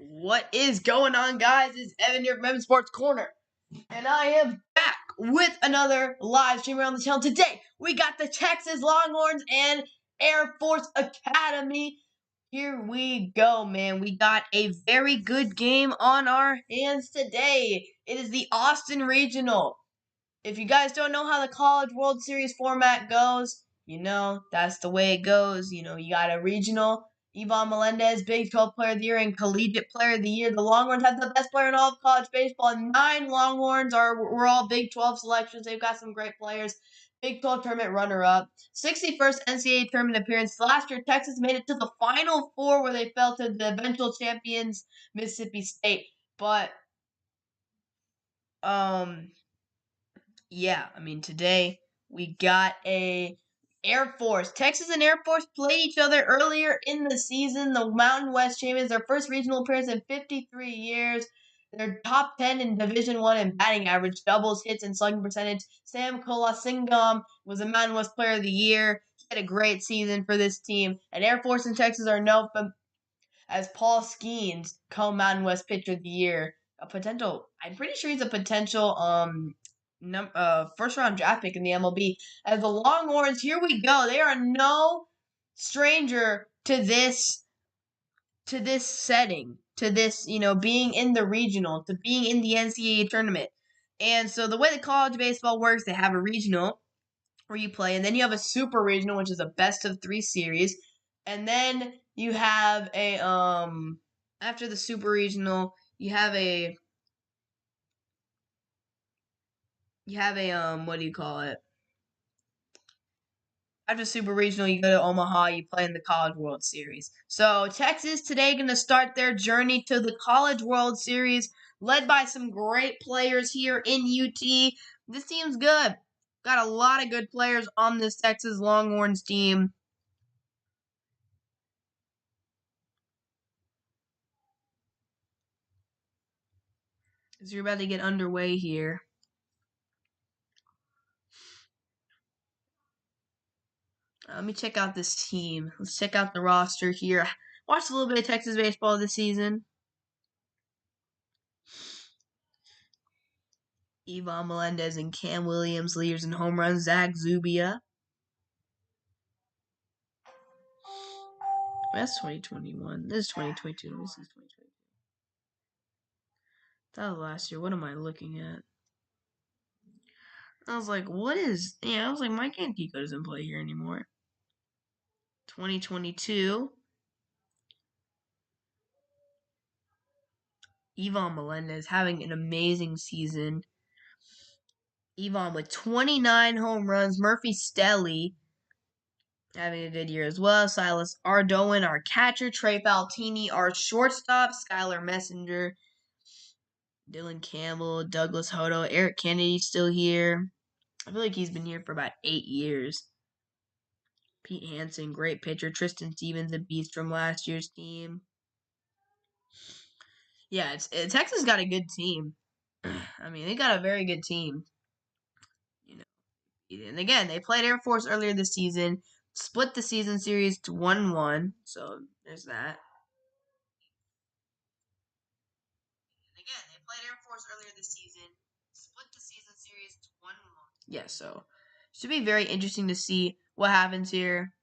What is going on, guys? It's Evan here from Evan Sports Corner, and I am back with another live stream on the channel. Today, we got the Texas Longhorns and Air Force Academy. Here we go, man. We got a very good game on our hands today. It is the Austin Regional. If you guys don't know how the College World Series format goes, that's the way it goes. You got a regional. Melendez, Big 12 Player of the Year and Collegiate Player of the Year. The Longhorns have the best player in all of college baseball. 9 Longhorns were all Big 12 selections. They've got some great players. Big 12 tournament runner-up. 61st NCAA tournament appearance. Last year, Texas made it to the Final Four where they fell to the eventual champions, Mississippi State. But, yeah, today we got a Air Force. Texas and Air Force played each other earlier in the season. The Mountain West champions, their first regional appearance in 53 years. They're top 10 in Division I in batting average, doubles, hits, and slugging percentage. Sam Kolasingam was a Mountain West Player of the Year. He had a great season for this team. And Air Force and Texas are known as Paul Skeens, co-Mountain West Pitcher of the Year. I'm pretty sure he's a potential first round draft pick in the MLB. As the Longhorns, here we go. They are no stranger to this setting, to this, being in the regional, to being in the NCAA tournament. And so the way the college baseball works, they have a regional where you play, and then you have a super regional, which is a best of 3 series. And then you have a after the super regional, you have a what do you call it? After Super Regional, you go to Omaha, you play in the College World Series. So Texas today going to start their journey to the College World Series, led by some great players here in UT. This team's good. Got a lot of good players on this Texas Longhorns team. As you're about to get underway here. Let me check out this team. Let's check out the roster here. Watched a little bit of Texas baseball this season. Melendez and Cam Williams, leaders in home runs. Zach Zubia. That's 2021. This is 2022. This is 2022. That was last year. What am I looking at? I was like, what is... Yeah, I was like, Mike Antico doesn't play here anymore. 2022. Melendez having an amazing season. with 29 home runs. Murphy Stelly having a good year as well. Silas Ardoin, our catcher. Trey Faltini, our shortstop. Skylar Messenger. Dylan Campbell. Douglas Hodo. Eric Kennedy still here. I feel like he's been here for about 8 years. Pete Hansen, great pitcher. Tristan Stevens, a beast from last year's team. Yeah, Texas got a good team. They got a very good team. And again, they played Air Force earlier this season, split the season series to 1-1. So there's that. Again, they played Air Force earlier this season, split the season series to 1-1. Yeah, so should be very interesting to see what happens here.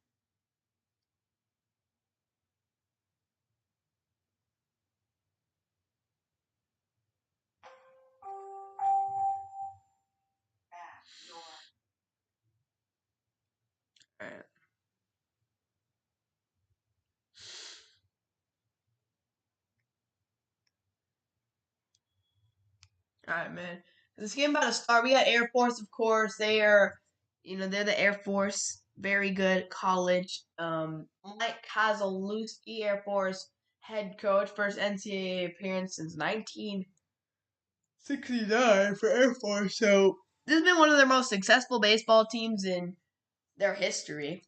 All right. All right, man. This game about to start. We got Air Force, of course. They are, they're the Air Force. Very good college. Mike Kozlowski, Air Force head coach, first NCAA appearance since 1969 for Air Force. So this has been one of their most successful baseball teams in their history.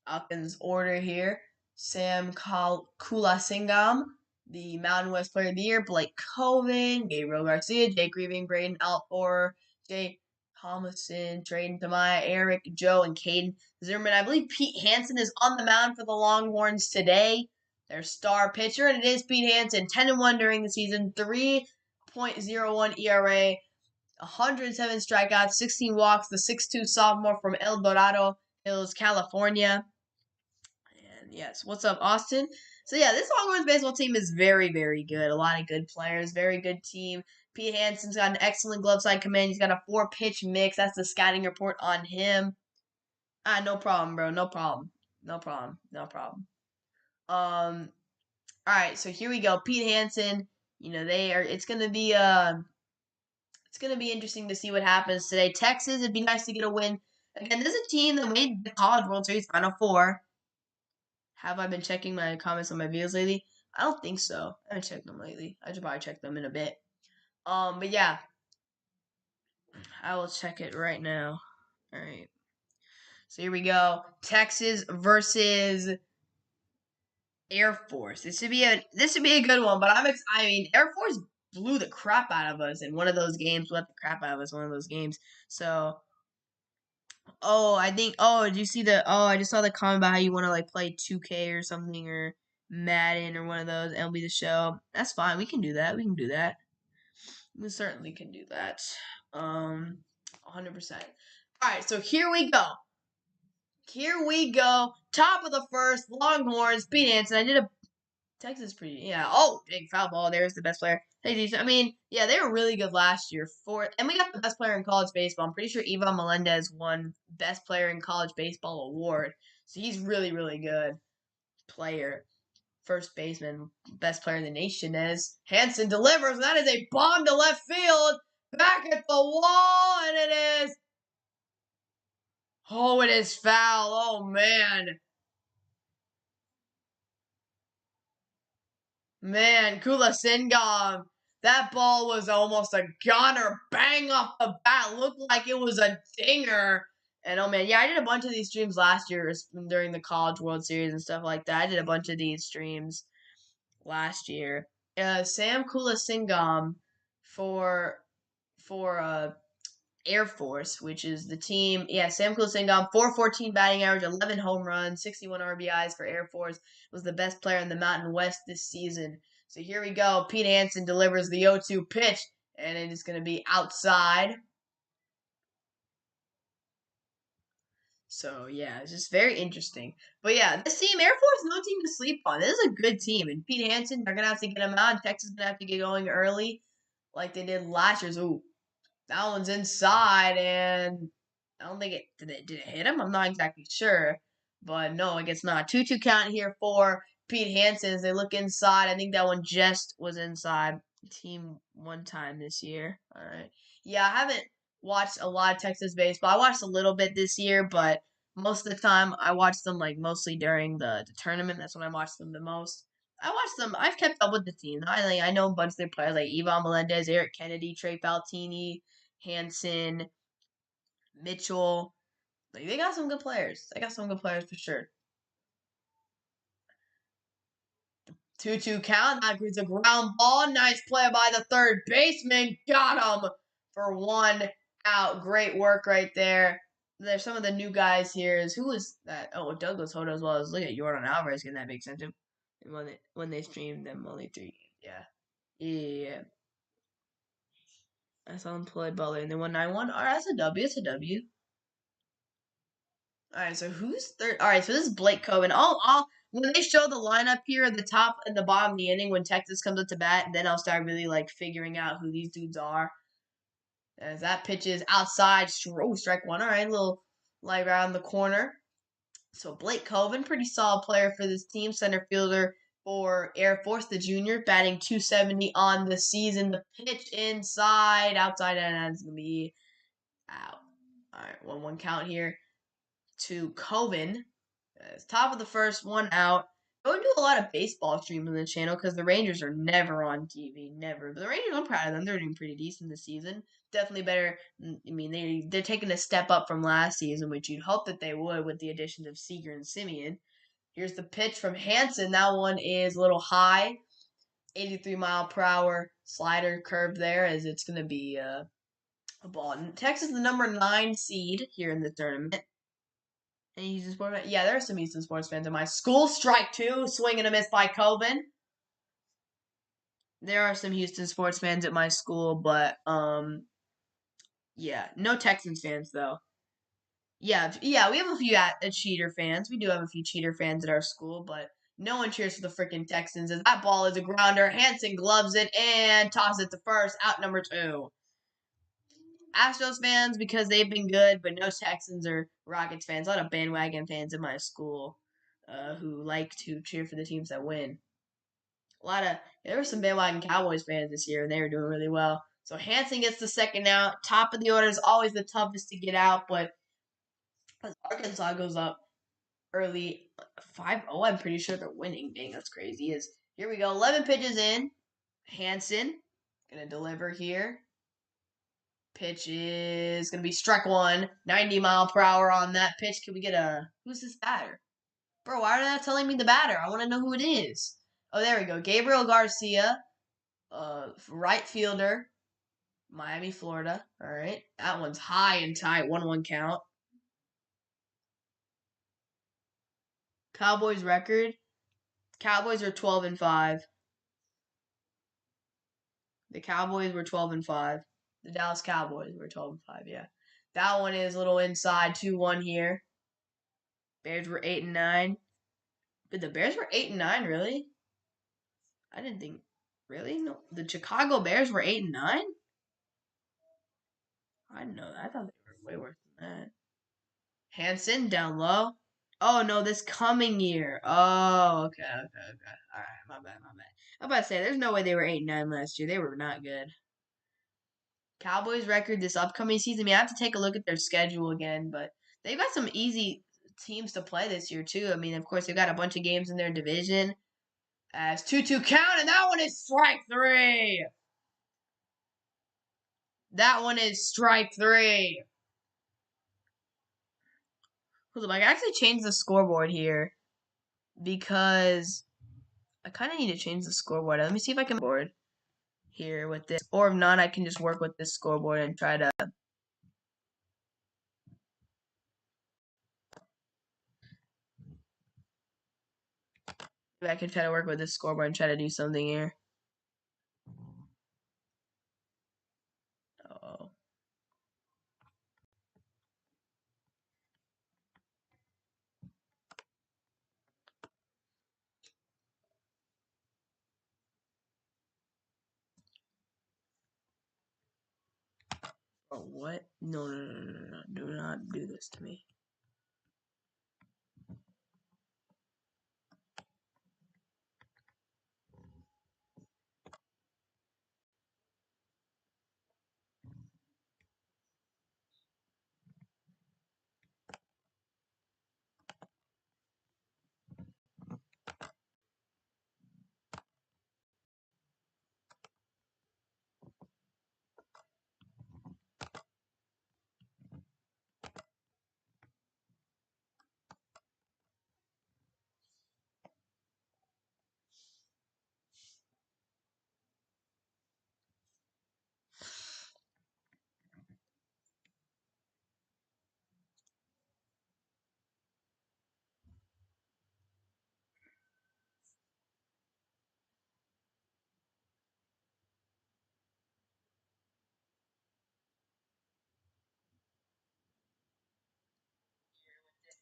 Up in order here, Sam Kulasingam, the Mountain West Player of the Year, Blake Coven, Gabriel Garcia, Jake Grieving, Braden Alpor, Jay Thomason, trading to Maya, Eric, Joe, and Caden Zimmerman. I believe Pete Hansen is on the mound for the Longhorns today. Their star pitcher, and it is Pete Hansen, 10-1 during the season, 3.01 ERA, 107 strikeouts, 16 walks, the 6'2 sophomore from El Dorado Hills, California. And yes, what's up, Austin? So yeah, this Longhorns baseball team is very, very good. A lot of good players, very good team. Pete Hansen's got an excellent glove side command. He's got a 4-pitch mix. That's the scouting report on him. No problem, bro. No problem. No problem. No problem. All right, so here we go. Pete Hansen. You know, it's gonna be interesting to see what happens today. Texas, it'd be nice to get a win. Again, this is a team that made the College World Series Final Four. Have I been checking my comments on my videos lately? I don't think so. I haven't checked them lately. I should probably check them in a bit. But yeah, I will check it right now. All right. So here we go. Texas versus Air Force. This would be a good one. But I mean, Air Force blew the crap out of us in one of those games. Blew the crap out of us in one of those games. So, did you see I just saw the comment about how you want to like play 2K or something or Madden or one of those. MLB The Show. That's fine. We can do that. We certainly can do that. 100%. All right. So here we go. Top of the first, Longhorns, Pete Hansen. Texas big foul ball. There's the best player. I mean, yeah, they were really good last year. And we got the best player in college baseball. I'm pretty sure Melendez won best player in college baseball award. So he's really, really good player. First baseman, best player in the nation is Hansen delivers. And that is a bomb to left field. Back at the wall, and it is. Oh, it is foul. Oh, man. Man, Kula Singam. That ball was almost a gunner. Bang off the bat. Looked like it was a dinger. And oh man, yeah, I did a bunch of these streams last year during the College World Series and stuff like that. I did a bunch of these streams last year. Sam Kula Singam for Air Force, which is the team. Yeah, Sam Kulasingam, 414 batting average, 11 home runs, 61 RBIs for Air Force. Was the best player in the Mountain West this season. So here we go. Pete Hansen delivers the 0-2 pitch, and it is going to be outside. So yeah, it's just very interesting. But yeah, this team, Air Force, no team to sleep on. This is a good team, and Pete Hansen, they're gonna have to get him out. And Texas is gonna have to get going early, like they did last year's. Ooh, that one's inside, and I don't think did it hit him? I'm not exactly sure. But no, I guess not. 2-2 count here for Pete Hansen as they look inside. I think that one just was inside. Team one time this year. All right. Yeah, I haven't watched a lot of Texas baseball. I watched a little bit this year, but most of the time I watched them like mostly during the tournament. That's when I watched them the most. I watched them. I've kept up with the team. I know a bunch of their players like Melendez, Eric Kennedy, Trey Faltini, Hansen, Mitchell. Like they got some good players. They got some good players for sure. 2-2 count. That includes a ground ball. Nice play by the third baseman. Got him for 1 out. Great work right there. There's some of the new guys here. Who was that? Oh, Douglas Hodo as well as look at Jordan Alvarez getting that big incentive. When they streamed them only 3 games. Yeah. I saw them play Butler and they won 9-1. Alright, that's a W. It's a W. Alright, so who's third? Alright, so this is Blake Coben. When they show the lineup here at the top and the bottom of the inning when Texas comes up to bat, then I'll start really like figuring out who these dudes are. As that pitch is outside, strike one. Alright, little light around the corner. So Blake Coben, pretty solid player for this team, center fielder for Air Force, the junior, batting .270 on the season. The pitch inside, outside, and that's gonna be out. All right, 1-1 count here to Coben. It's top of the first, 1 out. Don't do a lot of baseball streams on the channel because the Rangers are never on TV, never. But the Rangers, I'm proud of them. They're doing pretty decent this season. Definitely better. I mean, they're taking a step up from last season, which you'd hope that they would with the additions of Seager and Simeon. Here's the pitch from Hansen. That one is a little high. 83 mile per hour slider curve there as it's going to be ball. Texas is the number 9 seed here in the tournament. And Houston sports fans? Yeah, there are some Houston sports fans in my school. Strike 2, swing and a miss by Coven. There are some Houston sports fans at my school, but yeah, no Texans fans though. Yeah, we have a few cheater fans. We do have a few cheater fans at our school, but no one cheers for the freaking Texans. As that ball is a grounder, Hansen gloves it and tosses it to first, out number 2. Astros fans because they've been good, but no Texans or Rockets fans. A lot of bandwagon fans in my school who like to cheer for the teams that win. There were some bandwagon Cowboys fans this year, and they were doing really well. So Hansen gets the second out. Top of the order is always the toughest to get out, but Arkansas goes up early 5-0. I'm pretty sure they're winning. Dang, that's crazy. Here we go. 11 pitches in. Hansen gonna deliver here. Pitch is gonna be strike 1. 90 mile per hour on that pitch. Can we get who's this batter? Bro, why are they not telling me the batter? I want to know who it is. Oh, there we go. Gabriel Garcia, right fielder, Miami, Florida. All right, that one's high and tight. 1-1 count. Cowboys record. Cowboys are 12-5. The Cowboys were 12-5. The Dallas Cowboys were 12-5. Yeah, that one is a little inside. 2-1 here. Bears were 8-9. But the Bears were 8-9. Really? I didn't think. Really? No, the Chicago Bears were 8-9. I didn't know that. I thought they were way worse than that. Hansen down low. Oh no, this coming year. Oh, okay. All right, my bad. I'm about to say, there's no way they were 8-9 last year. They were not good. Cowboys record this upcoming season. I mean, I have to take a look at their schedule again, but they've got some easy teams to play this year too. I mean, of course, they've got a bunch of games in their division. As 2-2 count, and that one is strike 3. That one is strike 3. Hold up, I can actually change the scoreboard here because I kind of need to change the scoreboard. Let me see if I can board here with this, or if not, I can just work with this scoreboard and try to. If I can try to work with this scoreboard and try to do something here. Oh. Oh, what? No. Do not do this to me.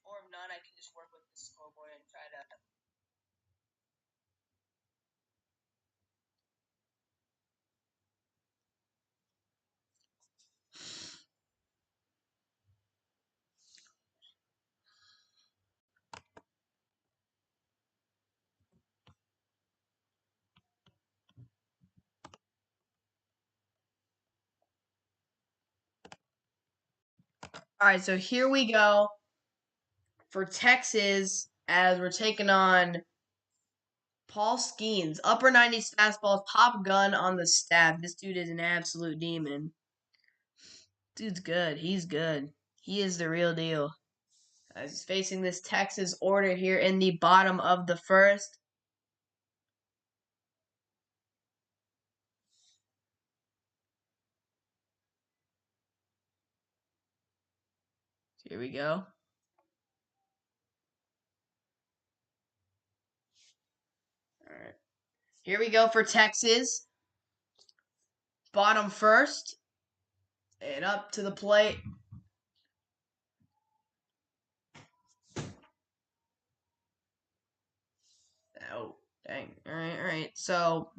Or if not, I can just work with the scoreboard and try to. All right, so here we go for Texas as we're taking on Paul Skeens. Upper 90s fastball, top gun on the staff. This dude is an absolute demon. Dude's good. He's good. He is the real deal. As he's facing this Texas order here in the bottom of the first. Here we go. All right. Here we go for Texas. Bottom first. And up to the plate. Oh, dang. All right. So,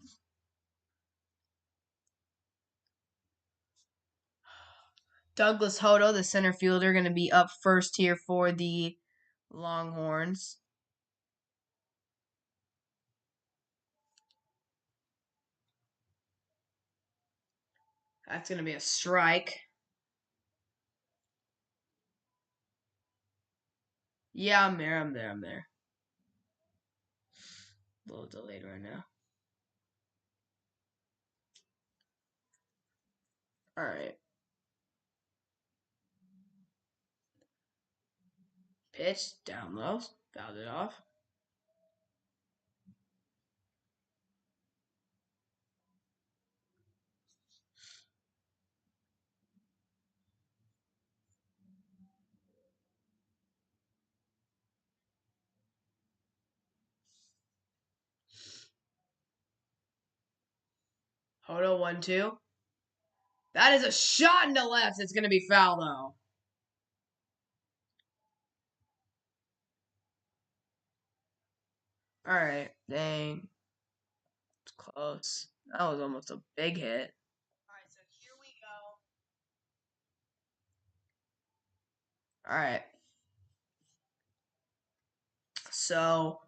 Douglas Hodo, the center fielder, going to be up first here for the Longhorns. That's going to be a strike. Yeah, I'm there. A little delayed right now. All right. Pitch, down low, fouled it off. Hodo 1-2. That is a shot in the left. It's going to be foul, though. All right. Dang. It's close. That was almost a big hit. All right, so here we go. All right. So,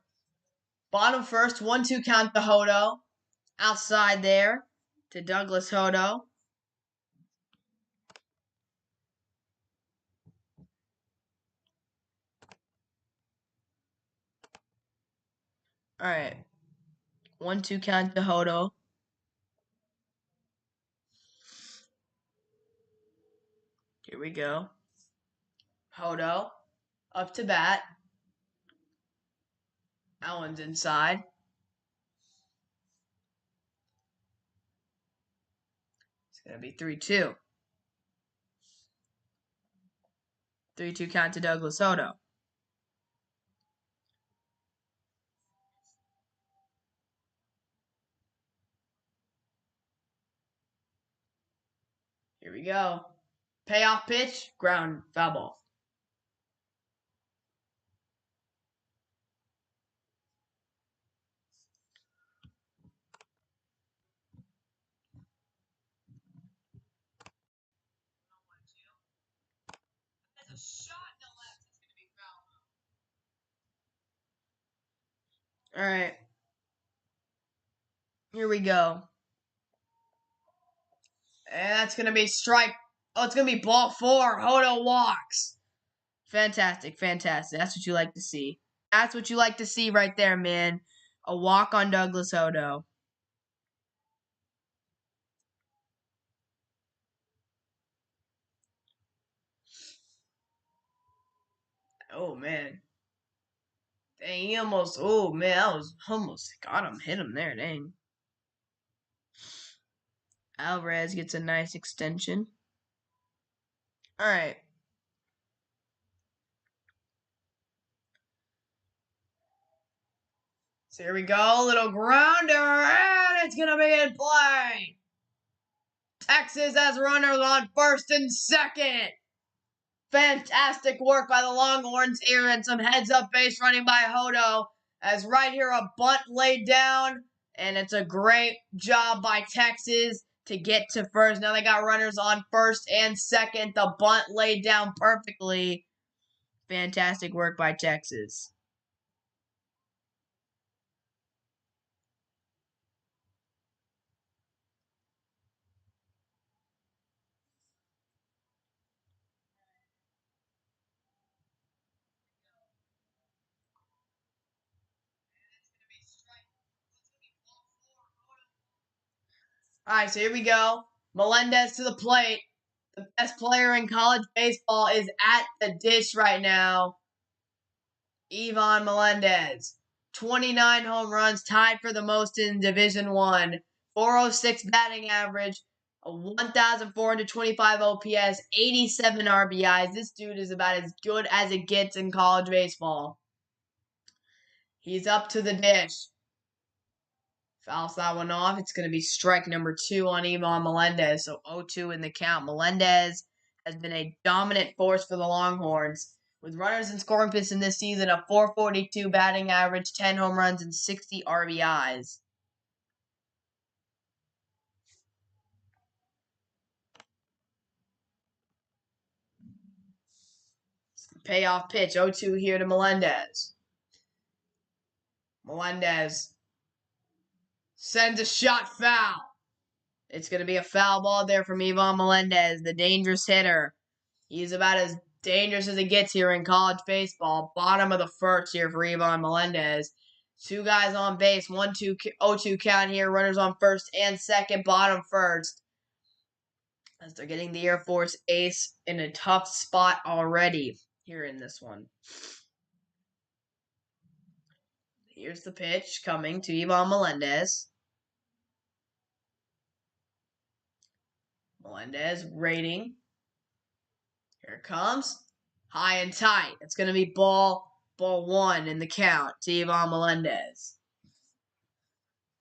bottom first, 1-2 count to Hodo. Outside there to Douglas Hodo. All right. 1-2 count to Hodo. Here we go. Hodo up to bat. Allen's inside. It's going to be 3-2. 3-2 count to Douglas Hodo. Here we go. Payoff pitch, ground, foul ball. That's a shot in the left. It's going to be foul. All right. Here we go. And that's going to be strike. Oh, it's going to be ball 4. Hodo walks. Fantastic. That's what you like to see. That's what you like to see right there, man. A walk on Douglas Hodo. Oh, man. Dang, he almost, oh, man, that was almost got him. Hit him there, dang. Alvarez gets a nice extension. All right. So here we go. Little grounder, and it's going to be in play. Texas has runners on first and second. Fantastic work by the Longhorns here, and some heads-up base running by Hodo. As right here, a bunt laid down, and it's a great job by Texas to get to first. Now they got runners on first and second. The bunt laid down perfectly. Fantastic work by Texas. All right, so here we go. Melendez to the plate. The best player in college baseball is at the dish right now. Ivan Melendez. 29 home runs, tied for the most in Division I. 406 batting average, a 1,425 OPS, 87 RBIs. This dude is about as good as it gets in college baseball. He's up to the dish. Fouls that one off. It's going to be strike number 2 on Ivan Melendez. So 0-2 in the count. Melendez has been a dominant force for the Longhorns. With runners in scoring position this season, a 442 batting average, 10 home runs, and 60 RBIs. Payoff pitch, 0-2 here to Melendez. Melendez sends a shot foul. It's going to be a foul ball there from Ivan Melendez, the dangerous hitter. He's about as dangerous as it gets here in college baseball. Bottom of the first here for Ivan Melendez. 2 guys on base, 1-2, 0-2 count here. Runners on first and second, bottom first. As they're getting the Air Force ace in a tough spot already here in this one. Here's the pitch coming to Ivan Melendez. Melendez rating. Here it comes. High and tight. It's going to be ball 1 in the count to Ivan Melendez.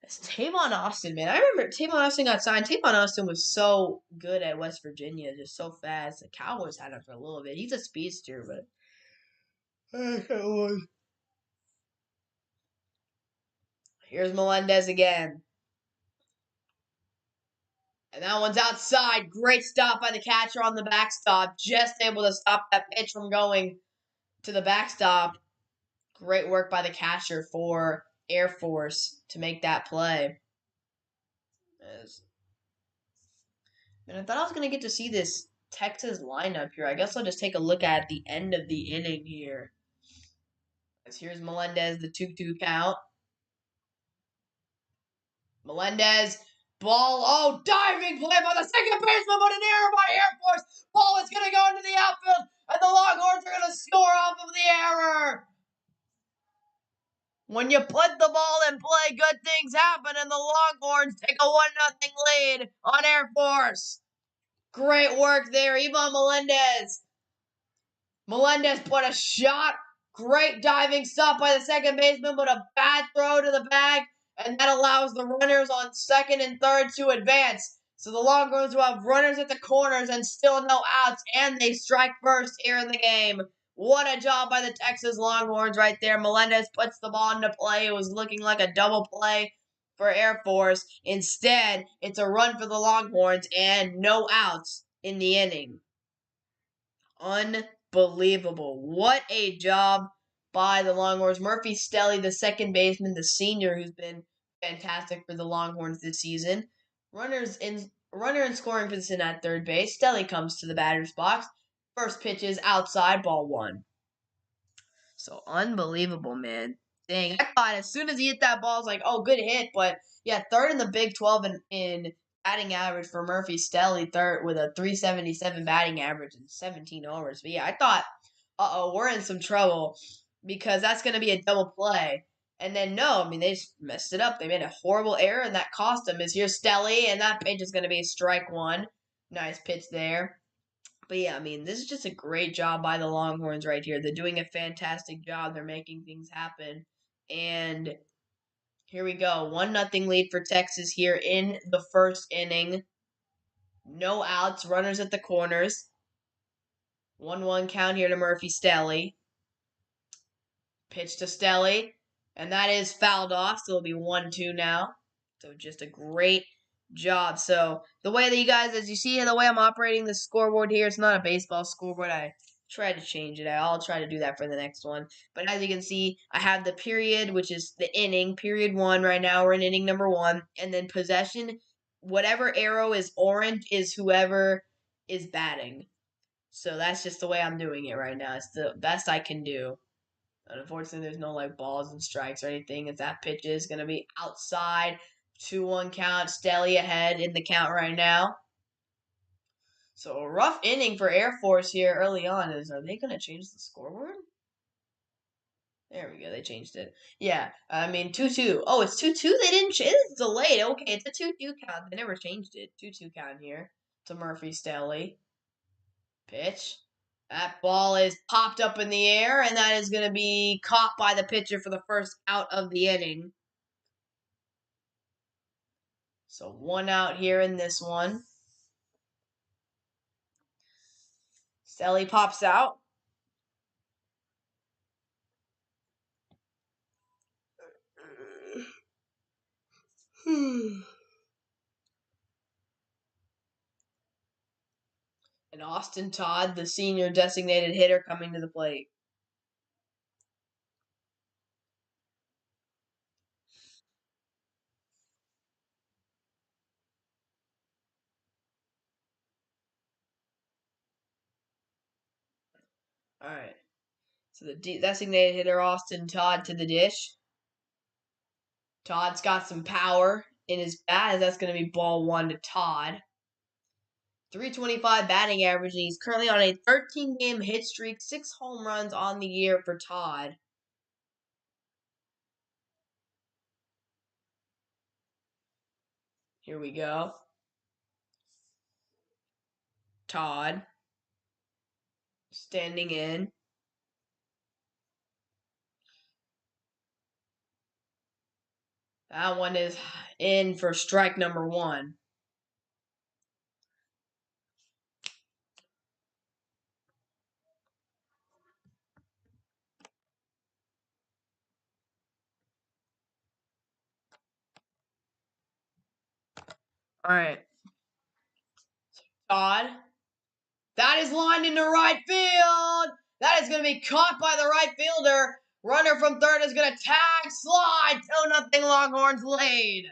It's Tavon Austin, man. I remember Tavon Austin got signed. Tavon Austin was so good at West Virginia, just so fast. The Cowboys had him for a little bit. He's a speedster, but here's Melendez again. And that one's outside. Great stop by the catcher on the backstop. Just able to stop that pitch from going to the backstop. Great work by the catcher for Air Force to make that play. And I thought I was going to get to see this Texas lineup here. I guess I'll just take a look at the end of the inning here. As here's Melendez, the 2-2 count. Melendez, ball, diving play by the second baseman, but an error by Air Force. Ball is going to go into the outfield, and the Longhorns are going to score off of the error. When you put the ball in play, good things happen, and the Longhorns take a 1-0 lead on Air Force. Great work there, Ivan Melendez. Melendez put a shot. Great diving stop by the second baseman, but a bad throw to the bag, and that allows the runners on second and third to advance. So the Longhorns will have runners at the corners and still no outs, and they strike first here in the game. What a job by the Texas Longhorns right there. Melendez puts the ball into play. It was looking like a double play for Air Force. Instead, it's a run for the Longhorns and no outs in the inning. Unbelievable. What a job by the Longhorns. Murphy Stelly, the second baseman, the senior, who's been fantastic for the Longhorns this season. Runner in scoring position at third base. Stelly comes to the batter's box. First pitch is outside, ball 1. So unbelievable, man. Dang, I thought as soon as he hit that ball, I was like, oh, good hit. But yeah, third in the Big 12 in batting average for Murphy Stelly, third with a 377 batting average and 17 homers. But yeah, I thought, we're in some trouble because that's going to be a double play. And then no, I mean, they just messed it up. They made a horrible error, and that cost them. Is here's Stelly, and that pitch is going to be strike 1. Nice pitch there. But yeah, I mean, this is just a great job by the Longhorns right here. They're doing a fantastic job. They're making things happen. And here we go. 1-0 lead for Texas here in the first inning. No outs. Runners at the corners. 1-1 count here to Murphy Stelly. Pitch to Stelly. And that is fouled off. So it'll be 1-2 now. So just a great job. So the way that you guys, as you see the way I'm operating the scoreboard here, it's not a baseball scoreboard. I tried to change it. I'll try to do that for the next one. But as you can see, I have the period, which is the inning, period 1 right now. We're in inning number 1. And then possession, whatever arrow is orange is whoever is batting. So that's just the way I'm doing it right now. It's the best I can do. And unfortunately, there's no balls and strikes or anything. If that pitch is going to be outside, 2-1 count. Stelly ahead in the count right now. So a rough inning for Air Force here early on. Are they going to change the scoreboard? There we go. They changed it. Yeah, I mean 2-2. Oh, it's 2-2. They didn't. It's delayed. Okay, it's a 2-2 count. They never changed it. 2-2 count here to Murphy Stelly. Pitch. That ball is popped up in the air, and that is going to be caught by the pitcher for the first out of the inning. So 1 out here in this one. Stelly pops out. And Austin Todd, the senior designated hitter, coming to the plate. All right. So the designated hitter, Austin Todd, to the dish. Todd's got some power in his bat, as that's going to be ball 1 to Todd. 325 batting average, and he's currently on a 13-game hit streak, 6 home runs on the year for Todd. Here we go. Todd standing in. That one is in for strike number 1. All right. Todd. That is lined into right field. That is going to be caught by the right fielder. Runner from third is going to tag slide. 2-0 Longhorns lead.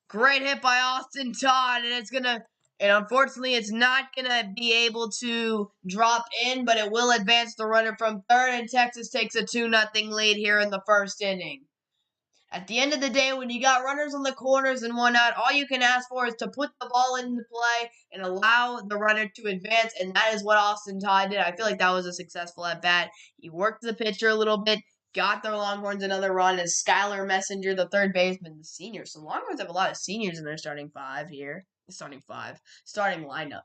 Great hit by Austin Todd, and unfortunately it's not gonna be able to drop in, but it will advance the runner from third, and Texas takes a 2-0 lead here in the first inning. At the end of the day, when you got runners on the corners and 1 out, all you can ask for is to put the ball into play and allow the runner to advance, and that is what Austin Todd did. I feel like that was a successful at-bat. He worked the pitcher a little bit, got their Longhorns another run as Skylar Messenger, the third baseman, the senior. So Longhorns have a lot of seniors in their starting lineup.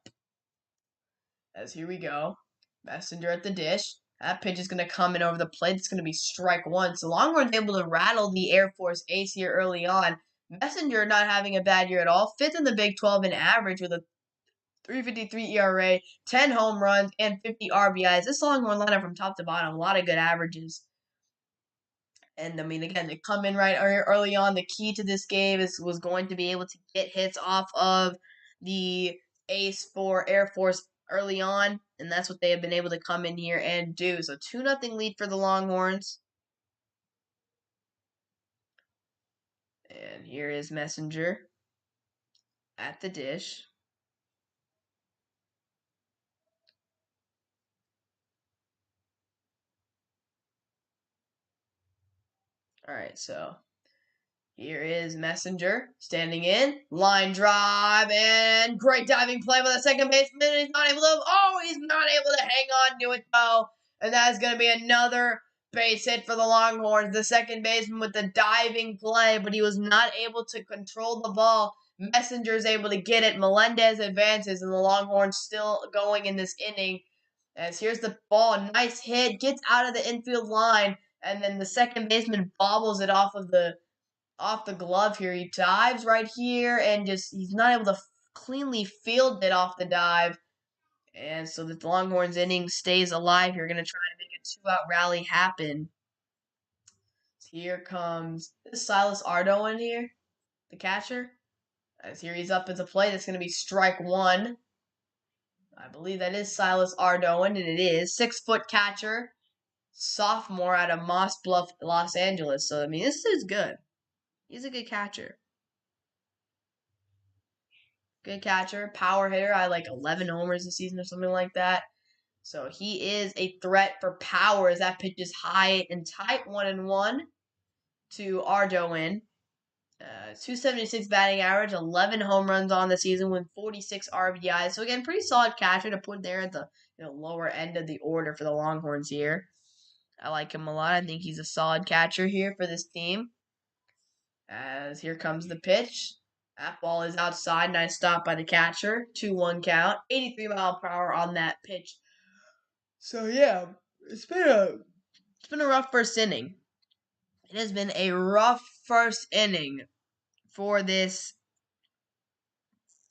As here we go. Messenger at the dish. That pitch is going to come in over the plate. It's going to be strike 1. So Longhorns able to rattle the Air Force ace here early on. Messenger not having a bad year at all. 5th in the Big 12 in average with a 3.53 ERA, 10 home runs, and 50 RBIs. This Longhorn lineup from top to bottom, a lot of good averages. And, I mean, again, they come in right early on. The key to this game was going to be able to get hits off of the ace for Air Force early on, and that's what they have been able to come in here and do. So 2-0 lead for the Longhorns. And here is Messenger at the dish. All right, so here is Messenger standing in, line drive, and great diving play by the second baseman. He's not able to hang on to it though, and that is going to be another base hit for the Longhorns. The second baseman with the diving play, but he was not able to control the ball. Messenger is able to get it. Melendez advances, and the Longhorns still going in this inning. As here's the ball, nice hit, gets out of the infield line, and then the second baseman bobbles it off the glove here. He dives right here, and he's not able to cleanly field it off the dive. And so the Longhorns inning stays alive. You're going to try to make a 2-out rally happen. Here comes Silas Ardo in here, the catcher. As here he's up at the plate. That's going to be strike 1. I believe that is Silas Ardoin, and it is. 6-foot catcher, sophomore out of Moss Bluff, Los Angeles. So, I mean, this is good. He's a good catcher. Good catcher, power hitter. I like 11 homers this season or something like that. So he is a threat for power as that pitch is high and tight, 1-1 to Ardoin. 276 batting average, 11 home runs on the season with 46 RBIs. So again, pretty solid catcher to put there at the lower end of the order for the Longhorns here. I like him a lot. I think he's a solid catcher here for this team. As here comes the pitch. That ball is outside. Nice stop by the catcher. 2-1 count. 83 mile per hour on that pitch. So yeah, it's been a rough first inning. It has been a rough first inning for this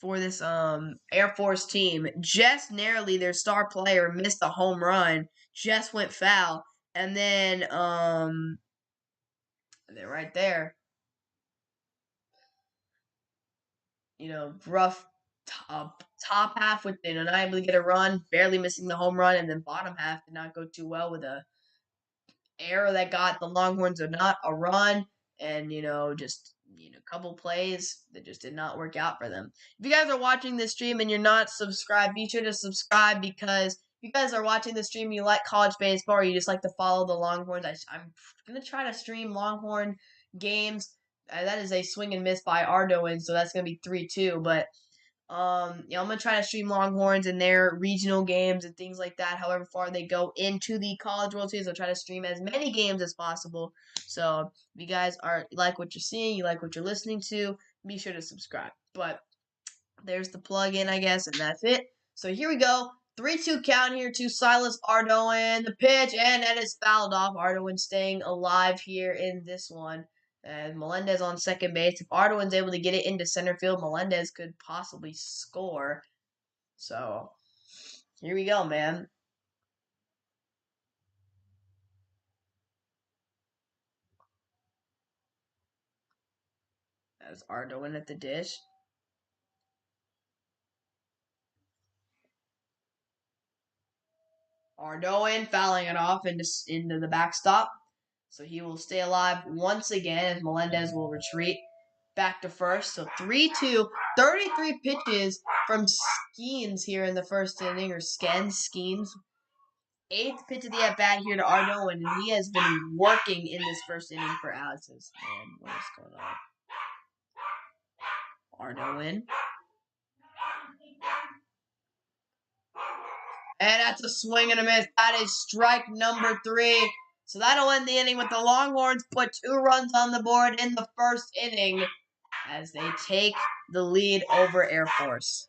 Air Force team. Just narrowly their star player missed a home run, just went foul, and then they're right there. Rough top half with not able to get a run, barely missing the home run, and then bottom half did not go too well with a error that got the Longhorns not a run, and just a couple plays that just did not work out for them. If you guys are watching this stream and you're not subscribed, be sure to subscribe, because if you guys are watching the stream, you like college baseball, or you just like to follow the Longhorns. I'm gonna try to stream Longhorn games. That is a swing and miss by Ardoin, so that's gonna be 3-2. But I'm gonna try to stream Longhorns and their regional games and things like that. However far they go into the College World Series, I'll try to stream as many games as possible. So if you guys like what you're seeing, you like what you're listening to, be sure to subscribe. But there's the plug-in, I guess, and that's it. So here we go. 3-2 count here to Silas Ardoin. The pitch, and that is fouled off. Ardoin staying alive here in this one. And Melendez on second base. If Ardoin's able to get it into center field, Melendez could possibly score. So here we go, man. That's Ardoin at the dish. Ardoin fouling it off into the backstop. So he will stay alive once again as Melendez will retreat back to first. So 3-2, 33 pitches from Skeens here in the first inning, or Skeens. 8th pitch of the at-bat here to Ardoin, and he has been working in this first inning for Alex's. Man, what is going on? Ardoin. And that's a swing and a miss. That is strike number 3. So that'll end the inning with the Longhorns put 2 runs on the board in the first inning as they take the lead over Air Force.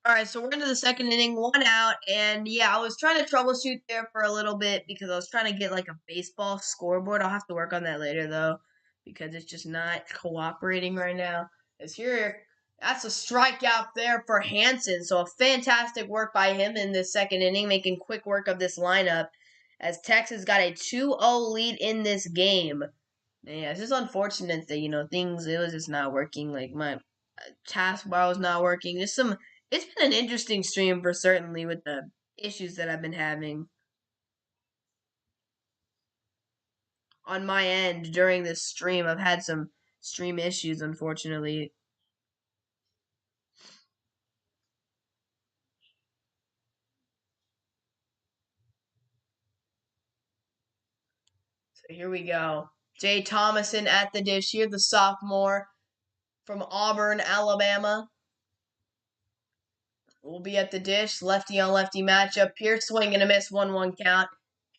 All right, so we're into the second inning, one out, and yeah, I was trying to troubleshoot there for a little bit because I was trying to get like a baseball scoreboard. I'll have to work on that later though, because it's just not cooperating right now. As here, that's a strikeout there for Hansen. So a fantastic work by him in the second inning, making quick work of this lineup. As Texas got a 2-0 lead in this game. Yeah, it's just unfortunate that it was just not working. Like my taskbar was not working. It's been an interesting stream for certainly with the issues that I've been having on my end during this stream. I've had some stream issues, unfortunately. So here we go. Jay Thomason at the dish here, the sophomore from Auburn, Alabama. Will be at the dish. Lefty on lefty matchup here. Swing and a miss, 1-1 count.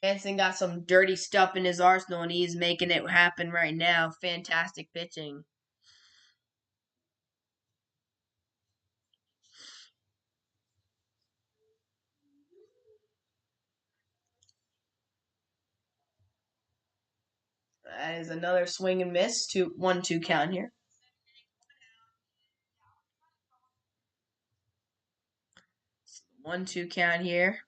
Hansen got some dirty stuff in his arsenal, and he's making it happen right now. Fantastic pitching. That is another swing and miss. 1-2 count here. One, 2 count here.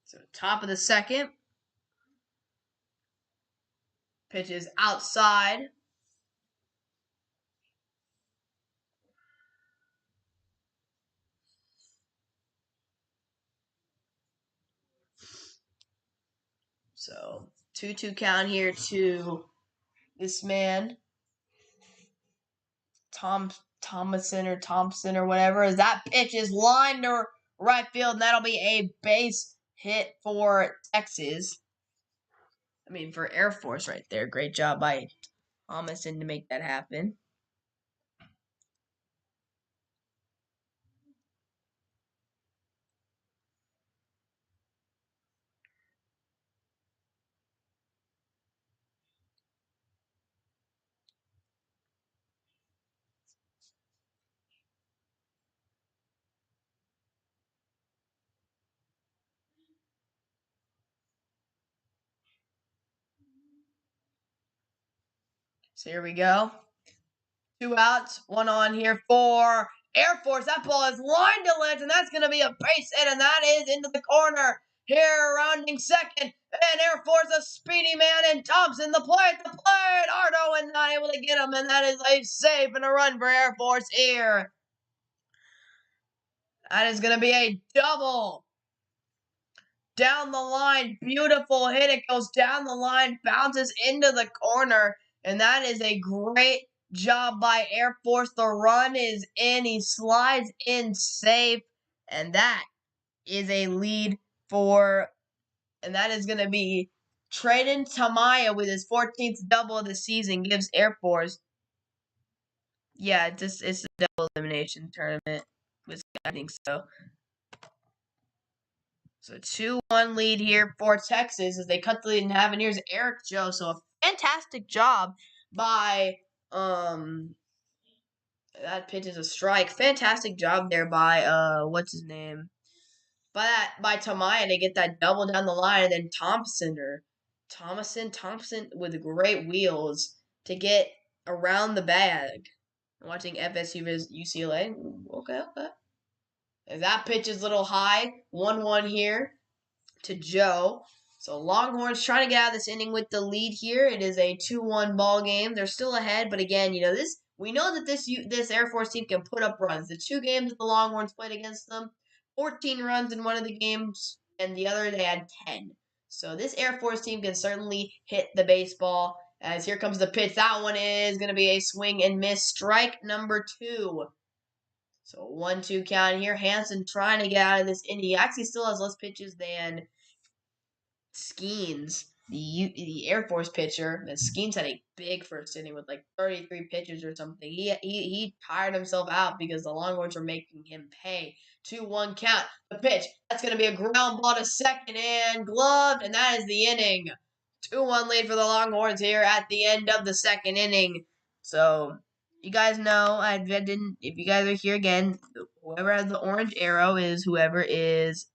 So top of the second. Pitch is outside. So 2-2 count here to this man. Thompson or whatever. As that pitch is lined to right field, and that'll be a base hit for Texas. I mean, for Air Force right there. Great job by Thomason to make that happen. So here we go. 2 outs, 1 on here for Air Force. That ball is lined to left, and that's going to be a base hit, and that is into the corner. Here, rounding second, and Air Force, a speedy man, and Thompson, the play at the plate. Ardo and not able to get him, and that is a save and a run for Air Force here. That is going to be a double. Down the line, beautiful hit. It goes down the line, bounces into the corner, and that is a great job by Air Force. The run is in. He slides in safe, and that is a lead and that is going to be Traden Tamaya with his 14th double of the season. Gives Air Force, yeah, it's a double elimination tournament. I think so. So 2-1 lead here for Texas as they cut the lead and have. And here's Eric Joe. So a fantastic job by that pitch is a strike. Fantastic job there by what's his name? By Tamaya to get that double down the line, and then Thompson with great wheels to get around the bag. I'm watching FSU vs UCLA. Okay. And that pitch is a little high. 1-1 here to Joe. So Longhorns trying to get out of this inning with the lead here. It is a 2-1 ball game. They're still ahead, but again, we know that this Air Force team can put up runs. The 2 games that the Longhorns played against them, 14 runs in one of the games, and the other they had 10. So this Air Force team can certainly hit the baseball. As here comes the pitch. That one is going to be a swing and miss. Strike number 2. So 1-2 count here. Hansen trying to get out of this inning. He actually still has less pitches than Skeens, the Air Force pitcher. And Skeens had a big first inning with like 33 pitches or something. He tired himself out because the Longhorns were making him pay. 2-1 count. The pitch. That's going to be a ground ball to second and gloved, and that is the inning. 2-1 lead for the Longhorns here at the end of the second inning. So you guys know I didn't. If you guys are here again, whoever has the orange arrow is whoever is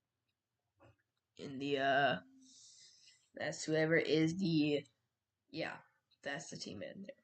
in the That's whoever is the yeah. That's the team in there.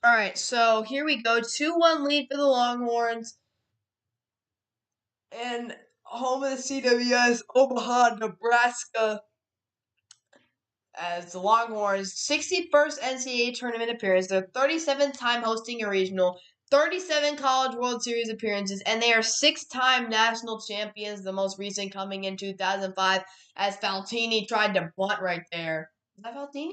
All right, so here we go. 2-1 lead for the Longhorns. And home of the CWS, Omaha, Nebraska. As the Longhorns' 61st NCAA tournament appearance, their 37th time hosting a regional, 37 College World Series appearances, and they are 6-time national champions, the most recent coming in 2005, as Faltini tried to bunt right there. Is that Faltini?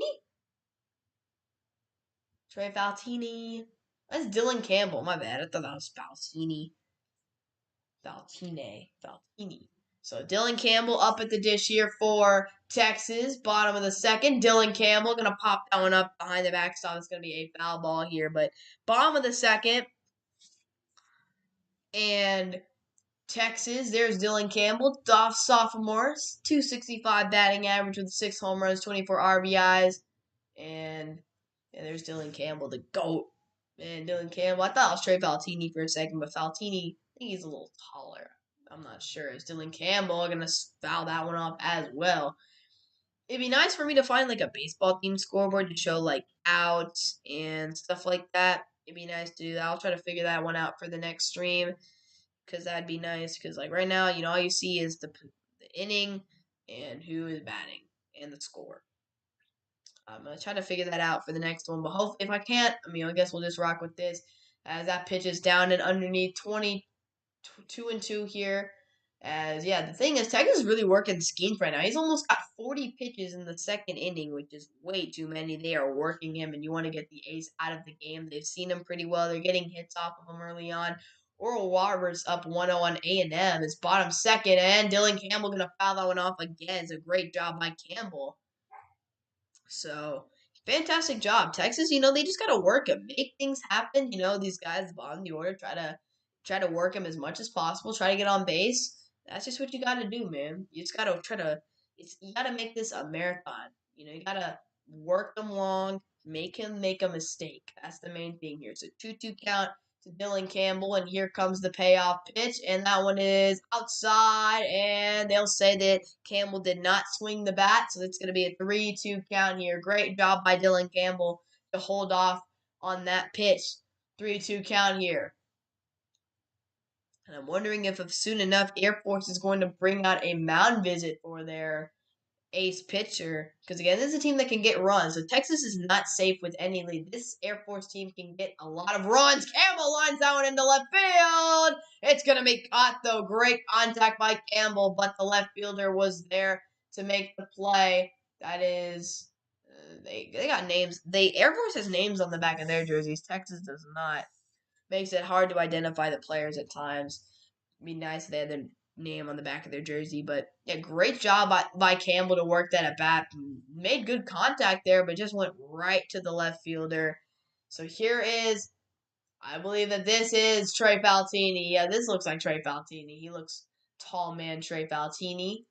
Trey Faltini. That's Dylan Campbell. My bad. I thought that was Faltini. Faltini. So Dylan Campbell up at the dish here for Texas. Bottom of the second. Dylan Campbell going to pop that one up behind the backstop. It's going to be a foul ball here. But bottom of the second. And Texas, there's Dylan Campbell. Doff sophomore. 265 batting average with 6 home runs, 24 RBIs. And there's Dylan Campbell, the GOAT. Man, Dylan Campbell. I thought it was Trey Faltini for a second, but Faltini, I think he's a little taller. I'm not sure. Is Dylan Campbell going to foul that one off as well? It'd be nice for me to find like a baseball team scoreboard to show like outs and stuff like that. It'd be nice to do that. I'll try to figure that one out for the next stream because that'd be nice. Because like right now, all you see is the inning and who is batting and the score. I'm going to try to figure that out for the next one. But hopefully, if I can't, I guess we'll just rock with this. As that pitch is down and underneath 22-2 here. The thing is, Texas is really working schemes right now. He's almost got 40 pitches in the second inning, which is way too many. They are working him, and you want to get the ace out of the game. They've seen him pretty well. They're getting hits off of him early on. Oral Roberts up 1-0 on A&M. It's bottom second, and Dylan Campbell going to foul that one off again. It's a great job by Campbell. So, fantastic job. Texas, they just got to work it, make things happen. These guys, bottom of the order, try to work them as much as possible, try to get on base. That's just what you got to do, man. You just got to you got to make this a marathon. You got to work them long, make him make a mistake. That's the main thing here. So 2-2 count to Dylan Campbell, and here comes the payoff pitch, and that one is outside, and they'll say that Campbell did not swing the bat, so it's going to be a 3-2 count here. Great job by Dylan Campbell to hold off on that pitch. 3-2 count here. And I'm wondering if soon enough Air Force is going to bring out a mound visit for their ace pitcher. Because again, this is a team that can get runs. So Texas is not safe with any lead. This Air Force team can get a lot of runs. Campbell lines that one into left field. It's going to be caught though. Great contact by Campbell, but the left fielder was there to make the play. That is, they got names. Air Force has names on the back of their jerseys. Texas does not. Makes it hard to identify the players at times. It'd be nice if they had their name on the back of their jersey. But yeah, great job by Campbell to work that at bat. Made good contact there, but just went right to the left fielder. So here is, I believe that this is Trey Faltini. Yeah, this looks like Trey Faltini. He looks tall man, Trey Faltini.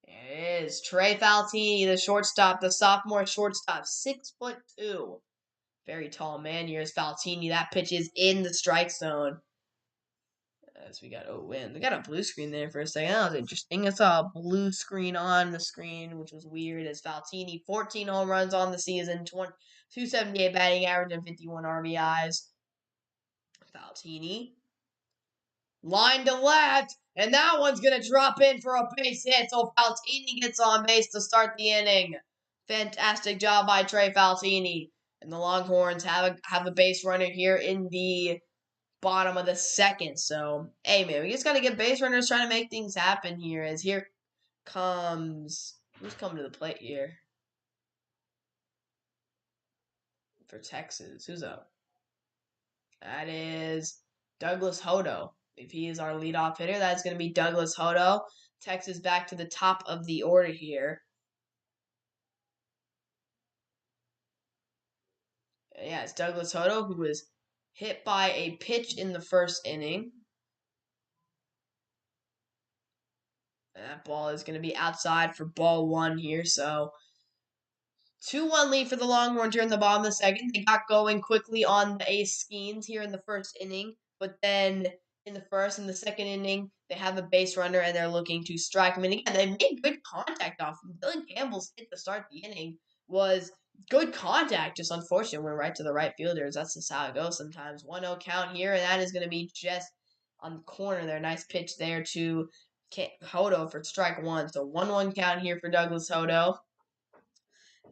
It is Trey Faltini, the shortstop, the sophomore shortstop, 6'2". Very tall man. Here's Faltini. That pitch is in the strike zone. As we got, we got a blue screen there for a second. That was interesting. I saw a blue screen on the screen, which was weird. As Faltini, 14 home runs on the season, 278 batting average, and 51 RBIs. Faltini, line to left, and that one's going to drop in for a base hit. So Faltini gets on base to start the inning. Fantastic job by Trey Faltini. And the Longhorns have a base runner here in the bottom of the second. So, hey, man, we just got to get base runners trying to make things happen here. As here comes, who's coming to the plate here? For Texas, who's up? That is Douglas Hodo. If he is our leadoff hitter, that's going to be Douglas Hodo. Texas back to the top of the order here. Yeah, it's Douglas Hodo, who was hit by a pitch in the first inning. That ball is going to be outside for ball one here, so 2-1 lead for the Longhorns here in the bottom of the second. They got going quickly on the Ace Skeens here in the first inning, but then in the first and the second inning, they have a base runner and they're looking to strike him. And again, they made good contact off him. Dylan Campbell's hit to start the inning was good contact, just unfortunate went right to the right fielders. That's just how it goes sometimes. 1-0 count here, and that is going to be just on the corner there. Nice pitch there to Hodo for strike one. So 1-1 count here for Douglas Hodo,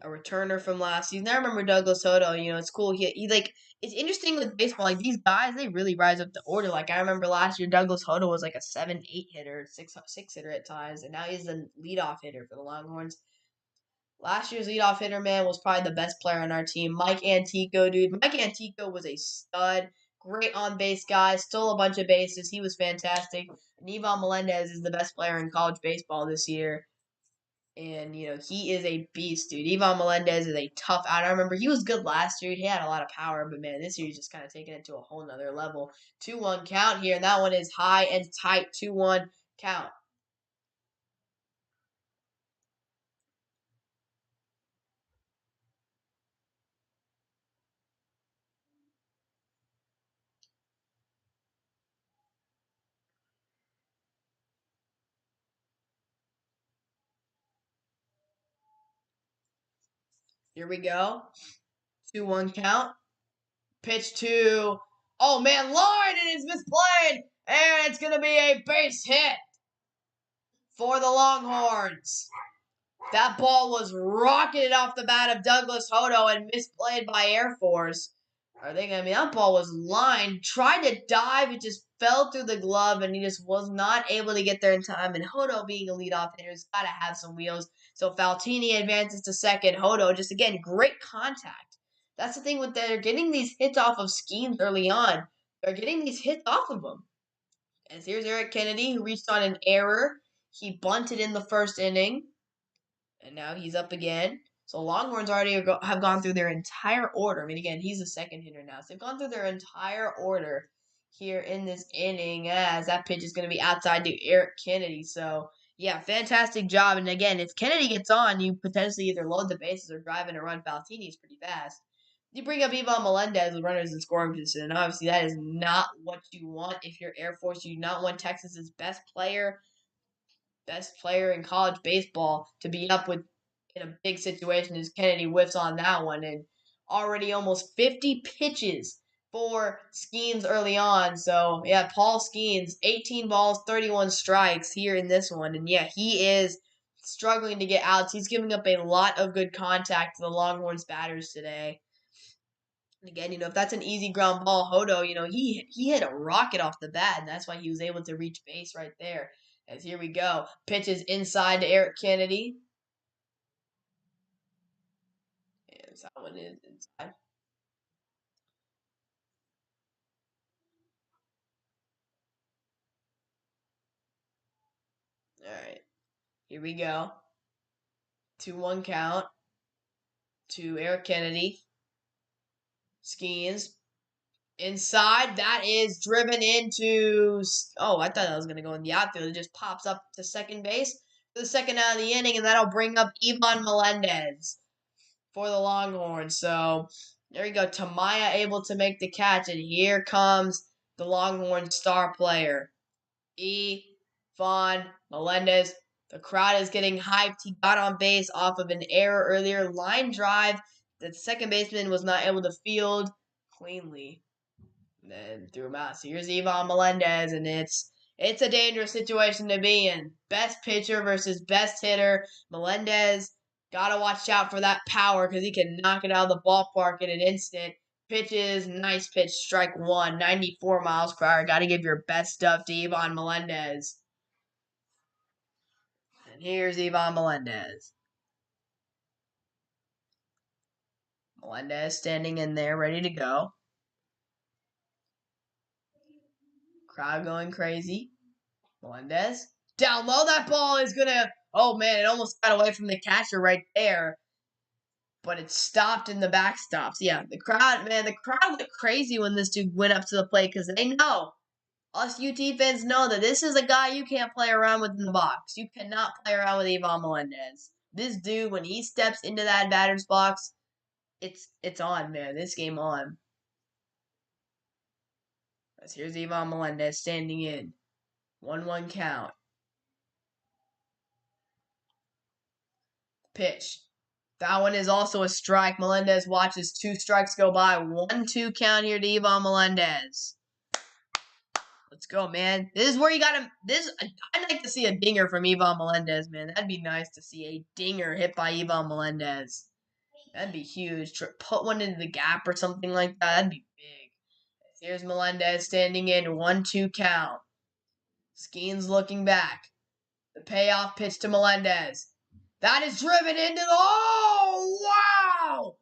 a returner from last season. I remember Douglas Soto. It's cool. He like, it's interesting with baseball. Like, these guys, they really rise up the order. Like, I remember last year Douglas Soto was like a 7-8 hitter, 6 hitter at times, and now he's the leadoff hitter for the Longhorns. Last year's leadoff hitter, man, was probably the best player on our team. Mike Antico, dude. Mike Antico was a stud. Great on base guy. Stole a bunch of bases. He was fantastic. And Ivan Melendez is the best player in college baseball this year. And, he is a beast, dude. Ivan Melendez is a tough out. I remember he was good last year. He had a lot of power, but, man, this year he's just kind of taking it to a whole nother level. 2-1 count here, and that one is high and tight. 2-1 count. Here we go. 2-1 count. Pitch to, oh, man, line, and it's misplayed. And it's going to be a base hit for the Longhorns. That ball was rocketed off the bat of Douglas Hodo and misplayed by Air Force. That ball was lined, tried to dive, it just fell through the glove, and he just was not able to get there in time. And Hodo, being a leadoff hitter, has got to have some wheels. So Faltini advances to second. Hodo, just again, great contact. That's the thing with they're getting these hits off of Skeens early on. They're getting these hits off of them. As here's Eric Kennedy, who reached on an error. He bunted in the first inning. And now he's up again. So Longhorns already have gone through their entire order. I mean, again, he's a second hitter now. So they've gone through their entire order here in this inning, as that pitch is going to be outside to Eric Kennedy. So, yeah, fantastic job. And again, if Kennedy gets on, you potentially either load the bases or drive in a run. Faltini's pretty fast. You bring up Ivan Melendez with runners in scoring position, and obviously that is not what you want if you're Air Force. You do not want Texas's best player in college baseball to be up with in a big situation, as Kennedy whiffs on that one. And already almost 50 pitches for Skeens early on. So, yeah, Paul Skeens, 18 balls, 31 strikes here in this one. And, yeah, he is struggling to get outs. He's giving up a lot of good contact to the Longhorns batters today. And again, if that's an easy ground ball, Hodo, he hit a rocket off the bat, and that's why he was able to reach base right there. As here we go. Pitches inside to Eric Kennedy. And that one is inside. All right. Here we go. 2-1 count to Eric Kennedy. Skeens. Inside, that is driven into. Oh, I thought that was going to go in the outfield. It just pops up to second base for the second out of the inning, and that'll bring up Ivan Melendez for the Longhorns. So there you go. Tamaya able to make the catch, and here comes the Longhorns star player, Ivan Melendez. The crowd is getting hyped. He got on base off of an error earlier. Line drive that the second baseman was not able to field cleanly. And then threw him out. So here's Ivan Melendez, and it's a dangerous situation to be in. Best pitcher versus best hitter. Melendez gotta watch out for that power because he can knock it out of the ballpark in an instant. Pitches, nice pitch, strike one, 94 miles per hour. Gotta give your best stuff to Ivan Melendez. And here's Ivan Melendez. Melendez standing in there, ready to go. Crowd going crazy. Melendez. Down low, that ball is gonna. Oh man, it almost got away from the catcher right there. But it stopped in the backstops. Yeah, the crowd went crazy when this dude went up to the plate because they know. Us UT fans know that this is a guy you can't play around with in the box. You cannot play around with Ivan Melendez. This dude, when he steps into that batter's box, it's on, man. This game on. As here's Ivan Melendez standing in. 1-1 count. Pitch. That one is also a strike. Melendez watches 2 strikes go by. 1-2 count here to Ivan Melendez. Let's go, man. This is where you got him. I'd like to see a dinger from Ivan Melendez, man. That'd be nice to see a dinger hit by Ivan Melendez. That'd be huge. Put one into the gap or something like that. That'd be big. Here's Melendez standing in. 1-2 count. Skeens looking back. The payoff pitch to Melendez. That is driven into the. Oh, wow!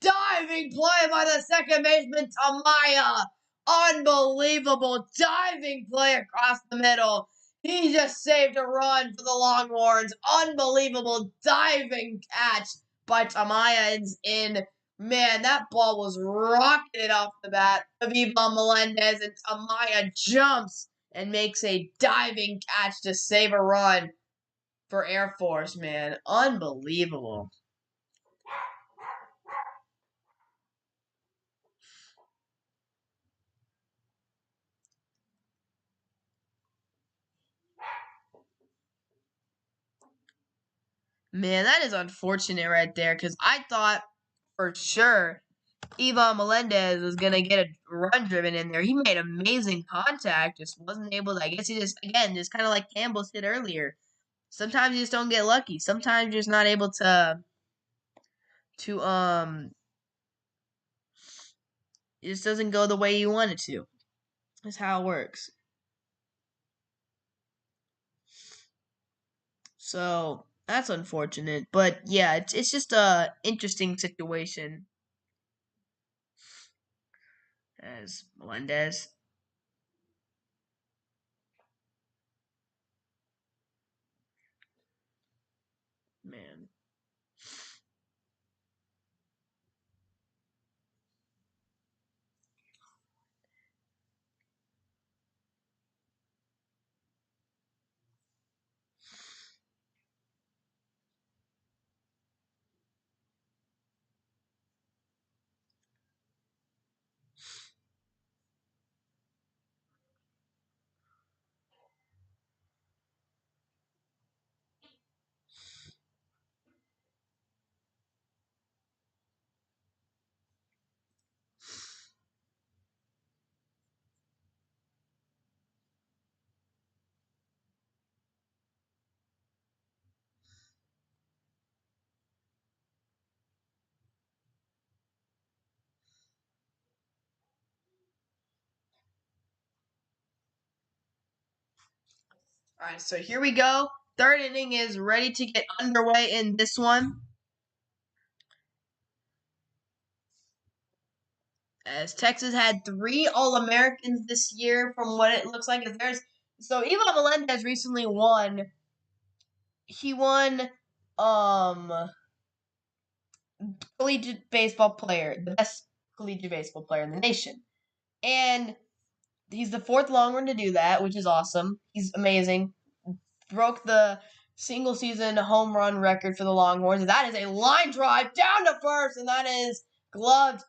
Diving play by the second baseman, Tamaya. Unbelievable diving play across the middle. He just saved a run for the Longhorns. Unbelievable diving catch by Tamaya in. Man, that ball was rocketed off the bat of Ivan Melendez, and Tamaya jumps and makes a diving catch to save a run for Air Force, man. Unbelievable. Man, that is unfortunate right there because I thought for sure Ivan Melendez was going to get a run driven in there. He made amazing contact, just wasn't able to. I guess he just kind of like Campbell said earlier. Sometimes you just don't get lucky. Sometimes you're just not able to it just doesn't go the way you want it to. That's how it works. So that's unfortunate, but yeah, it's just a interesting situation. As Melendez, man. All right, so here we go. Third inning is ready to get underway in this one. As Texas had 3 All-Americans this year, from what it looks like, there's So Ivan Melendez recently won. He won collegiate baseball player, the best collegiate baseball player in the nation. And he's the fourth Longhorn to do that, which is awesome. He's amazing. Broke the single season home run record for the Longhorns. That is a line drive down to first, and that is gloved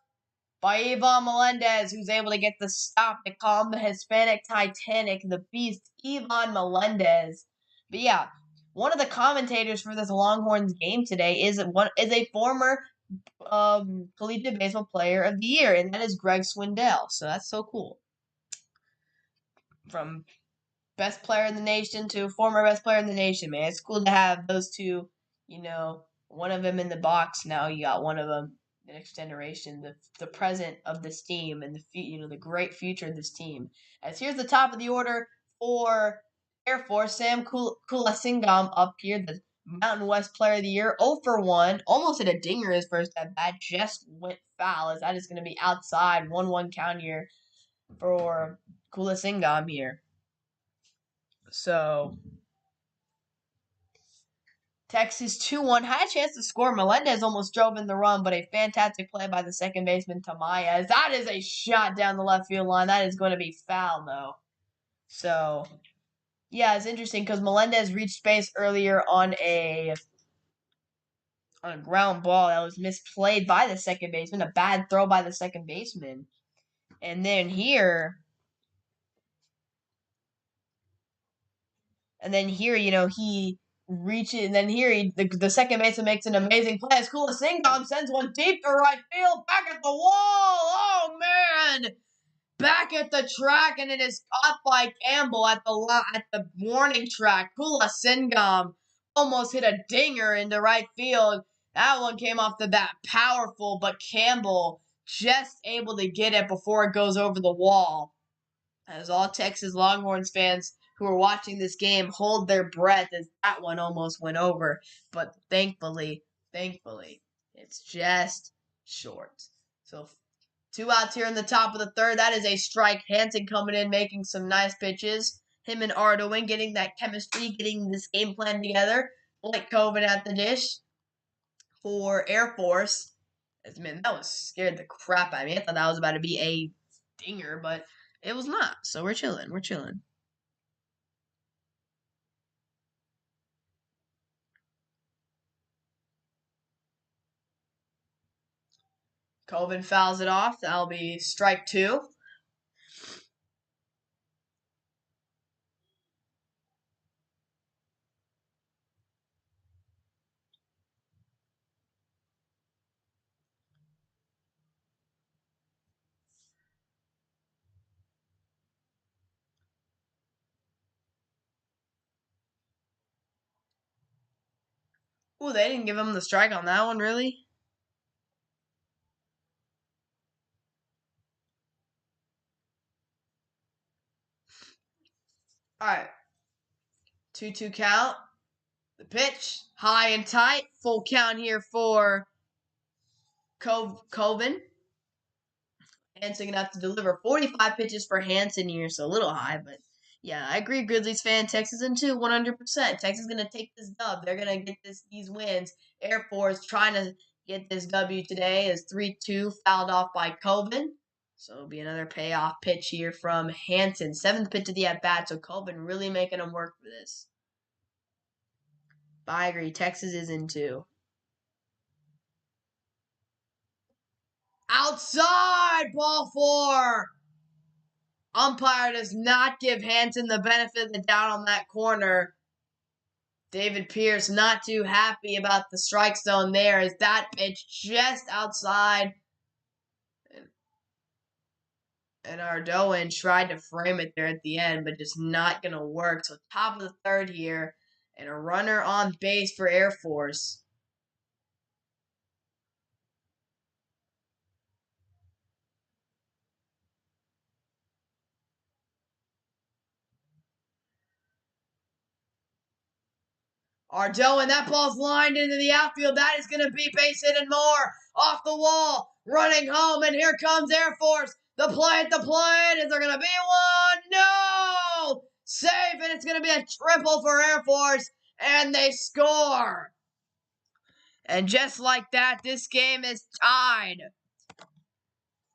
by Ivan Melendez, who's able to get the stop to calm the Hispanic Titanic, the beast, Ivan Melendez. But yeah, one of the commentators for this Longhorns game today is a former collegiate baseball player of the year, and that is Greg Swindell. So that's so cool. From best player in the nation to former best player in the nation, man. It's cool to have those two, one of them in the box. Now you got one of them the next generation, the present of this team, and the great future of this team. As here's the top of the order for Air Force, Sam Kulasingam up here, the Mountain West Player of the Year, 0 for 1, almost hit a dinger his first at bat, just went foul, as that is going to be outside, 1-1 count here for Kulasingam here. So Texas 2-1 had a chance to score. Melendez almost drove in the run, but a fantastic play by the second baseman Tamayo. That is a shot down the left field line. That is going to be foul, though. So, yeah, it's interesting because Melendez reached base earlier on a ground ball that was misplayed by the second baseman, a bad throw by the second baseman. And then here, he reaches, and then here the second baseman makes an amazing play. As Kulasingam sends one deep to right field, back at the wall. Oh man, back at the track, and it is caught by Campbell at the warning track. Kulasingam almost hit a dinger into right field. That one came off the bat powerful, but Campbell just able to get it before it goes over the wall. As all Texas Longhorns fans who are watching this game hold their breath as that one almost went over. But thankfully, it's just short. So 2 outs here in the top of the third. That is a strike. Hansen coming in, making some nice pitches. Him and Ardoin getting that chemistry, getting this game plan together. Blake Coven at the dish for Air Force. Man, that was scared the crap out of me. I thought that was about to be a dinger, but it was not. So we're chilling. Coven fouls it off. That'll be strike 2. Ooh, they didn't give him the strike on that one, really? Alright. 2-2 count. The pitch, high and tight. Full count here for Coven. Hansen gonna have to deliver 45 pitches for Hansen here, so a little high, but yeah, I agree. Grizzlies fan, Texas in 2, 100%. Texas gonna take this dub. They're gonna get these wins. Air Force trying to get this W today is 3-2, fouled off by Coven. So it'll be another payoff pitch here from Hansen. 7th pitch of the at bat, so Coven really making them work for this. But I agree. Texas is in 2. Outside, ball 4. Umpire does not give Hansen the benefit of the doubt on that corner. David Pierce not too happy about the strike zone there as that pitch just outside. And Ardoin tried to frame it there at the end, but just not going to work. So top of the third here, and a runner on base for Air Force. Ardoin, that ball's lined into the outfield. That is going to be base hit and more. Off the wall, running home, and here comes Air Force. The play at the plate. Is there going to be one? No! safe, and it's going to be a triple for Air Force, and they score. And just like that, this game is tied.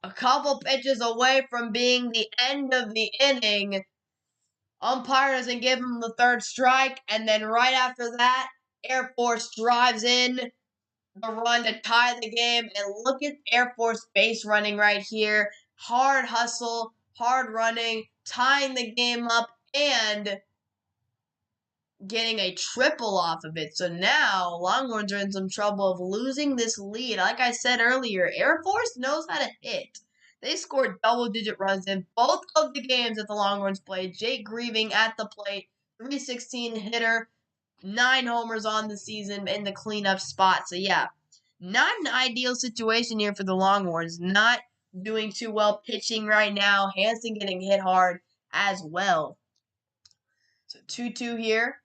A couple pitches away from being the end of the inning. Umpire doesn't give him the third strike, and then right after that, Air Force drives in the run to tie the game. And look at Air Force base running right here. Hard hustle, hard running, tying the game up, and getting a triple off of it. So now Longhorns are in some trouble of losing this lead. Like I said earlier, Air Force knows how to hit. They scored double-digit runs in both of the games that the Longhorns played. Jake Grieving at the plate, 316 hitter, 9 homers on the season in the cleanup spot. So yeah, not an ideal situation here for the Longhorns. Not doing too well pitching right now. Hanson getting hit hard as well. So 2-2 here.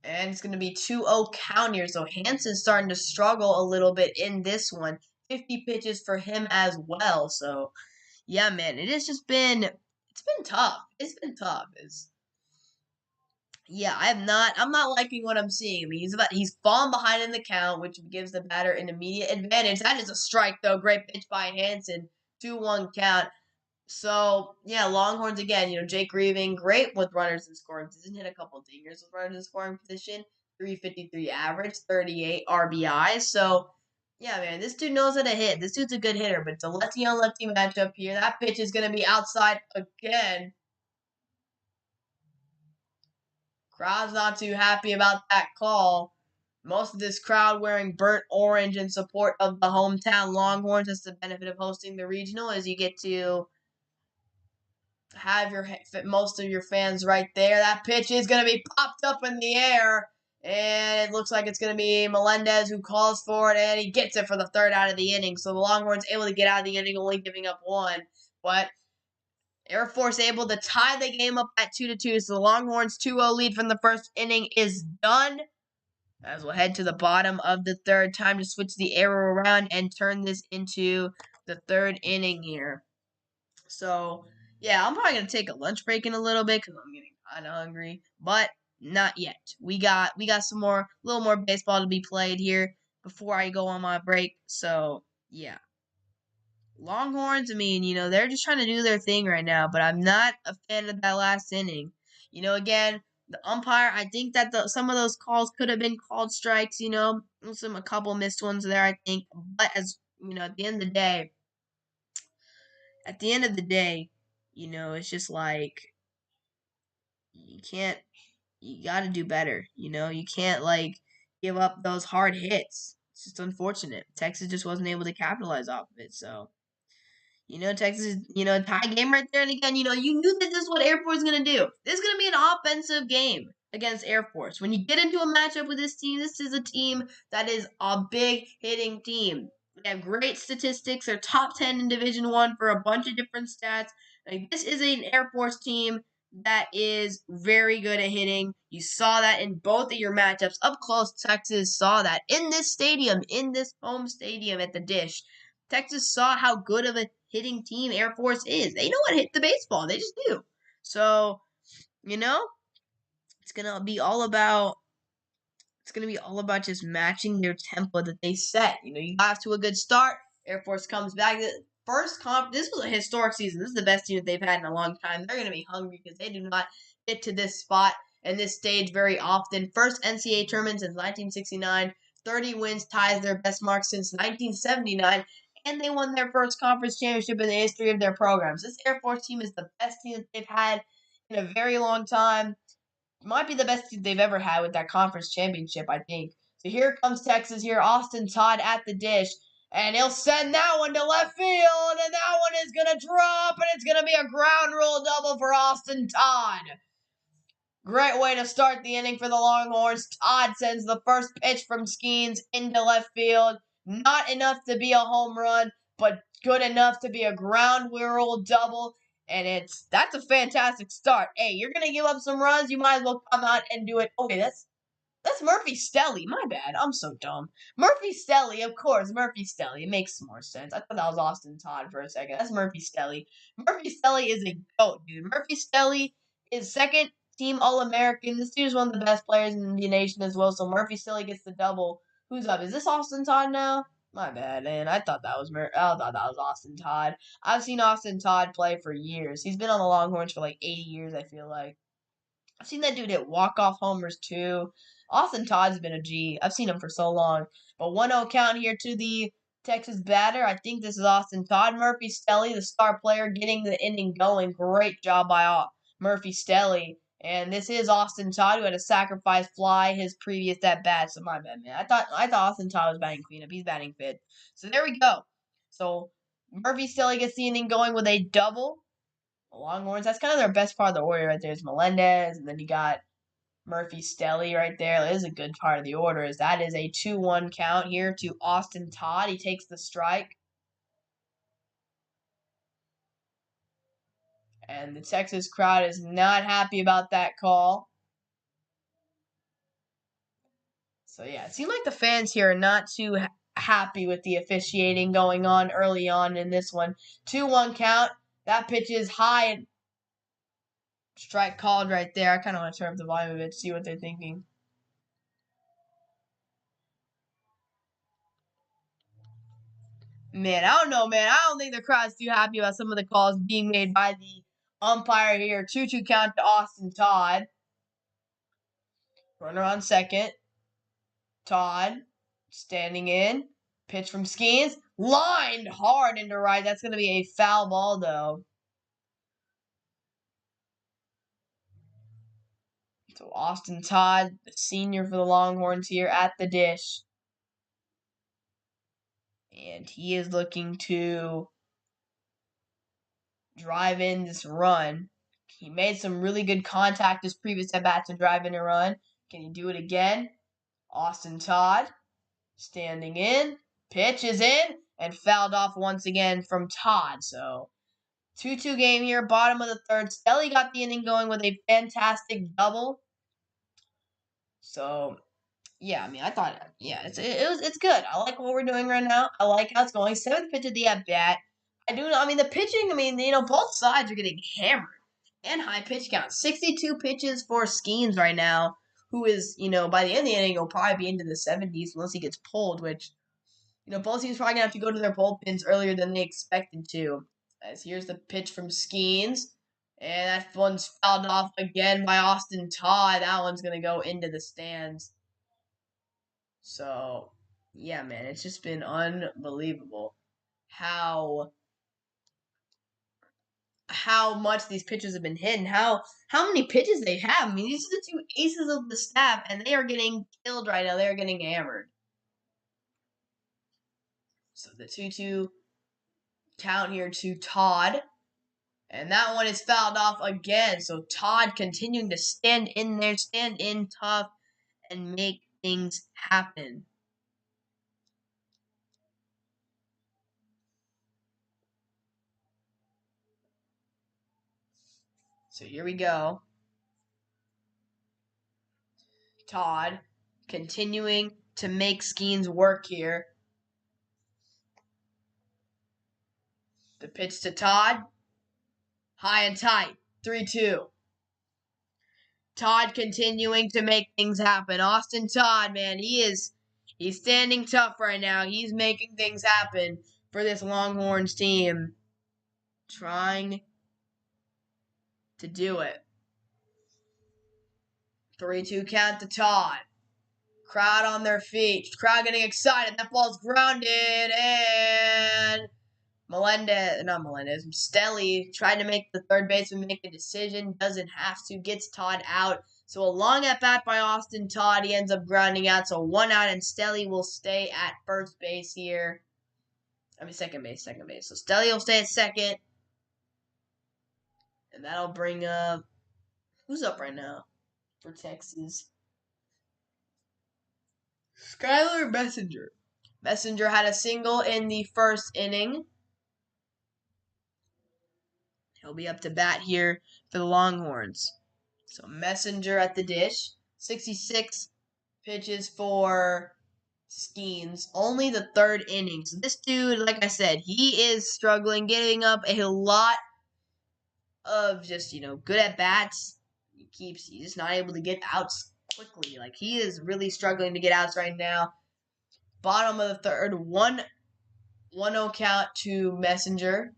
And it's going to be 2-0 count here. So Hanson's starting to struggle a little bit in this one. 50 pitches for him as well. So, yeah, man, it's been tough. It's been tough. I'm not liking what I'm seeing. I mean, he's fallen behind in the count, which gives the batter an immediate advantage. That is a strike, though. Great pitch by Hanson. 2-1 count. So, yeah, Longhorns again, Jake Grieving, great with runners in scoring position, hit a couple dingers with runners in scoring position, 353 average, 38 RBI. So, yeah, man, this dude knows how to hit. This dude's a good hitter, but it's a lefty-on-lefty matchup here. That pitch is going to be outside again. Crowd's not too happy about that call. Most of this crowd wearing burnt orange in support of the hometown Longhorns. That's the benefit of hosting the regional, is you get to have most of your fans right there. That pitch is going to be popped up in the air, and it looks like it's going to be Melendez who calls for it, and he gets it for the third out of the inning. So the Longhorns able to get out of the inning, only giving up one. But Air Force able to tie the game up at 2-2. So the Longhorns 2-0 lead from the first inning is done. As we'll head to the bottom of the third. Time to switch the arrow around and turn this into the third inning here. So, yeah, I'm probably going to take a lunch break in a little bit because I'm getting kind of hungry. But not yet. We got some little more baseball to be played here before I go on my break. So, yeah. Longhorns, I mean, they're just trying to do their thing right now. But I'm not a fan of that last inning. Again, the umpire, I think that some of those calls could have been called strikes, a couple missed ones there, I think. But as, at the end of the day, it's just like you got to do better. You can't give up those hard hits. It's just unfortunate. Texas just wasn't able to capitalize off of it. So, Texas, tie game right there. And again, you knew that this is what Air Force is going to do. This is going to be an offensive game against Air Force. When you get into a matchup with this is a team that is a big hitting team. They have great statistics. They're top 10 in Division I for a bunch of different stats. This is an Air Force team that is very good at hitting. You saw that in both of your matchups. Up close, Texas saw that in this stadium, in this home stadium at the Dish. Texas saw how good of a hitting team Air Force is. They know how to hit the baseball. They just do. So, it's going to be all about just matching their tempo that they set. You got off to a good start. Air Force comes back. This was a historic season. This is the best team that they've had in a long time. They're going to be hungry because they do not get to this spot and this stage very often. First NCAA tournament since 1969. 30 wins, ties their best mark since 1979. And they won their first conference championship in the history of their programs. This Air Force team is the best team that they've had in a very long time. Might be the best team they've ever had with that conference championship, I think. So here comes Texas here. Austin Todd at the Dish. And he'll send that one to left field. And that one is going to drop. And it's going to be a ground rule double for Austin Todd. Great way to start the inning for the Longhorns. Todd sends the first pitch from Skeens into left field. Not enough to be a home run, but good enough to be a ground rule double. And that's a fantastic start. Hey, you're going to give up some runs, you might as well come out and do it. Okay, that's Murphy Stelly. My bad. I'm so dumb. Murphy Stelly, of course. Murphy Stelly. It makes more sense. I thought that was Austin Todd for a second. That's Murphy Stelly. Murphy Stelly is a GOAT, dude. Murphy Stelly is second team All-American. This dude is one of the best players in the nation as well. So Murphy Stilly gets the double. Who's up? Is this Austin Todd now? My bad, man. I thought that was Austin Todd. I've seen Austin Todd play for years. He's been on the Longhorns for like 80 years, I feel like. I've seen that dude hit walk-off homers too. Austin Todd's been a G. I've seen him for so long. But 1-0 count here to the Texas batter. I think this is Austin Todd. Murphy Stelly, the star player, getting the inning going. Great job by Murphy Stelly. And this is Austin Todd, who had a sacrifice fly his previous at bat. So my bad, man. I thought Austin Todd was batting cleanup. He's batting fifth. So there we go. So Murphy Stelly gets the inning going with a double. Longhorns, that's kind of their best part of the order right there. Is Melendez, and then you got Murphy Stelly right there. That is a good part of the order. That is a 2-1 count here to Austin Todd. He takes the strike. And the Texas crowd is not happy about that call. So yeah, it seemed like the fans here are not too happy with the officiating going on early on in this one. 2-1 count. That pitch is high. Strike called right there. I kind of want to turn up the volume of it, see what they're thinking. Man, I don't know, man. I don't think the crowd's too happy about some of the calls being made by the umpire here. 2-2 count to Austin Todd. Runner on second. Todd standing in. Pitch from Skeens. Lined hard into right. That's going to be a foul ball, though. So Austin Todd, the senior for the Longhorns here at the dish. And he is looking to drive in this run. He made some really good contact his previous at-bat to drive in a run. Can he do it again? Austin Todd standing in. Pitch is in and fouled off once again from Todd. So 2-2 game here, bottom of the third. Stelly got the inning going with a fantastic double. So yeah, I mean, I thought, yeah, it's good. I like what we're doing right now. I like how it's going. Seventh pitch of the at bat. The pitching. Both sides are getting hammered and high pitch count. 62 pitches for Skeens right now, who is, by the end of the inning, he'll probably be into the 70s unless he gets pulled. Which, both teams probably gonna have to go to their bullpens earlier than they expected to. As here's the pitch from Skeens. And that one's fouled off again by Austin Todd. That one's going to go into the stands. So, yeah, man, it's just been unbelievable how much these pitchers have been hitting, how many pitches they have. I mean, these are the two aces of the staff, and they are getting killed right now. They are getting hammered. So the 2-2 count here to Todd. And that one is fouled off again. So Todd continuing to stand in there, stand in tough, and make things happen. So here we go. Todd continuing to make Skeens work here. The pitch to Todd. High and tight. 3-2. Todd continuing to make things happen. Austin Todd, man, he's standing tough right now. He's making things happen for this Longhorns team. Trying to do it. 3-2 count to Todd. Crowd on their feet. Crowd getting excited. That ball's grounded. And Stelly tried to make the third baseman make a decision. Doesn't have to. Gets Todd out. So a long at bat by Austin Todd. He ends up grounding out. So 1 out, and Stelly will stay at first base here. Second base. So Stelly will stay at second. And that'll bring up... Who's up right now for Texas? Skylar Messenger. Messenger had a single in the first inning. He'll be up to bat here for the Longhorns. So Messenger at the dish. 66 pitches for Skeens. Only the third inning. So this dude, like I said, he is struggling, giving up a lot of just, good at bats. He's just not able to get outs quickly. Like, he is really struggling to get outs right now. Bottom of the third, 1-0 count to Messenger.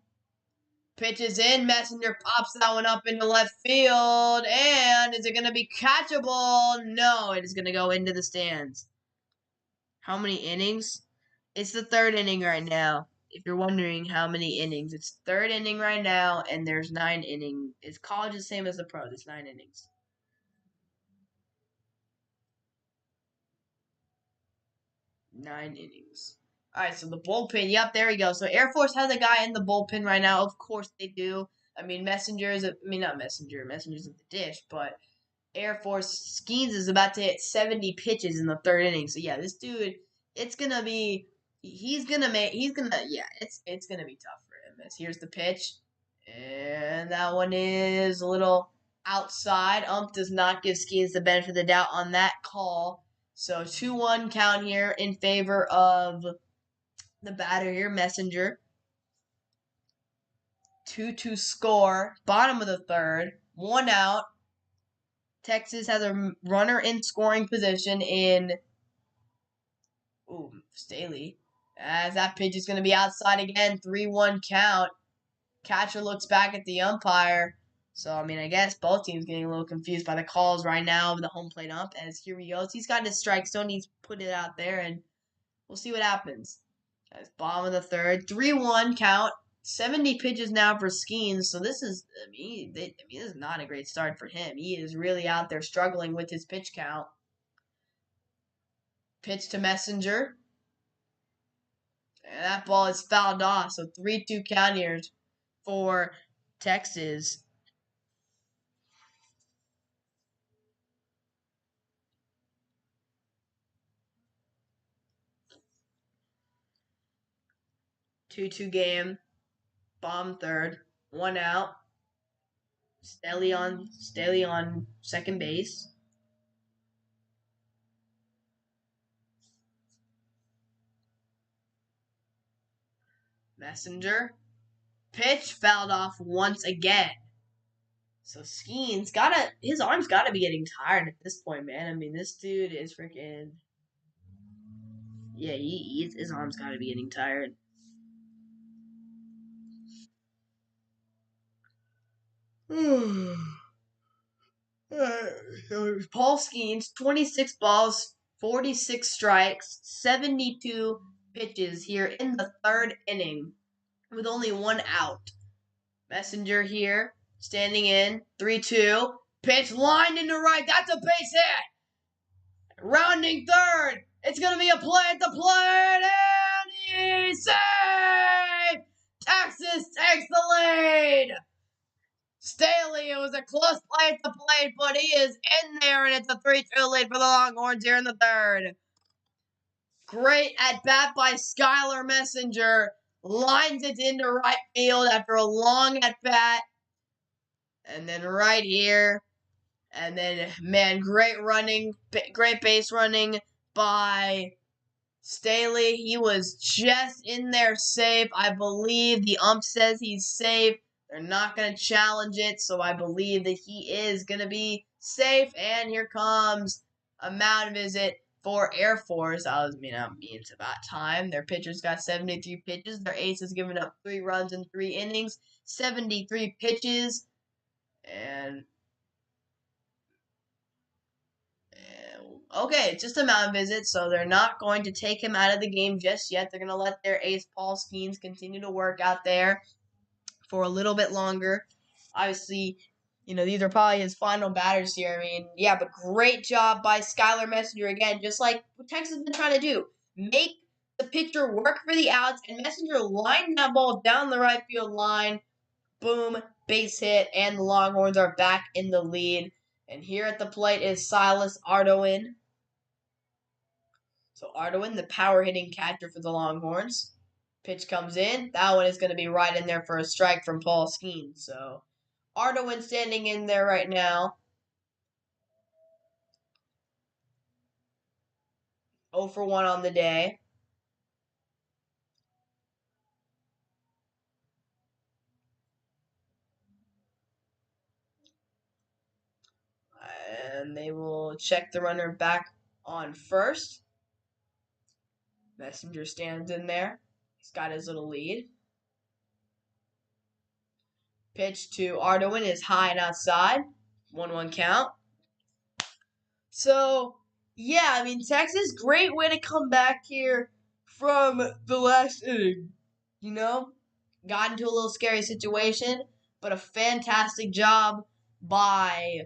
Pitches in, Messenger pops that one up into left field, and is it going to be catchable? No, it is going to go into the stands. How many innings? It's the third inning right now. If you're wondering how many innings, it's third inning right now, and there's 9 innings. It's college the same as the pros. It's 9 innings. 9 innings. All right, so the bullpen. Yep, there we go. So Air Force has a guy in the bullpen right now. Of course they do. I mean, not Messenger. Messenger's at the dish, but Air Force Skeens is about to hit 70 pitches in the third inning. So yeah, this dude, it's gonna be, it's gonna be tough for him. As here's the pitch, and that one is a little outside. Does not give Skeens the benefit of the doubt on that call. So 2-1 count here in favor of the batter here, Messenger. 2-2 score. Bottom of the third. 1 out. Texas has a runner in scoring position in Staley. As that pitch is going to be outside again. 3-1 count. Catcher looks back at the umpire. So, I mean, I guess both teams getting a little confused by the calls right now of the home plate ump. As here he goes. He's got his strike zone. He's put it out there, and we'll see what happens. That's bottom of the third. 3-1 count. 70 pitches now for Skeens. So this is, this is not a great start for him. He is really out there struggling with his pitch count. Pitch to Messenger. And that ball is fouled off. So 3-2 count here for Texas. Two game. Bomb third. 1 out. Staley on second base. Messenger. Pitch fouled off once again. So Skeens his arm's gotta be getting tired at this point, man. I mean, this dude is freaking, yeah, his arm's gotta be getting tired. Paul Skeens, 26 balls, 46 strikes, 72 pitches here in the third inning with only 1 out. Messenger here, standing in, 3-2. Pitch lined into right. That's a base hit. Rounding third. It's going to be a play at the plate, and he's safe! Texas takes the lead! Staley, it was a close play at the plate, but he is in there, and it's a 3-2 lead for the Longhorns here in the third. Great at bat by Skylar Messenger. Lines it into right field after a long at bat. And then right here. And then, man, great base running by Staley. He was just in there safe. I believe the ump says he's safe. They're not going to challenge it, so I believe that he is going to be safe. And here comes a mound visit for Air Force. It's about time. Their pitcher's got 73 pitches. Their ace has given up 3 runs in 3 innings, 73 pitches. And okay, it's just a mound visit, so they're not going to take him out of the game just yet. They're going to let their ace, Paul Skeens, continue to work out there for a little bit longer. Obviously, these are probably his final batters here. I mean, yeah, but great job by Skylar Messenger again, just like what Texas has been trying to do. Make the pitcher work for the outs, and Messenger lined that ball down the right field line. Boom, base hit, and the Longhorns are back in the lead. And here at the plate is Silas Ardoin. So Ardoin, the power-hitting catcher for the Longhorns. Pitch comes in. That one is going to be right in there for a strike from Paul Skeens. So Ardoin standing in there right now. 0 for 1 on the day. And they will check the runner back on first. Messenger stands in there. He's got his little lead. Pitch to Ardoin is high and outside. 1-1 count. So, yeah, I mean, Texas, great way to come back here from the last inning. You know, got into a little scary situation, but a fantastic job by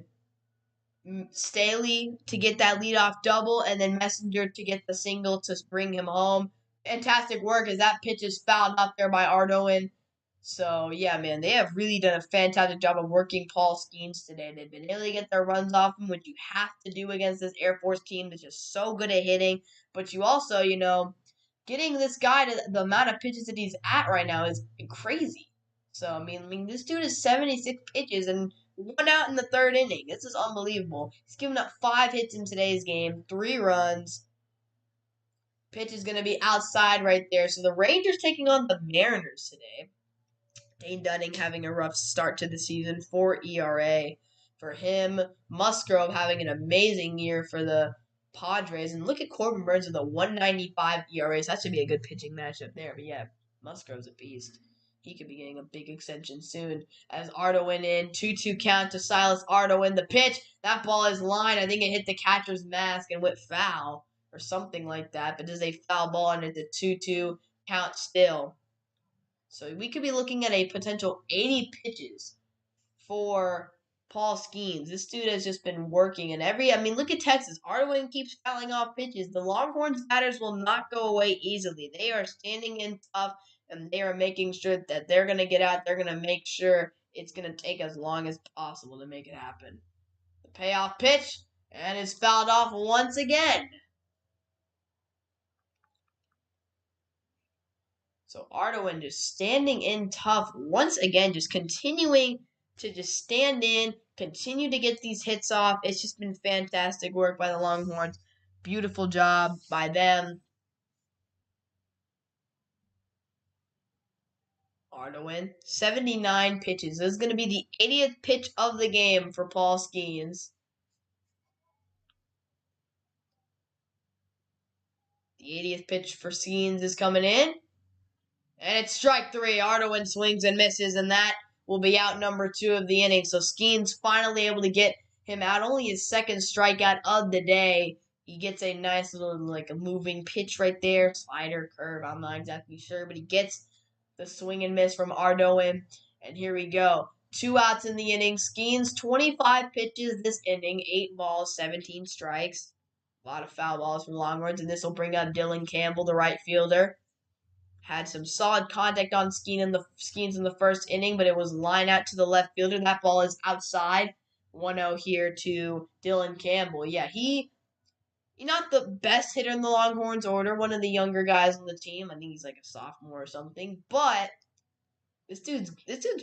Staley to get that leadoff double, and then Messenger to get the single to bring him home. Fantastic work as that pitch is fouled out there by Ardoin. So, yeah, man, they have really done a fantastic job of working Paul Skeens today. They've been able to get their runs off him, which you have to do against this Air Force team that's just so good at hitting. But you also, getting this guy to the amount of pitches that he's at right now is crazy. So, I mean, this dude is 76 pitches and 1 out in the third inning. This is unbelievable. He's given up 5 hits in today's game, 3 runs. Pitch is going to be outside right there. So the Rangers taking on the Mariners today. Dane Dunning having a rough start to the season, 4 ERA for him. Musgrove having an amazing year for the Padres. And look at Corbin Burns with a 1.95 ERA. So that should be a good pitching matchup there. But yeah, Musgrove's a beast. He could be getting a big extension soon. As Ardoin in, 2-2 count to Silas Ardoin. The pitch, that ball is lined. I think it hit the catcher's mask and went foul or something like that. But there's a foul ball and it's a 2-2 count still. So we could be looking at a potential 80 pitches for Paul Skeens. This dude has just been working. And look at Texas. Ardoin keeps fouling off pitches. The Longhorns batters will not go away easily. They are standing in tough, and they are making sure that they're going to get out. They're going to make sure it's going to take as long as possible to make it happen. The payoff pitch, and it's fouled off once again. So Ardoin just standing in tough once again, just continuing to just stand in, continue to get these hits off. It's just been fantastic work by the Longhorns. Beautiful job by them. Ardoin, 79 pitches. This is going to be the 80th pitch of the game for Paul Skeens. The 80th pitch for Skeens is coming in. And it's strike 3. Ardoin swings and misses, and that will be out number 2 of the inning. So Skeens finally able to get him out. Only his second strikeout of the day. He gets a nice little, a moving pitch right there. Slider, curve, I'm not exactly sure. But he gets the swing and miss from Ardoin. And here we go. 2 outs in the inning. Skeens, 25 pitches this inning. 8 balls, 17 strikes. A lot of foul balls from Longhorns. And this will bring out Dylan Campbell, the right fielder. Had some solid contact on Skeens in the first inning, but it was line out to the left fielder. That ball is outside. 1-0 here to Dylan Campbell. Yeah, he's not the best hitter in the Longhorns order, one of the younger guys on the team. I think he's like a sophomore or something, but this dude's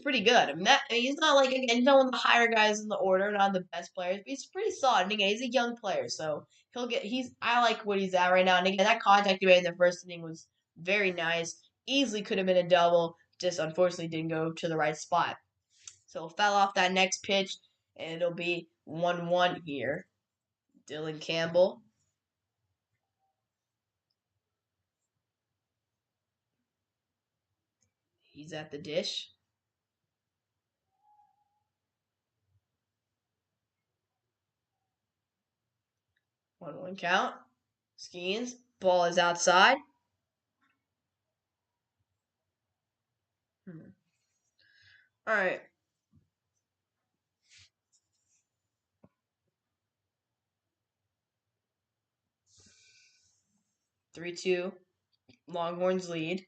pretty good. He's not he's not one of the higher guys in the order, not the best players, but he's pretty solid. And again, he's a young player, so I like what he's at right now. And again, that contact he made in the first inning was very nice. Easily could have been a double. Just unfortunately didn't go to the right spot. So fell off that next pitch, and it'll be 1-1 here. Dylan Campbell. He's at the dish. 1-1 count. Skeens. Ball is outside. All right. 3-2. Longhorns lead.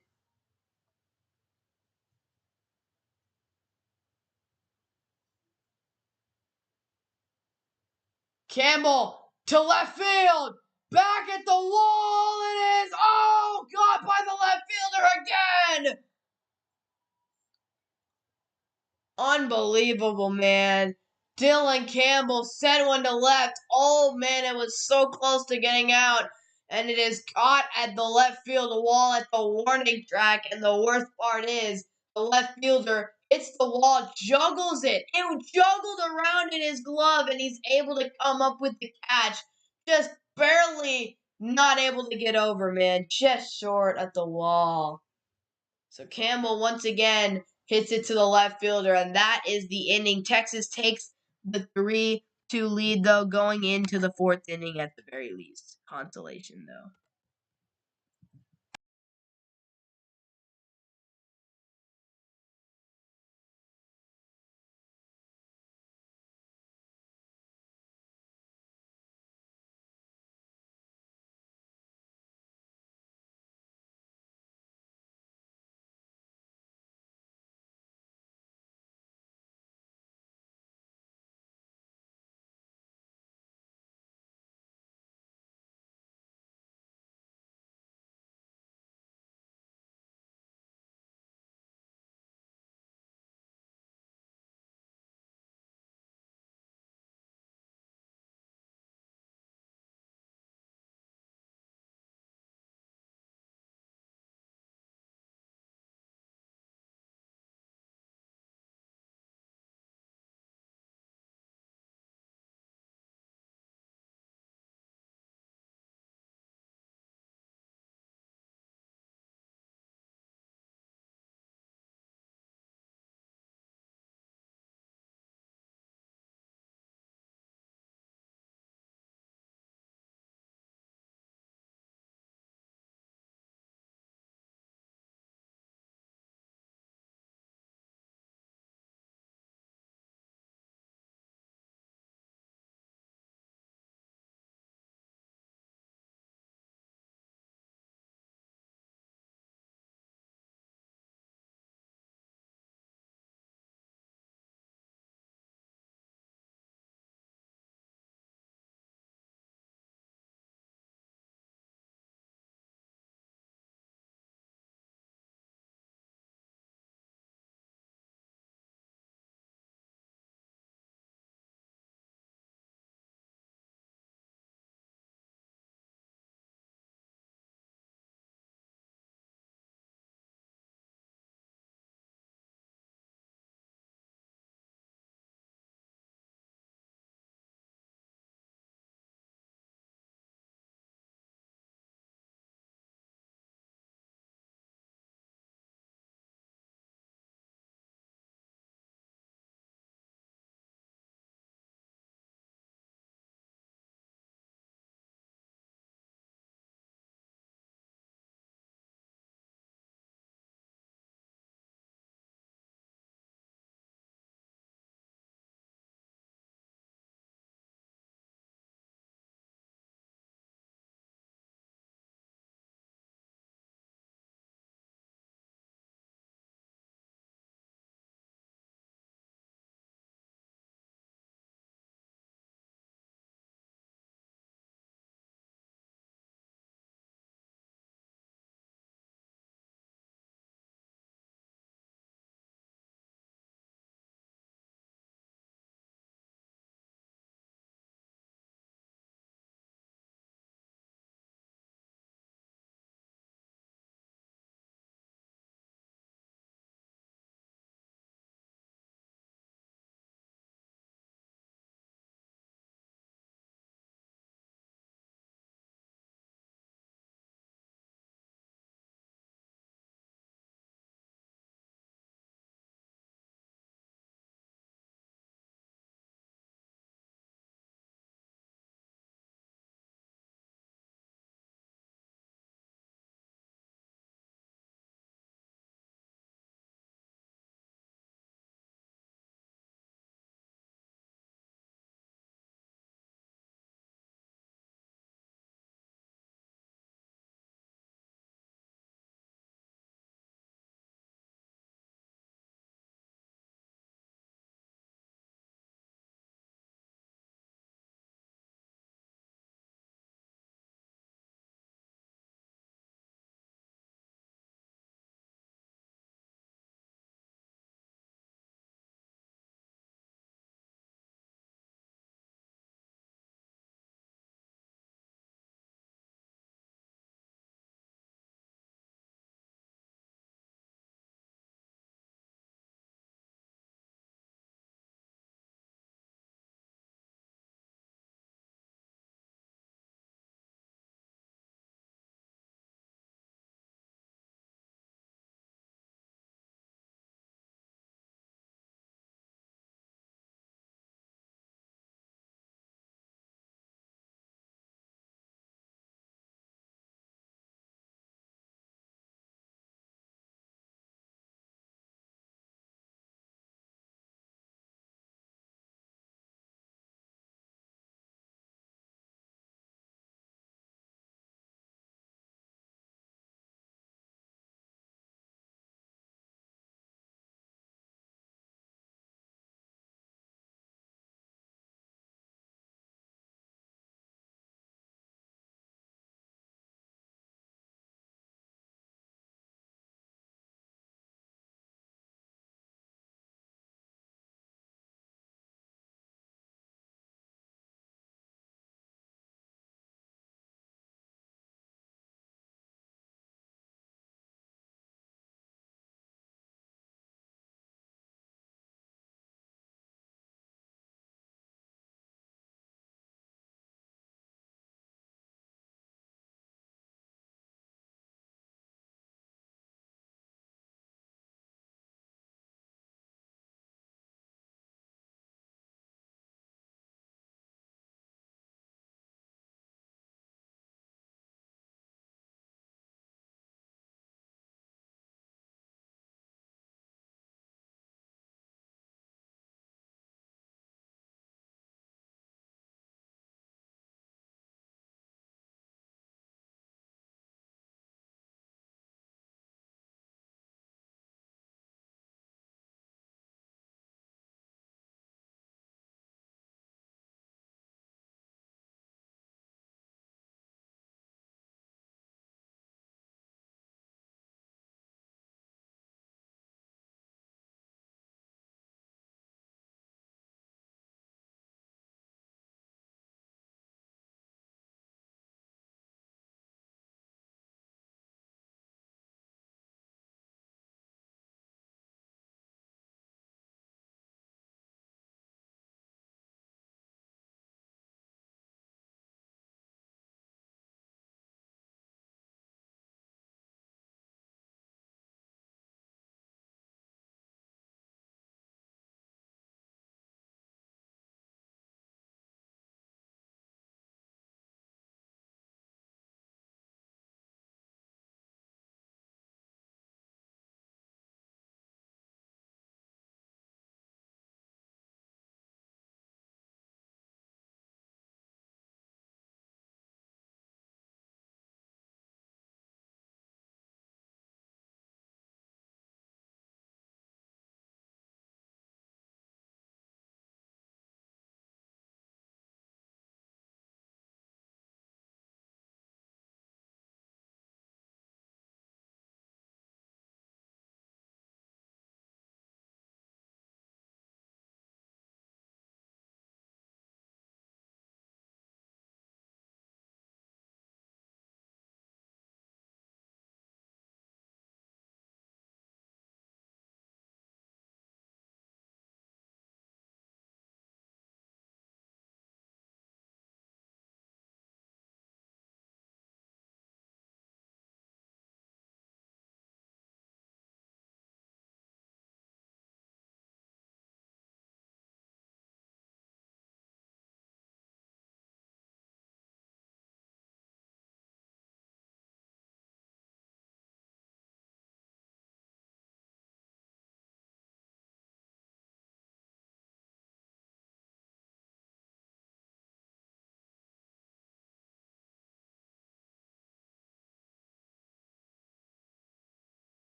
Campbell to left field. Back at the wall. It is. Oh, God, by the left fielder again. Unbelievable, man. Dylan Campbell sent one to left. Oh, man, it was so close to getting out. And it is caught at the left field wall at the warning track. And the worst part is the left fielder hits the wall, juggles it. It juggled around in his glove, and he's able to come up with the catch. Just barely not able to get over, man. Just short at the wall. So Campbell once again hits it to the left fielder, and that is the inning. Texas takes the 3-2 lead, though, going into the fourth inning at the very least. Consolation, though.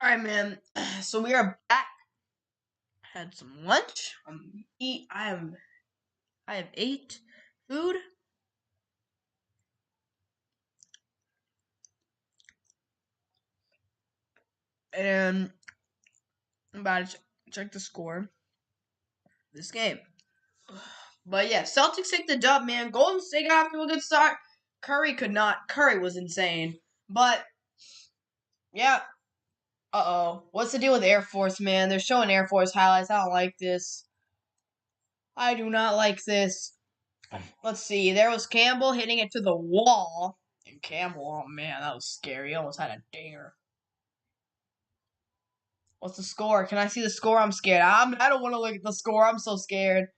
All right, man. So we are back. Had some lunch. Eat. I have ate food, and I'm about to check the score of this game. But yeah, Celtics take the dub, man. Golden State got off to a good start. Curry could not. Curry was insane. But yeah. What's the deal with Air Force, man? They're showing Air Force highlights. I don't like this. I do not like this. Let's see. There was Campbell hitting it to the wall. And Campbell, oh man, that was scary. He almost had a dinger. What's the score? Can I see the score? I'm scared. I don't want to look at the score. I'm so scared.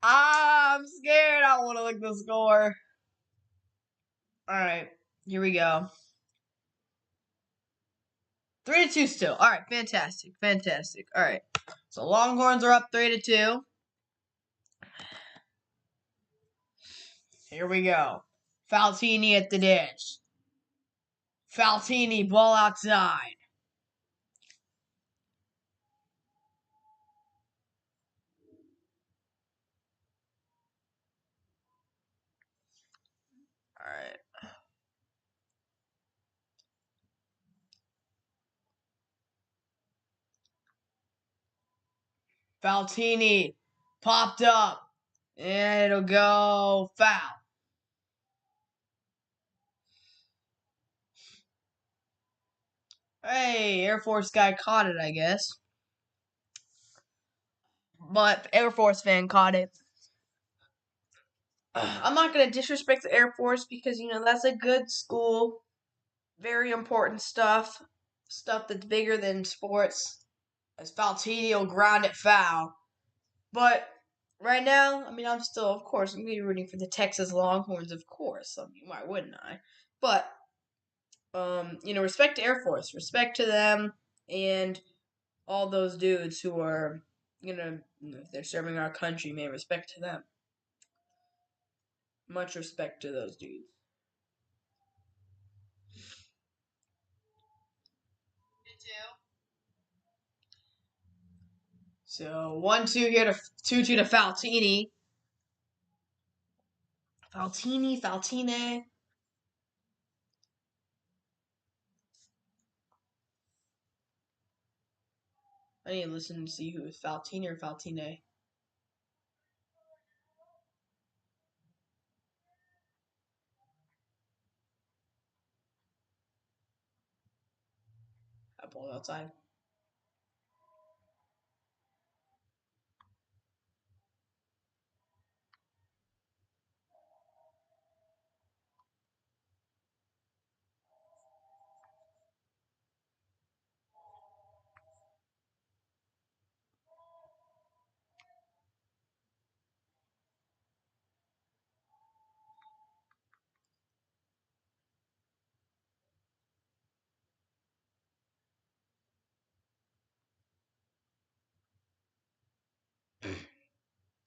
I'm scared. I don't want to look at the score. All right, here we go. 3-2 still. All right, fantastic, fantastic. All right, so Longhorns are up 3-2. Here we go. Faltini at the dish. Faltini, ball outside. All right. Faltini popped up. And it'll go foul. Hey, Air Force guy caught it, I guess. But Air Force fan caught it. I'm not going to disrespect the Air Force because, that's a good school. Very important stuff. Stuff that's bigger than sports. As Faltini will ground it foul. But right now, I'm still, of course, I'm going to be rooting for the Texas Longhorns, of course. Why wouldn't I? But, respect to Air Force. Respect to them. And all those dudes who are, if they're serving our country, man, respect to them. Much respect to those dudes. So 1-2 here to 2-2 to Faltini. Faltine. I need to listen to see who is Faltini or Faltine. I pulled outside.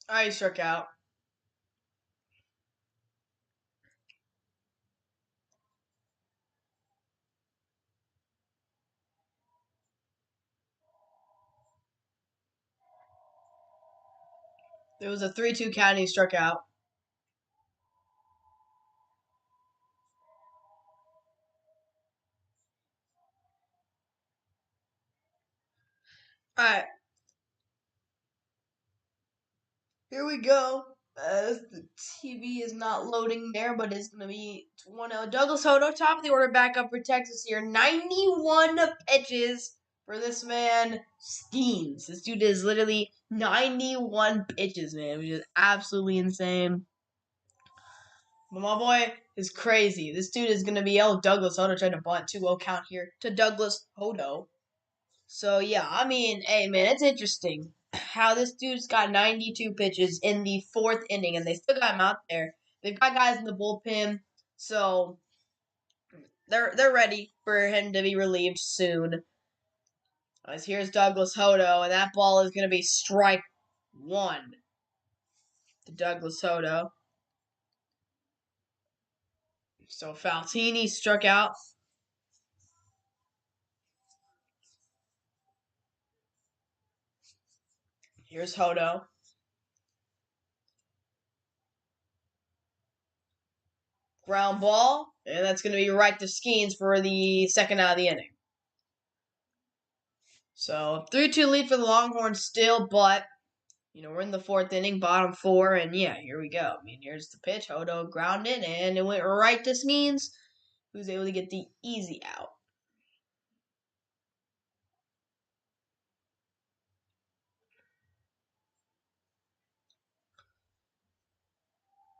I struck out. There was a 3-2 count and he struck out. Alright. Here we go. The TV is not loading there, but it's going to be 1-0. Douglas Hodo, top of the order, back up for Texas here. 91 pitches for this man. Schemes. This dude is literally 91 pitches, man, which is absolutely insane. But my boy is crazy. This dude is going to be Douglas Hodo trying to bunt 2-0 count here to Douglas Hodo. So, yeah, hey, man, it's interesting how this dude's got 92 pitches in the fourth inning, and they still got him out there. They've got guys in the bullpen, so they're ready for him to be relieved soon. As here's Douglas Hodo, and that ball is going to be strike one to Douglas Hodo. So Faltini struck out. Here's Hodo. Ground ball, and that's going to be right to Skeens for the second out of the inning. So 3-2 lead for the Longhorns still, but we're in the fourth inning, bottom four, and yeah, here we go. I mean, here's the pitch. Hodo grounded, and it went right to Skeens, who's able to get the easy out.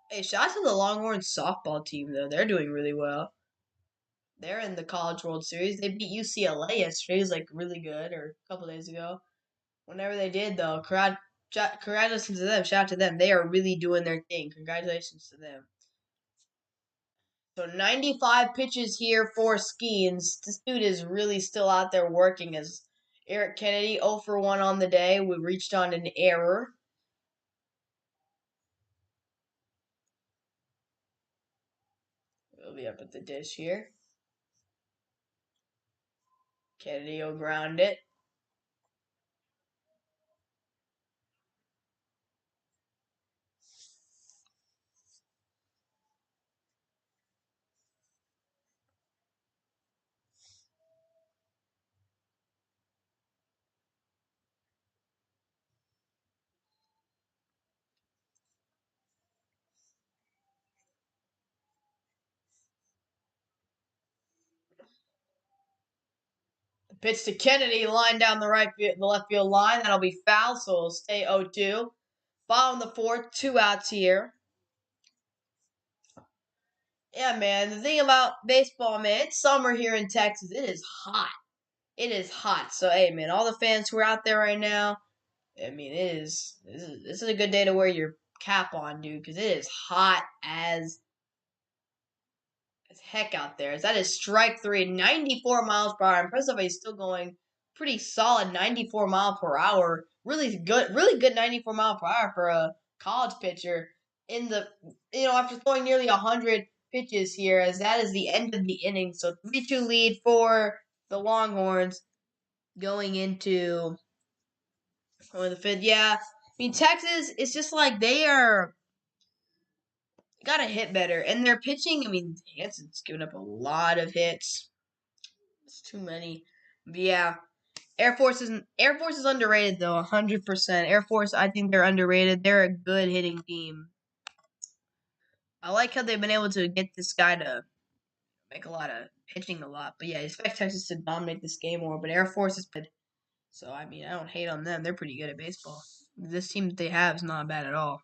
Hey, shout out to the Longhorns softball team, though. They're doing really well. They're in the College World Series. They beat UCLA yesterday. It was, really good, or a couple days ago. Whenever they did, though, congratulations to them. Shout out to them. They are really doing their thing. Congratulations to them. So 95 pitches here for Skeens. This dude is really still out there working as Eric Kennedy 0 for 1 on the day. We reached on an error. We'll be up at the dish here. Kennedy will ground it. Pitch to Kennedy, line down the left field line. That'll be foul, so it'll stay 0-2. Bottom of the fourth, 2 outs here. Yeah, man. The thing about baseball, man, it's summer here in Texas. It is hot. It is hot. So, hey, man, all the fans who are out there right now, I mean, this is a good day to wear your cap on, dude, because it is hot as heck out there. That is strike three, 94 miles per hour. Impressive, he's still going pretty solid 94 mile per hour. Really good 94 mile per hour for a college pitcher. After throwing nearly 100 pitches here, as that is the end of the inning. So 3-2 lead for the Longhorns going into the fifth. Yeah, I mean Texas. It's just like they are gotta hit better, and their pitching. I mean, Hanson's given up a lot of hits. It's too many. But yeah, Air Force is underrated though, 100%. Air Force, I think they're underrated. They're a good hitting team. I like how they've been able to get this guy to make a lot of pitching a lot. But yeah, I expect Texas to dominate this game more. But Air Force is good. So I mean, I don't hate on them. They're pretty good at baseball. This team that they have is not bad at all.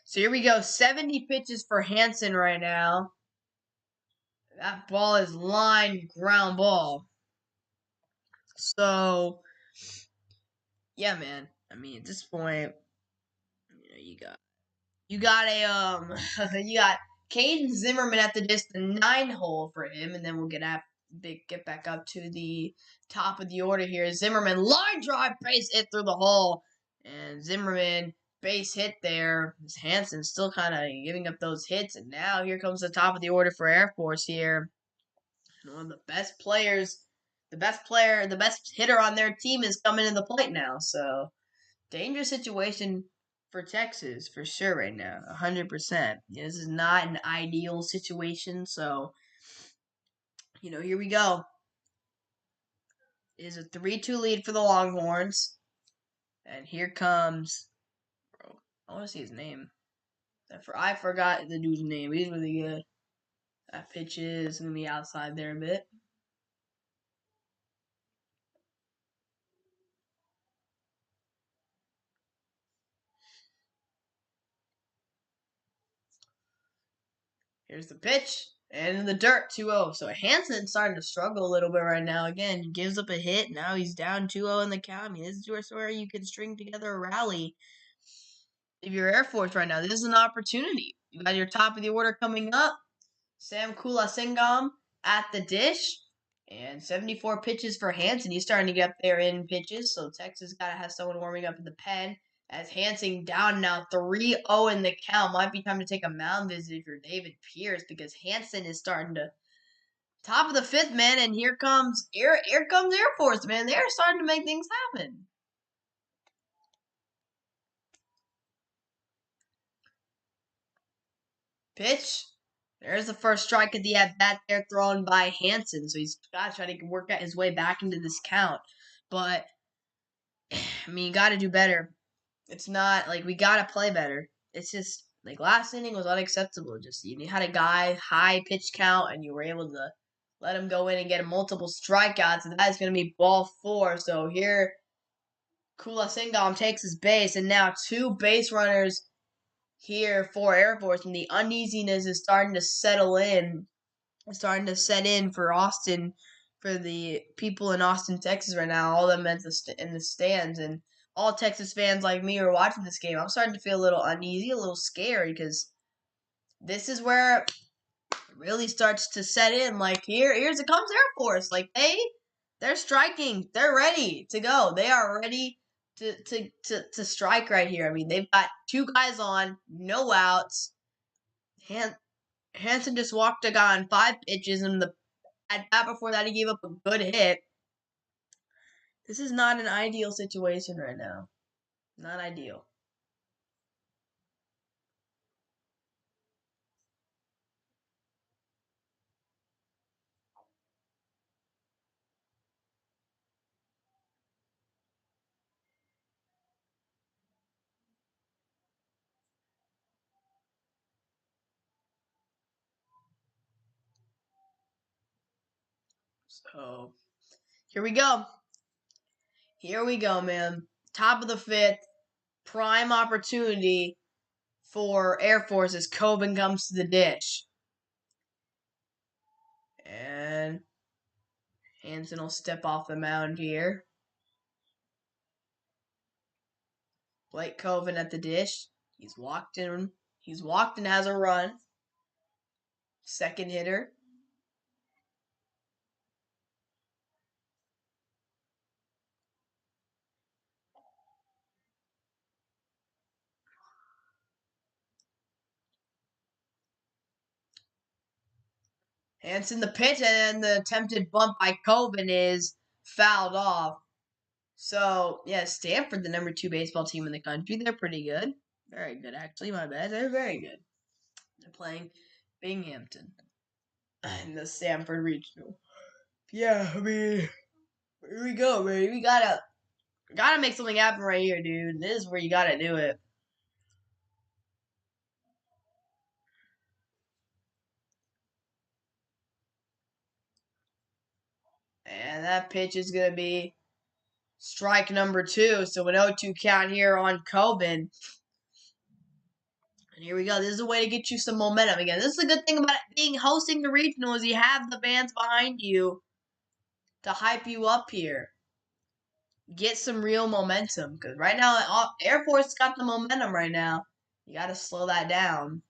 So here we go. 70 pitches for Hanson right now. That ball is line ground ball. So yeah, man. I mean, at this point, you got you got Caden Zimmerman at the distant 9 hole for him, and then we'll get back up to the top of the order here. Zimmerman line drive base hit through the hole, and Zimmerman base hit there. Hansen's still kind of giving up those hits, and now here comes the top of the order for Air Force here. One of the best players, the best hitter on their team is coming in the plate now. So dangerous situation for Texas for sure right now, 100%. This is not an ideal situation, so here we go. It is a 3-2 lead for the Longhorns, and here comes, bro. I want to see his name. I forgot the dude's name. He's really good. That pitch is gonna be outside there a bit. Here's the pitch. And in the dirt, 2-0. So Hansen's starting to struggle a little bit right now. Again, he gives up a hit. Now he's down 2-0 in the count. I mean, this is where you can string together a rally. If you're Air Force right now, this is an opportunity. You got your top of the order coming up. Sam Kulasingam at the dish. And 74 pitches for Hansen. He's starting to get up there in pitches. So Texas got to have someone warming up in the pen. As Hansen down now 3-0 in the count. Might be time to take a mound visit if you're David Pierce, because Hansen is starting to top of the fifth, man, and here comes Air Force, man. They're starting to make things happen. Pitch. There's the first strike at the at-bat there thrown by Hansen. So he's got to try to work out his way back into this count. But, I mean, you got to do better. It's not like we got to play better. It's just like last inning was unacceptable. Just you had a guy high pitch count and you were able to let him go in and get multiple strikeouts, and that is going to be ball 4. So here, Kulasingam takes his base, and now 2 base runners here for Air Force, and the uneasiness is starting to settle in. It's starting to set in for Austin, for the people in Austin, Texas right now. All of them in the stands, and all Texas fans like me are watching this game. I'm starting to feel a little uneasy, a little scared, because this is where it really starts to set in. Like here's it comes Air Force. Like they're striking. They're ready to go. They are ready to strike right here. I mean, they've got 2 guys on, no outs. Hansen just walked a guy on 5 pitches, and at bat before that he gave up a good hit. This is not an ideal situation right now. Not ideal. So here we go. Here we go, man. Top of the 5th. Prime opportunity for Air Force as Coben comes to the dish. And Hansen will step off the mound here. Blake Coben at the dish. He's walked in. He's walked and has a run. Second hitter. Hansen the pitch, and the attempted bump by Coben is fouled off. So, yeah, Stanford, the number 2 baseball team in the country, they're pretty good. Very good, actually, my bad. They're very good. They're playing Binghamton in the Stanford Regional. Yeah, I mean, here we go, man. We gotta make something happen right here, dude. This is where you gotta do it. And that pitch is gonna be strike number 2. So an 0-2 count here on Coben. And here we go. This is a way to get you some momentum again. This is a good thing about hosting the regional, is you have the fans behind you to hype you up here. Get some real momentum, because right now Air Force got the momentum right now. You got to slow that down.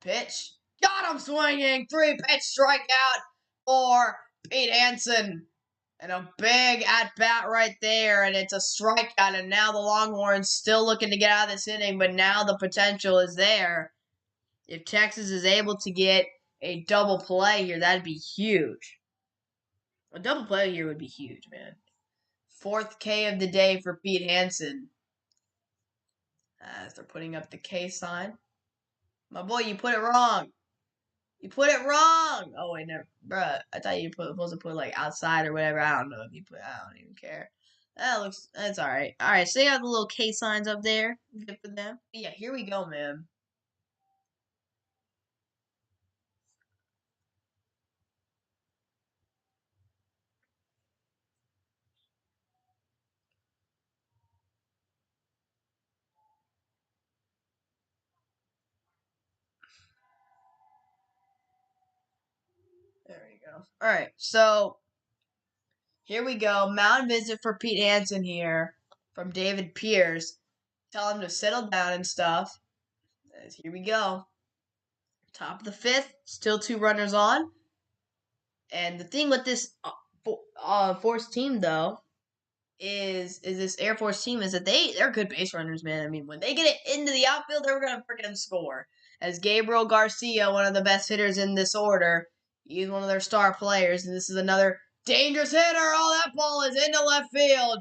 Pitch. Got him swinging. 3-pitch strikeout for Pete Hansen. And a big at-bat right there, and it's a strikeout, and now the Longhorns still looking to get out of this inning, but now the potential is there. If Texas is able to get a double play here, that'd be huge. A double play here would be huge, man. Fourth K of the day for Pete Hansen. As they're putting up the K sign. My boy, you put it wrong. You put it wrong. Oh wait, never, bruh. I thought you supposed to put like outside or whatever. I don't know if you put. I don't even care. That's all right. All right, so they got the little K signs up there. Good for them. But yeah, here we go, man. There we go. All right, so here we go. Mound visit for Pete Hansen here from David Pierce. Tell him to settle down and stuff. Here we go. Top of the fifth, still 2 runners on. And the thing with this Force team, though, is this Air Force team is that they're good base runners, man. I mean, when they get it into the outfield, they're gonna freaking score. As Gabriel Garcia, one of the best hitters in this order, he's one of their star players, and this is another dangerous hitter. Oh, that ball is into left field,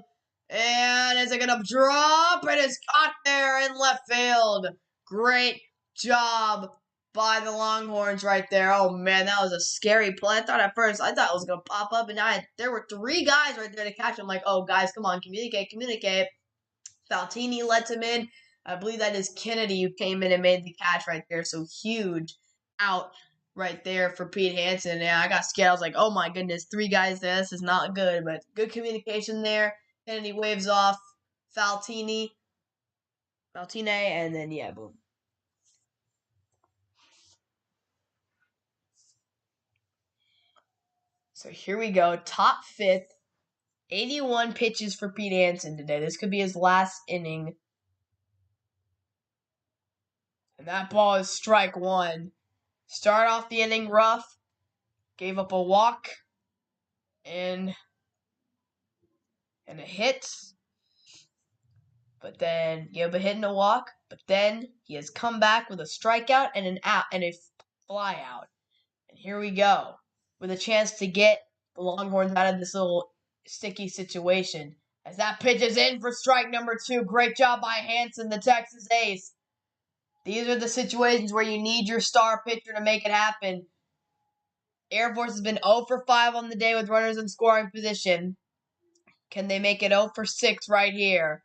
and is it gonna drop? It is caught there in left field. Great job by the Longhorns right there. Oh man, that was a scary play. I thought at first it was gonna pop up, and there were 3 guys right there to catch him. I'm like, oh guys, come on, communicate. Faltini lets him in. I believe that is Kennedy who came in and made the catch right there. So huge out right there for Pete Hansen. Yeah, I got scared. I was like, oh my goodness, 3 guys there. This is not good, but good communication there. Kennedy waves off Faltine, and then yeah, boom. So here we go. Top 5th. 81 pitches for Pete Hansen today. This could be his last inning. And that ball is strike 1. Start off the inning rough. Gave up a walk and a hit. But then gave up a hit and a walk. But then he has come back with a strikeout and an out and a fly out. And here we go. With a chance to get the Longhorns out of this little sticky situation. As that pitch is in for strike number 2. Great job by Hansen, the Texas ace. These are the situations where you need your star pitcher to make it happen. Air Force has been 0 for 5 on the day with runners in scoring position. Can they make it 0 for 6 right here?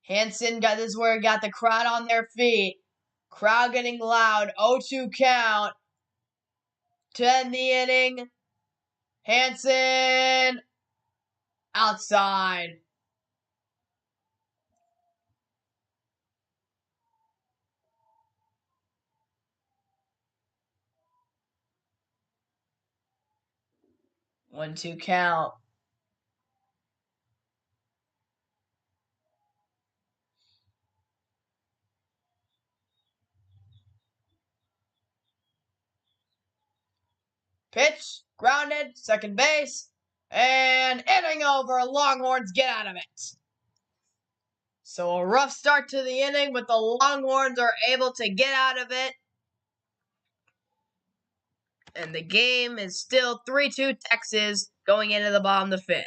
Hansen got this where he got the crowd on their feet. Crowd getting loud. 0-2 count. To end the inning. Hansen outside. One, two count. Pitch, grounded, second base, and inning over. Longhorns get out of it. So a rough start to the inning, but the Longhorns are able to get out of it. And the game is still 3-2 Texas going into the bottom of the 5th.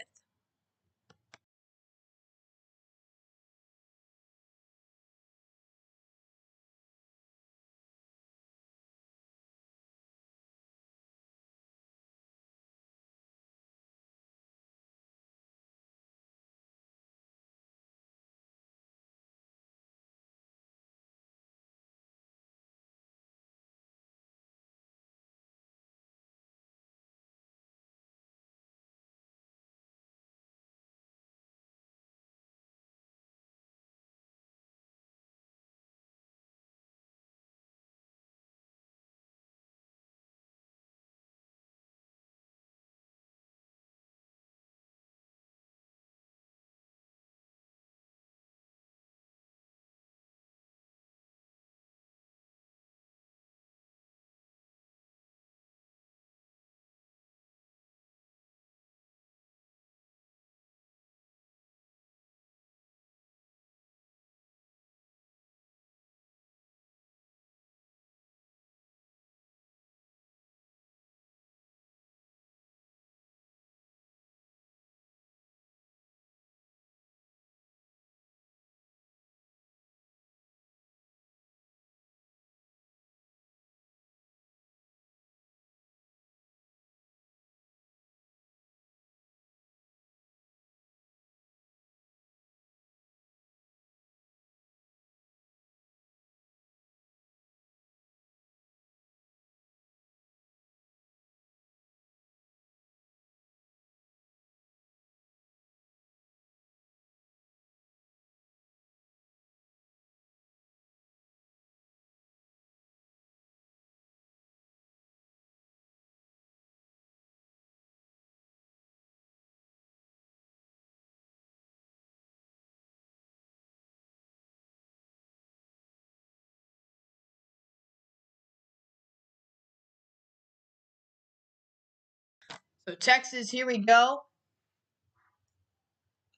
So Texas, here we go.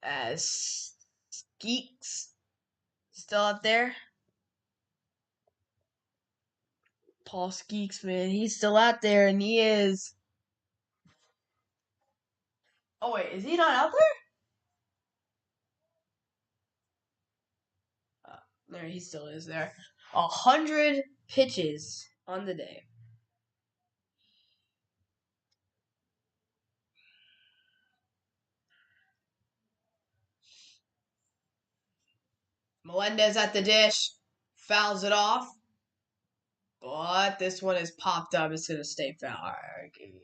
As Geeks still up there. Paul Skeeks, man, he's still out there, and he is. Oh wait, is he not out there? There, he still is there. 100 pitches on the day. Melendez at the dish, fouls it off, but this one is popped up. It's gonna stay foul. All right, give you it.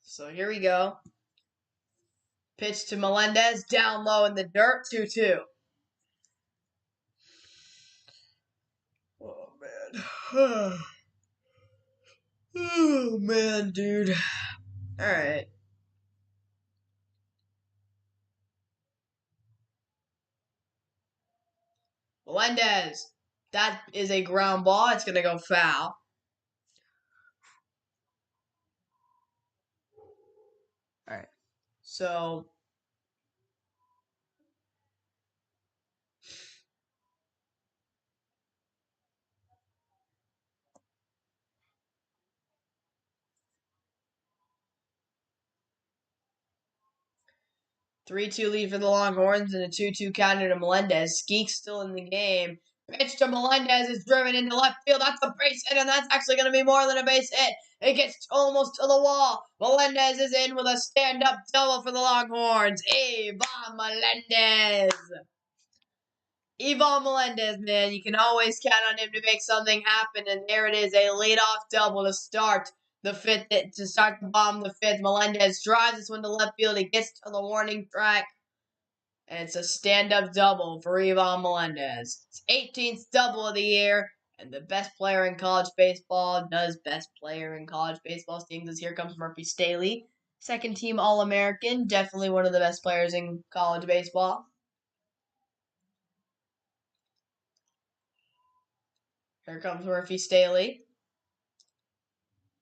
So here we go. Pitch to Melendez, down low in the dirt, 2-2. Oh, man. Oh, man, dude. All right. Melendez. That is a ground ball. It's going to go foul. All right. So 3-2 lead for the Longhorns and a 2-2 counter to Melendez. Skeek's still in the game. Pitch to Melendez is driven into left field. That's a base hit, and that's actually going to be more than a base hit. It gets almost to the wall. Melendez is in with a stand-up double for the Longhorns. Ivan Melendez. Ivan Melendez, man, you can always count on him to make something happen, and there it is, a leadoff double to start the fifth. To start the bottom of the fifth, Melendez drives this one to left field. He gets to the warning track. And it's a stand-up double for Ivan Melendez. It's 18th double of the year, and the best player in college baseball does best player in college baseball things. Here comes Murphy Staley, second-team All-American, definitely one of the best players in college baseball. Here comes Murphy Staley.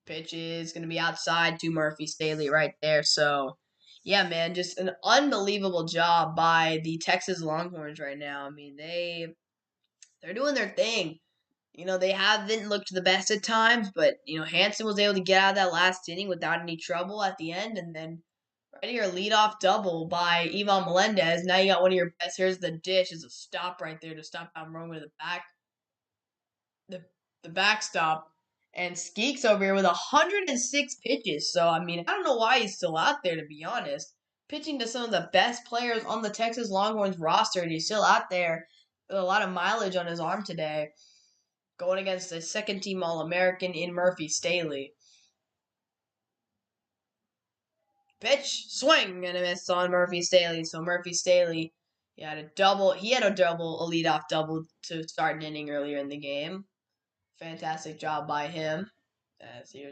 Pitch is going to be outside to Murphy Staley right there. So, yeah, man, just an unbelievable job by the Texas Longhorns right now. I mean, they're doing their thing. You know, they haven't looked the best at times, but, you know, Hanson was able to get out of that last inning without any trouble at the end. And then right here, leadoff double by Ivan Melendez. Now you got one of your best. Here's the dish. Is a stop right there to stop Almiron with the backstop. And Skeeks over here with 106 pitches. So, I mean, I don't know why he's still out there, to be honest. Pitching to some of the best players on the Texas Longhorns roster, and he's still out there with a lot of mileage on his arm today, going against a second-team All-American in Murphy Staley. Pitch, swing, and a miss on Murphy Staley. So Murphy Staley, he had a leadoff double to start an inning earlier in the game. Fantastic job by him.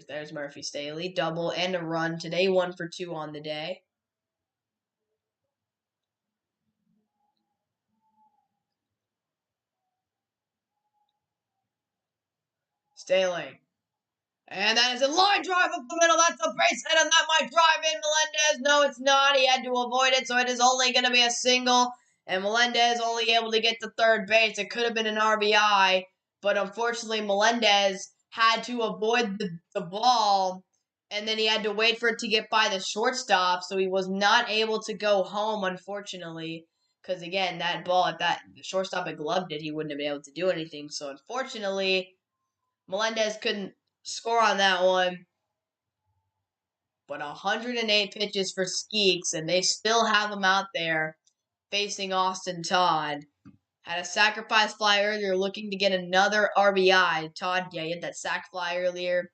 There's Murphy Staley. Double and a run today. 1 for 2 on the day. Staley. And that is a line drive up the middle. That's a base hit, and that might drive in Melendez. No, it's not. He had to avoid it, so it is only going to be a single. And Melendez only able to get to third base. It could have been an RBI, but unfortunately Melendez had to avoid the ball, and then he had to wait for it to get by the shortstop, so he was not able to go home, unfortunately. Because, again, that ball, if the shortstop had gloved it, he wouldn't have been able to do anything. So, unfortunately, Melendez couldn't score on that one. But 108 pitches for Skeeks, and they still have him out there facing Austin Todd. Had a sacrifice fly earlier, looking to get another RBI. Todd, yeah, he had that sac fly earlier,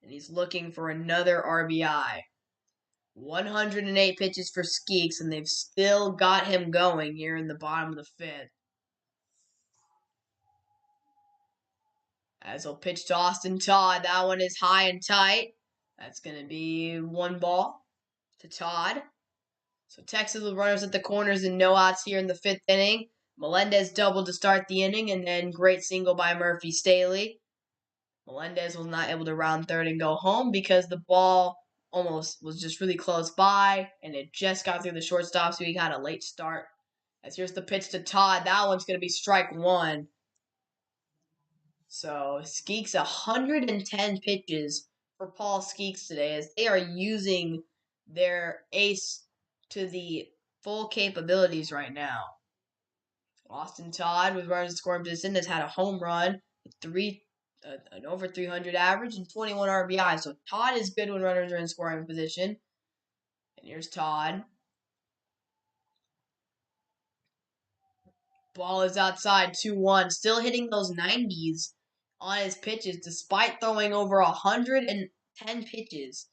and he's looking for another RBI. 108 pitches for Skeeks, and they've still got him going here in the bottom of the fifth. As he'll pitch to Austin Todd. That one is high and tight. That's going to be 1 ball to Todd. So Texas with runners at the corners and no outs here in the 5th inning. Melendez doubled to start the inning, and then great single by Murphy Staley. Melendez was not able to round third and go home because the ball almost was just really close by, and it just got through the shortstop, so he got a late start. As here's the pitch to Todd. That one's going to be strike 1. So Skeeks 110 pitches for Paul Skeeks today, as they are using their ace to the full capabilities right now. Austin Todd, with runners in scoring position, has had a home run, an over 300 average, and 21 RBI. So Todd is good when runners are in scoring position. And here's Todd. Ball is outside, 2-1. Still hitting those 90s on his pitches, despite throwing over 110 pitches.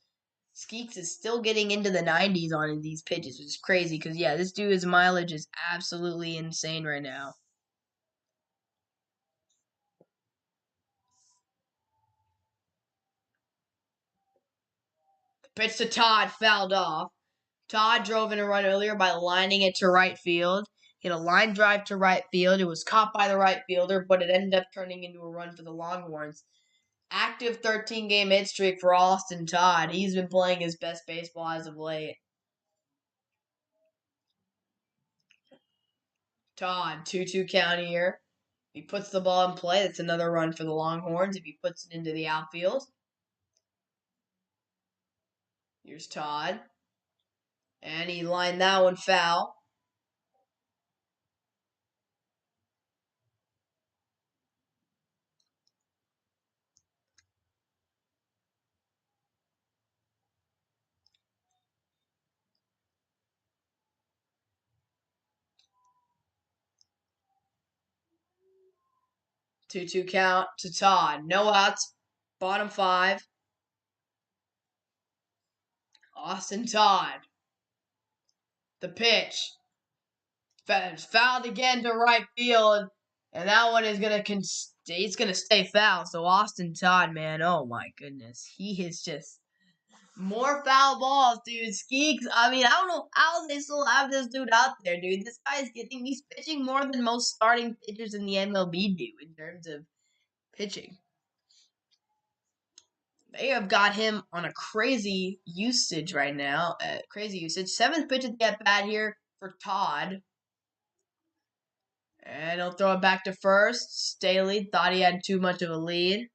Skeeks is still getting into the 90s on these pitches, which is crazy because, yeah, this dude's mileage is absolutely insane right now. Pitch to Todd, fouled off. Todd drove in a run earlier by lining it to right field. Hit a line drive to right field. It was caught by the right fielder, but it ended up turning into a run for the Longhorns. Active 13-game hit streak for Austin Todd. He's been playing his best baseball as of late. Todd, 2-2 count here. If he puts the ball in play, that's another run for the Longhorns if he puts it into the outfield. Here's Todd. And he lined that one foul. Two-two count to Todd. No outs. Bottom 5. Austin Todd. The pitch. Fouled again to right field. And that one is going to he's going to stay foul. So Austin Todd, man, oh my goodness. He is just more foul balls, dude. Skeeks, I mean, I don't know how they still have this dude out there, dude. This guy's he's pitching more than most starting pitchers in the MLB do in terms of pitching. They have got him on a crazy usage right now. Crazy usage. 7th pitch at the at-bat here for Todd. And he'll throw it back to first. Staley thought he had too much of a lead.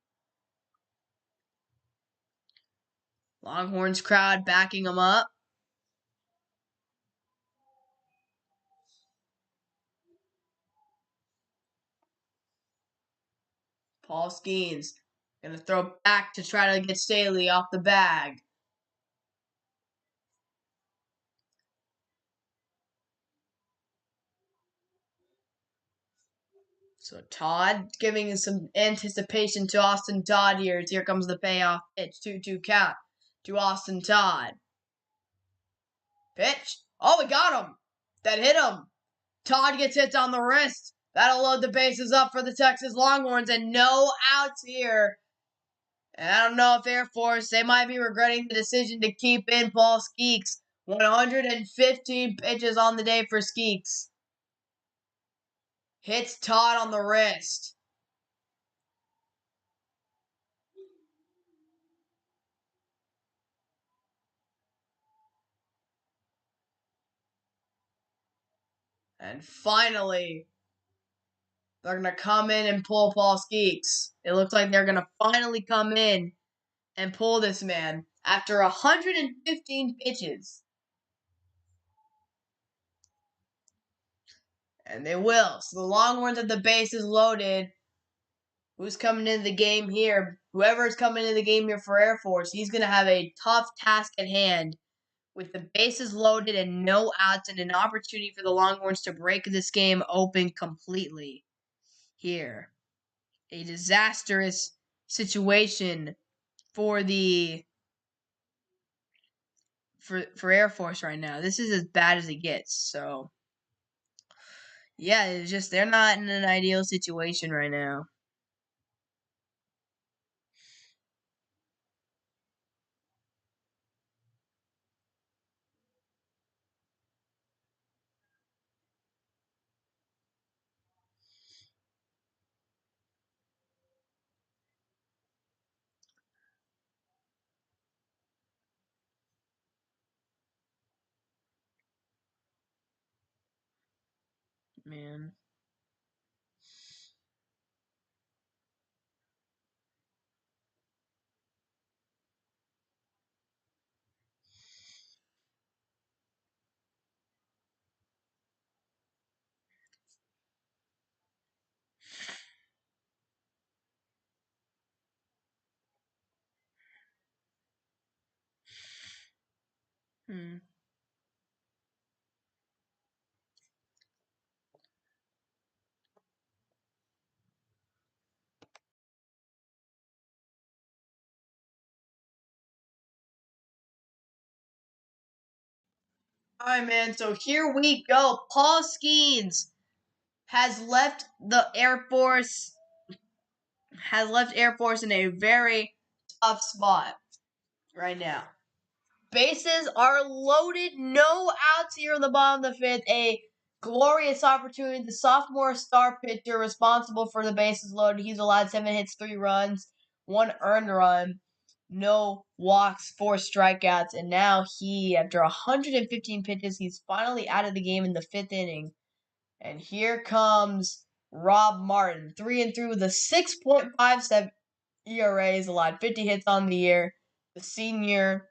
Longhorns crowd backing him up. Paul Skeens going to throw back to try to get Staley off the bag. So Todd giving some anticipation to Austin Todd here. Here comes the payoff pitch. 2-2 count to Austin Todd. Pitch. Oh, we got him. That hit him. Todd gets hit on the wrist. That'll load the bases up for the Texas Longhorns, and no outs here. And I don't know if Air Force, they might be regretting the decision to keep in Paul Skeeks. 115 pitches on the day for Skeeks. Hits Todd on the wrist. And finally, they're going to come in and pull Paul Skeeks. It looks like they're going to finally come in and pull this man after 115 pitches. And they will. So the Longhorns have the bases loaded. Who's coming into the game here? Whoever's coming into the game here for Air Force, he's going to have a tough task at hand with the bases loaded and no outs and an opportunity for the Longhorns to break this game open completely here. A disastrous situation for the for Air Force right now. This is as bad as it gets. So yeah, it's just they're not in an ideal situation right now. Man. Hmm. All right, man. So here we go. Paul Skeens has left the Air Force. Has left Air Force in a very tough spot right now. Bases are loaded. No outs here in the bottom of the fifth. A glorious opportunity. The sophomore star pitcher responsible for the bases loaded. He's allowed 7 hits, 3 runs, 1 earned run, no walks, 4 strikeouts. And now after 115 pitches, he's finally out of the game in the 5th inning. And here comes Rob Martin, 3 and 3 with a 6.57 ERA. He's allowed 50 hits on the year. The senior,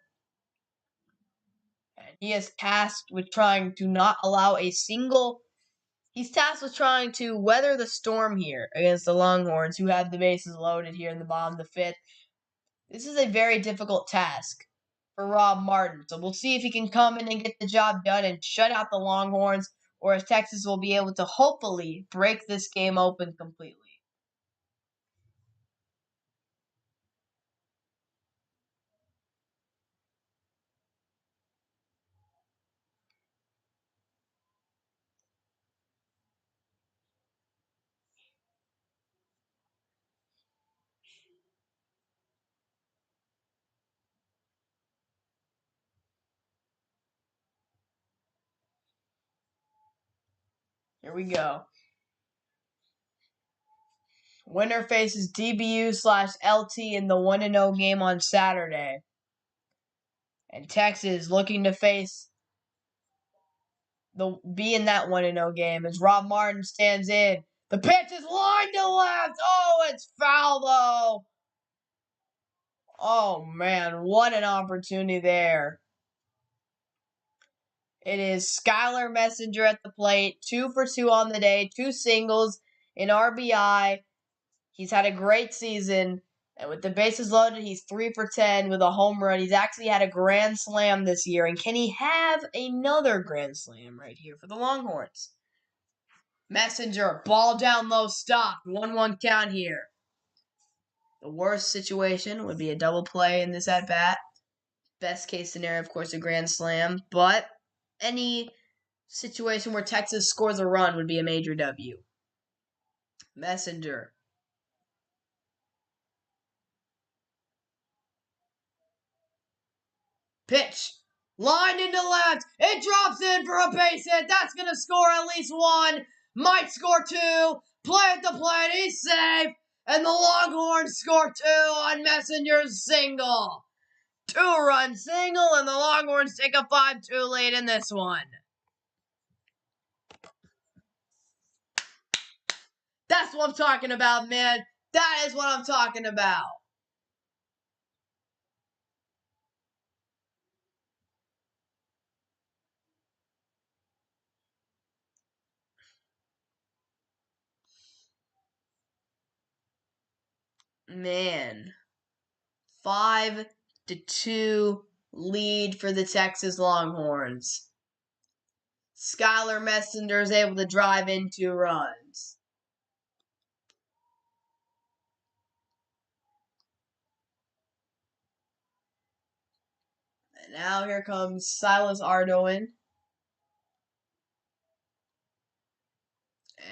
and he is tasked with trying to not allow a single. He's tasked with trying to weather the storm here against the Longhorns, who have the bases loaded here in the bottom of the fifth. This is a very difficult task for Rob Martin. So we'll see if he can come in and get the job done and shut out the Longhorns, or if Texas will be able to hopefully break this game open completely. Here we go. Winner faces DBU/LT in the 1-0 game on Saturday. And Texas looking to be in that 1-0 game as Rob Martin stands in. The pitch is lined to left. Oh, it's foul though. Oh man, what an opportunity there. It is Skylar Messenger at the plate, 2 for 2 on the day, 2 singles, an RBI. He's had a great season. And with the bases loaded, he's 3 for 10 with a home run. He's actually had a grand slam this year. And can he have another grand slam right here for the Longhorns? Messenger, ball down low, stop. 1-1 count here. The worst situation would be a double play in this at bat. Best case scenario, of course, a grand slam. But any situation where Texas scores a run would be a major W. Messenger. Pitch. Lined into left. It drops in for a base hit. That's going to score at least 1. Might score 2. Play at the plate. He's safe. And the Longhorns score 2 on Messenger's single. 2-run single, and the Longhorns take a 5-2 lead in this one. That's what I'm talking about, man. That is what I'm talking about. Man. 5-2 lead for the Texas Longhorns. Skylar Messenger is able to drive in 2 runs. And now here comes Silas Ardoin.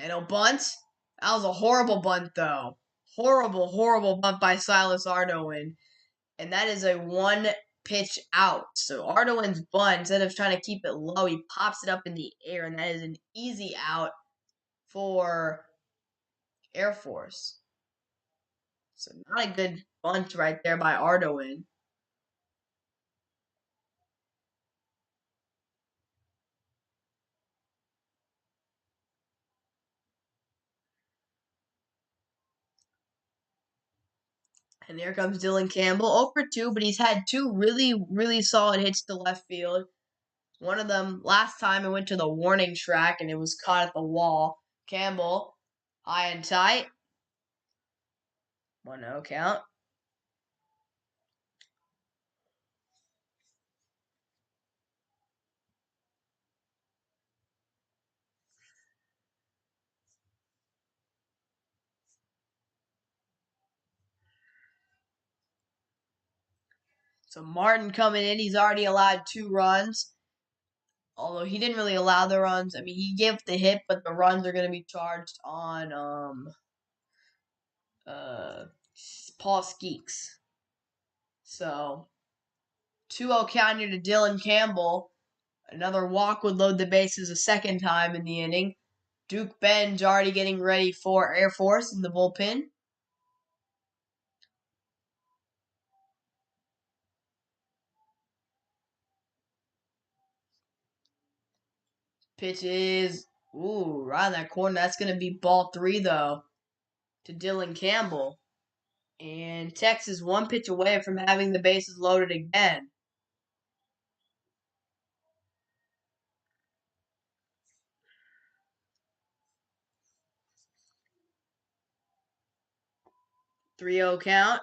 And a bunt. That was a horrible bunt, though. Horrible bunt by Silas Ardoin. And that is a one pitch out. So Ardoin's bunt, instead of trying to keep it low, he pops it up in the air, and that is an easy out for Air Force. So not a good bunt right there by Ardoin. And here comes Dylan Campbell, 0 for 2, but he's had two really solid hits to left field. One of them, last time it went to the warning track and it was caught at the wall. Campbell, high and tight. 1-0 count. So Martin coming in, he's already allowed 2 runs. Although he didn't really allow the runs. I mean, he gave the hit, but the runs are going to be charged on Paul Skeeks. So 2-0 count here to Dylan Campbell. Another walk would load the bases a second time in the inning. Duke Ben's already getting ready for Air Force in the bullpen. Pitch is, right in that corner. That's going to be ball 3, though, to Dylan Campbell. And Texas 1 pitch away from having the bases loaded again. Three-zero count.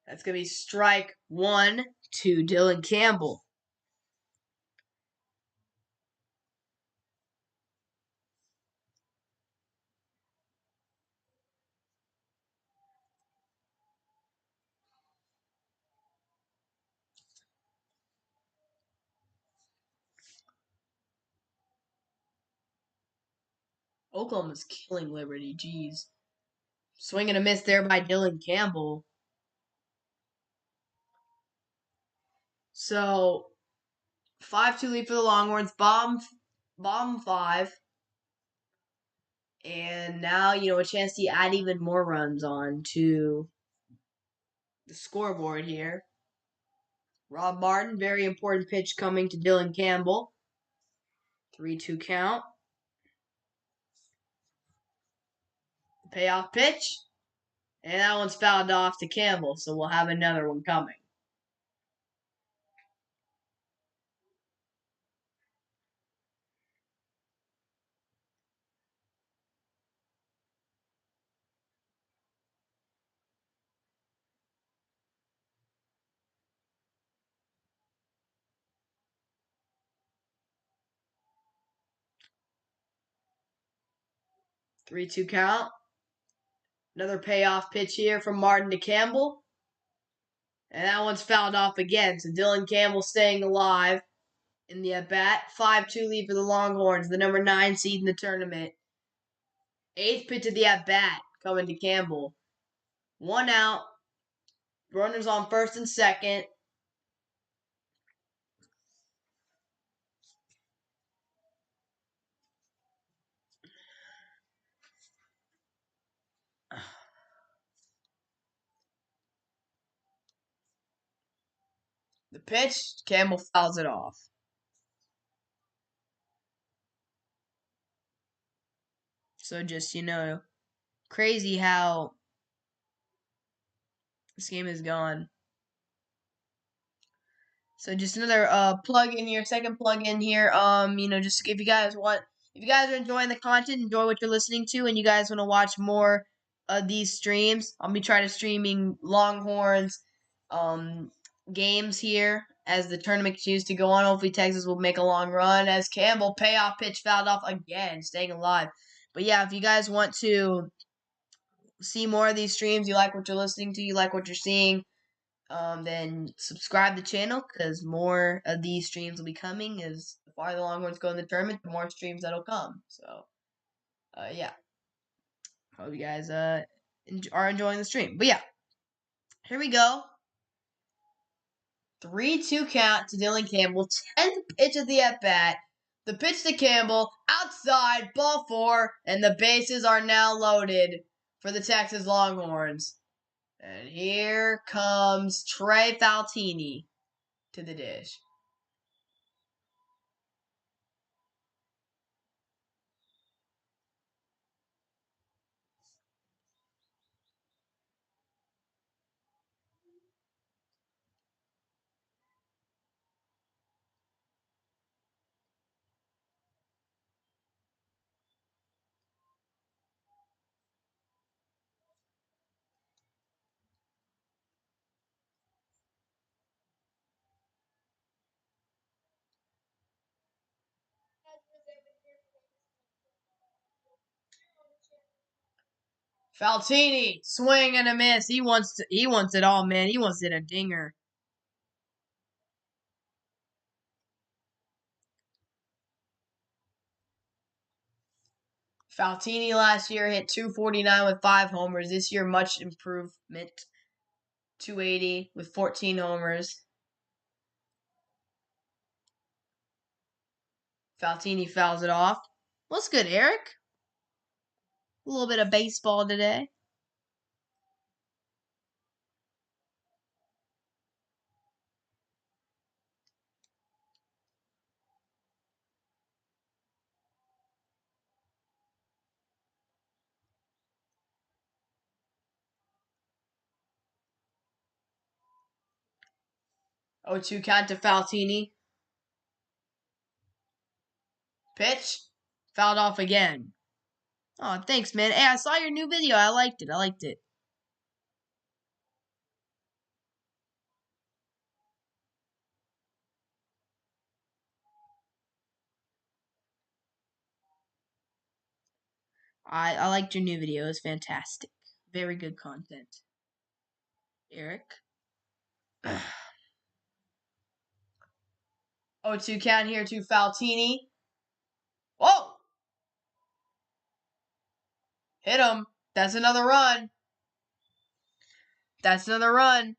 That's going to be strike 1 to Dylan Campbell. Oklahoma's killing Liberty. Jeez. Swing and a miss there by Dylan Campbell. So, 5-2 lead for the Longhorns. Bottom 5. And now, a chance to add even more runs on to the scoreboard here. Rob Martin, very important pitch coming to Dylan Campbell. 3-2 count. Payoff pitch. And that one's fouled off to Campbell, so we'll have another one coming. Three-two count. Another payoff pitch here from Martin to Campbell. And that one's fouled off again. So Dylan Campbell staying alive in the at-bat. 5-2 lead for the Longhorns, the number 9 seed in the tournament. 8th pitch of the at-bat coming to Campbell. 1 out. Runners on first and second. The pitch, Campbell fouls it off. So just, crazy how this game has gone. So just another plug in here, second plug in here. Just if you guys are enjoying the content, enjoy what you're listening to, and you guys want to watch more of these streams, I'll be trying to streaming Longhorns games here as the tournament continues to go on. Hopefully Texas will make a long run as Campbell payoff pitch fouled off again, staying alive. But yeah, if you guys want to see more of these streams, you like what you're listening to, you like what you're seeing, then subscribe to the channel because more of these streams will be coming. As the farther the Longhorns go in the tournament, the more streams that'll come. So, yeah. Hope you guys are enjoying the stream. But yeah, here we go. 3-2 count to Dylan Campbell. 10th pitch of the at bat. The pitch to Campbell, outside, ball 4, and the bases are now loaded for the Texas Longhorns. And here comes Trey Faltini to the dish. Faltini, swing and a miss. He wants it all, man. He wants it a dinger. Faltini last year hit 249 with 5 homers. This year, much improvement. 280 with 14 homers. Faltini fouls it off. What's good, Eric? A little bit of baseball today. Oh, 2 count to Faltini. Pitch. Fouled off again. Oh, thanks, man. Hey, I saw your new video. I liked it. I liked your new video. It was fantastic. Very good content. Eric. 0-2 count here to Faltini. Whoa! Hit him. That's another run. That's another run.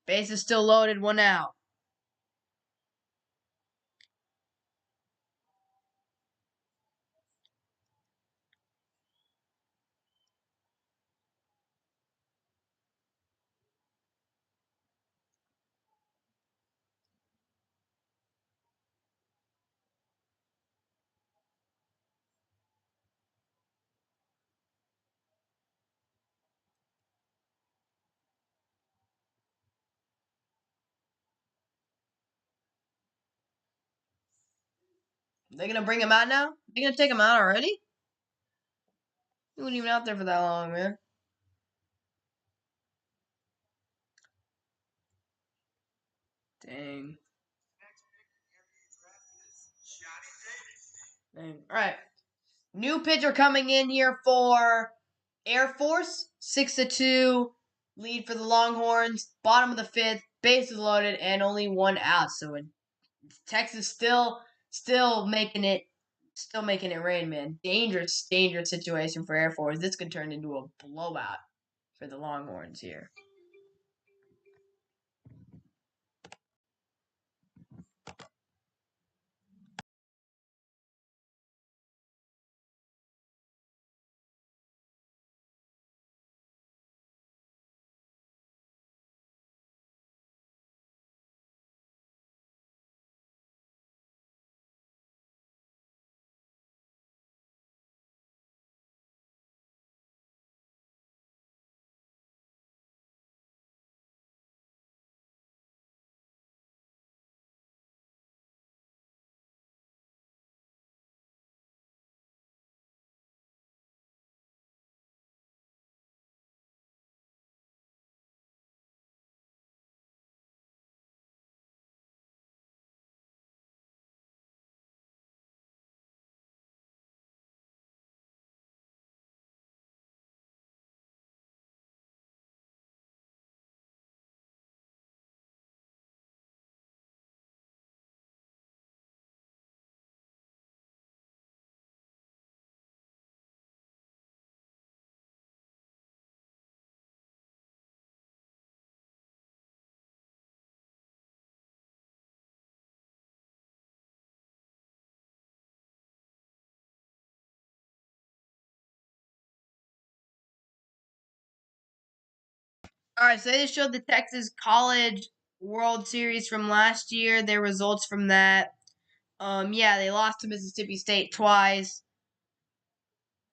Base is still loaded. 1 out. They gonna bring him out now? They gonna take him out already? He wasn't even out there for that long, man. Dang. Dang. Alright. New pitcher coming in here for Air Force. 6-2. Lead for the Longhorns. Bottom of the 5th. Bases loaded and only 1 out. So Texas still making it rain, man. Dangerous situation for Air Force. This could turn into a blowout for the Longhorns here. All right, so they just showed the Texas College World Series from last year. Their results from that. Yeah, they lost to Mississippi State twice,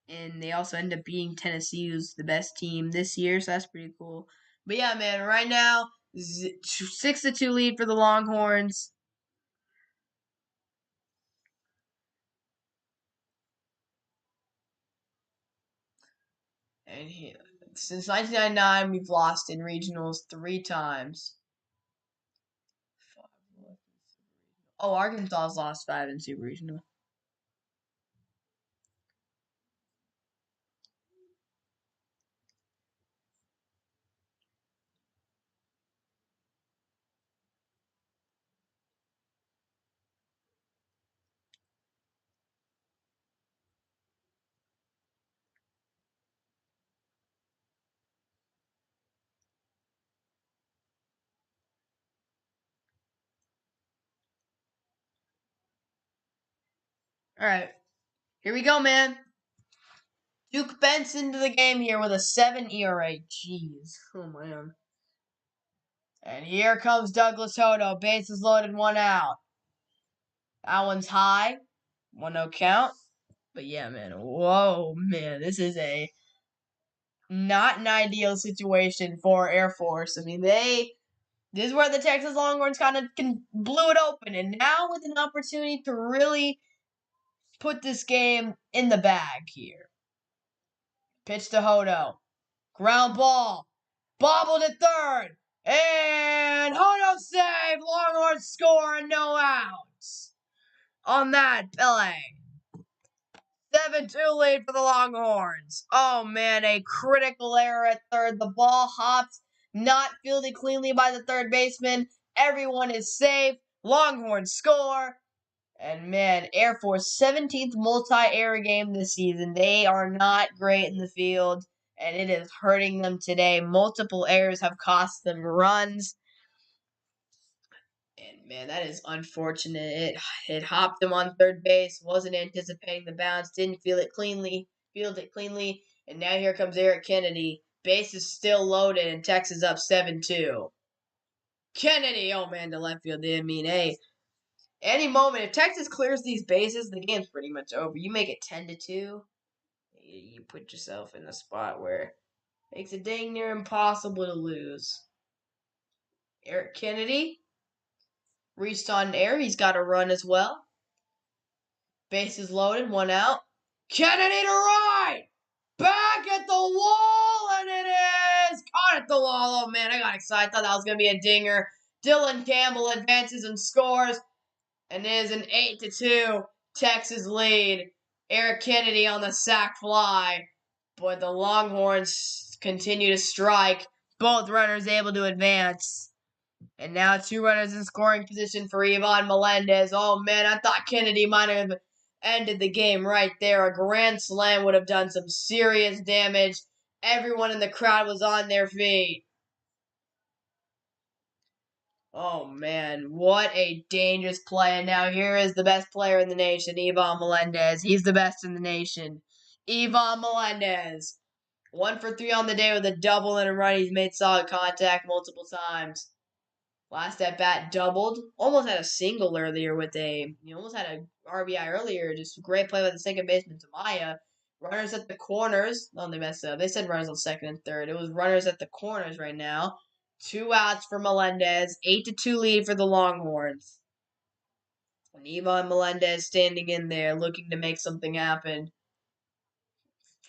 and they also ended up beating Tennessee, who's the best team this year. So that's pretty cool. But yeah, man, right now 6-2 lead for the Longhorns. And since 1999, we've lost in regionals 3 times. Oh, Arkansas's lost 5 in Super Regional. All right, here we go, man. Duke Benson to the game here with a 7 ERA. Jeez. Oh, man. And here comes Douglas Hodo. Bases loaded, 1 out. That one's high. 1-0 count. But yeah, man. Whoa, man. This is not an ideal situation for Air Force. I mean, this is where the Texas Longhorns kind of blew it open. And now with an opportunity to really put this game in the bag here. Pitch to Hodo. Ground ball. Bobbled at third. And Hodo save. Longhorns score and no outs. On that play. 7-2 lead for the Longhorns. Oh man, a critical error at third. The ball hops, not fielded cleanly by the third baseman. Everyone is safe. Longhorns score. And man, Air Force 17th multi-error game this season. They are not great in the field, and it is hurting them today. Multiple errors have cost them runs. And man, that is unfortunate. It hopped him on third base, wasn't anticipating the bounce, didn't fielded it cleanly, and now here comes Eric Kennedy. Base is still loaded, and Texas up 7-2. Kennedy, oh man, to left field. I mean, hey, any moment, if Texas clears these bases, the game's pretty much over. You make it 10-2, you put yourself in a spot where it makes it dang near impossible to lose. Eric Kennedy reached on air. He's got a run as well. Bases loaded, 1 out. Kennedy to right! Back at the wall, and it is caught at the wall. Oh man, I got excited. I thought that was going to be a dinger. Dylan Campbell advances and scores. And it is an 8-2 Texas lead. Eric Kennedy on the sac fly. But the Longhorns continue to strike. Both runners able to advance. And now 2 runners in scoring position for Ivan Melendez. Oh man, I thought Kennedy might have ended the game right there. A grand slam would have done some serious damage. Everyone in the crowd was on their feet. Oh man, what a dangerous play. And now here is the best player in the nation, Ivan Melendez. He's the best in the nation. Ivan Melendez. 1 for 3 on the day with a double and a run. He's made solid contact multiple times. Last at bat doubled. Almost had a single earlier almost had a RBI earlier. Just a great play by the second baseman, Tamaya. Runners at the corners. Oh, they messed up. They said runners on second and third. It was runners at the corners right now. 2 outs for Melendez. 8-2 lead for the Longhorns. And Ivan Melendez standing in there looking to make something happen.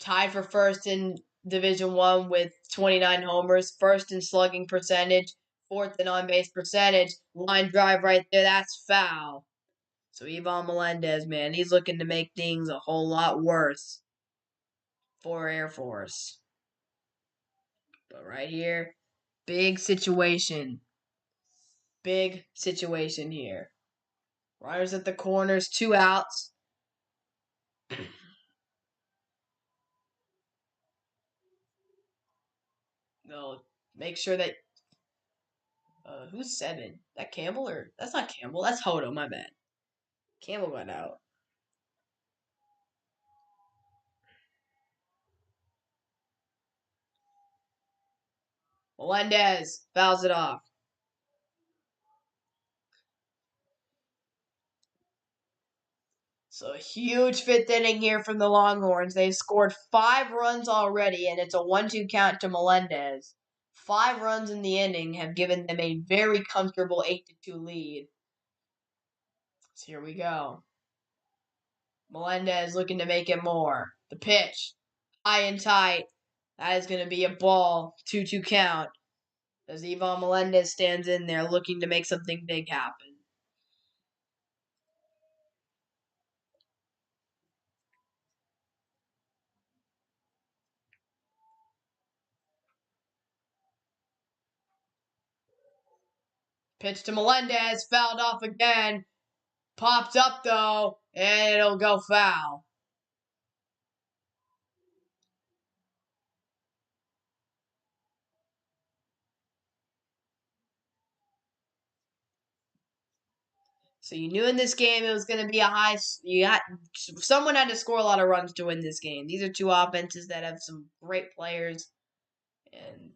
Tied for first in Division One with 29 homers. First in slugging percentage. Fourth in on-base percentage. Line drive right there. That's foul. So Ivan Melendez, man, he's looking to make things a whole lot worse for Air Force. But right here, big situation. Big situation here. Runners at the corners, 2 outs. They'll make sure that who's 7? That Campbell or that's not Campbell, that's Hodo, my bad. Campbell got out. Melendez fouls it off. So a huge fifth inning here from the Longhorns. They've scored 5 runs already, and it's a 1-2 count to Melendez. 5 runs in the inning have given them a very comfortable 8-2 lead. So here we go. Melendez looking to make it more. The pitch, high and tight. That is going to be a ball. 2-2 count. As Ivan Melendez stands in there looking to make something big happen. Pitch to Melendez, fouled off again. Popped up though, and it'll go foul. So you knew in this game it was going to be a high. Someone had to score a lot of runs to win this game. These are two offenses that have some great players, and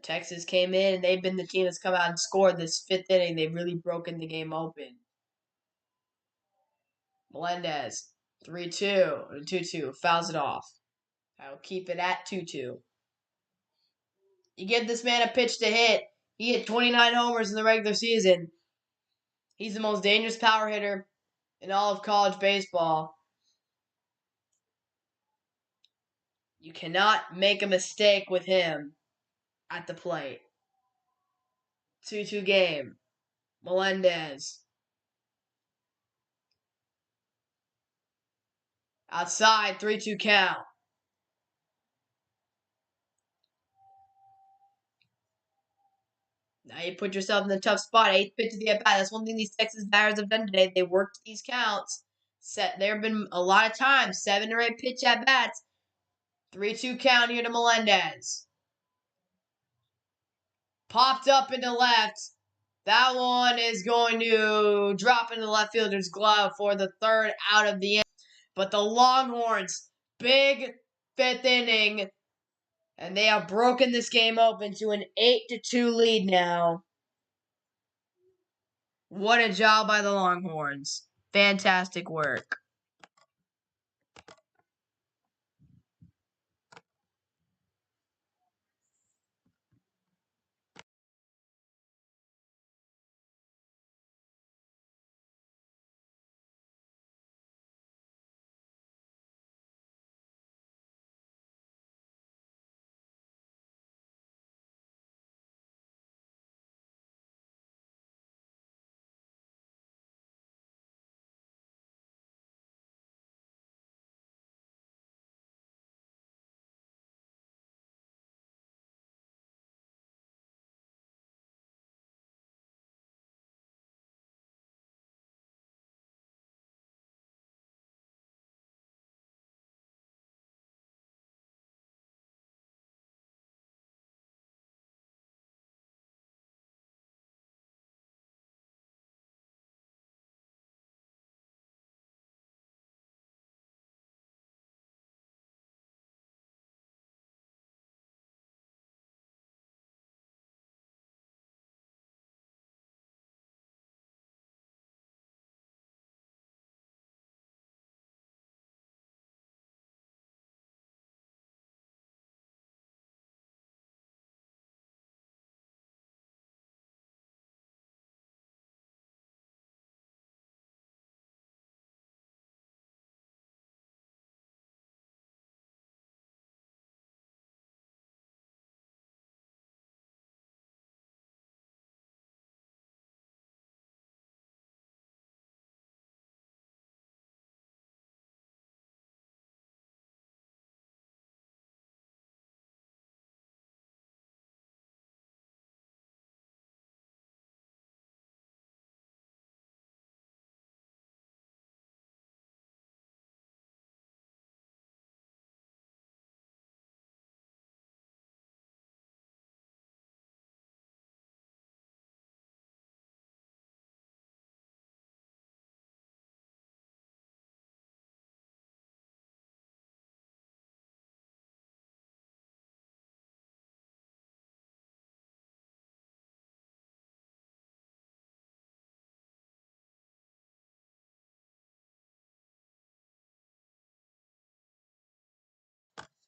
Texas came in and they've been the team that's come out and scored this fifth inning. They've really broken the game open. Melendez, 3-2, 2-2, fouls it off. I'll keep it at 2-2. You give this man a pitch to hit. He hit 29 homers in the regular season. He's the most dangerous power hitter in all of college baseball. You cannot make a mistake with him at the plate. 2-2 game. Melendez. Outside, 3-2 count. Now you put yourself in a tough spot. 8th pitch of the at bat. That's one thing these Texas batters have done today. They worked these counts. There have been a lot of times, 7 or 8 pitch at bats. 3-2 count here to Melendez. Popped up into left. That one is going to drop into the left fielder's glove for the 3rd out of the inning. But the Longhorns, big 5th inning, and they have broken this game open to an 8-2 lead now. What a job by the Longhorns. Fantastic work.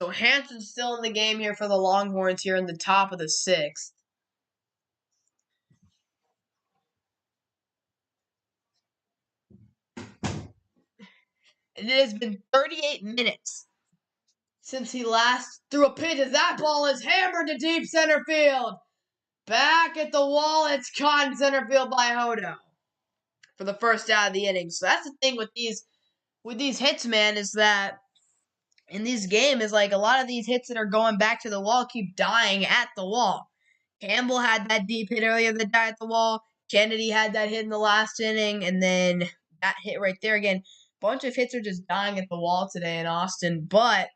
So Hanson's still in the game here for the Longhorns here in the top of the 6th. And it has been 38 minutes since he last threw a pitch as that ball is hammered to deep center field. Back at the wall, it's caught in center field by Hodo for the first out of the inning. So that's the thing with these hits, man, is that in this game is like a lot of these hits that are going back to the wall keep dying at the wall. Campbell had that deep hit earlier that died at the wall. Kennedy had that hit in the last inning, and then that hit right there again. Bunch of hits are just dying at the wall today in Austin, but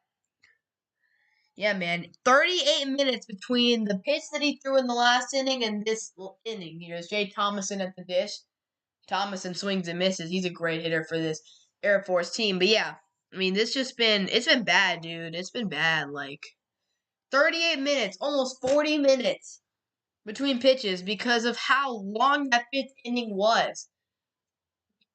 yeah, man, 38 minutes between the pitch that he threw in the last inning and this inning. You know, it's Jay Thomason at the dish. Thomason swings and misses. He's a great hitter for this Air Force team. But yeah, I mean, it's been bad, dude. It's been bad. Like 38 minutes, almost 40 minutes between pitches because of how long that 5th inning was.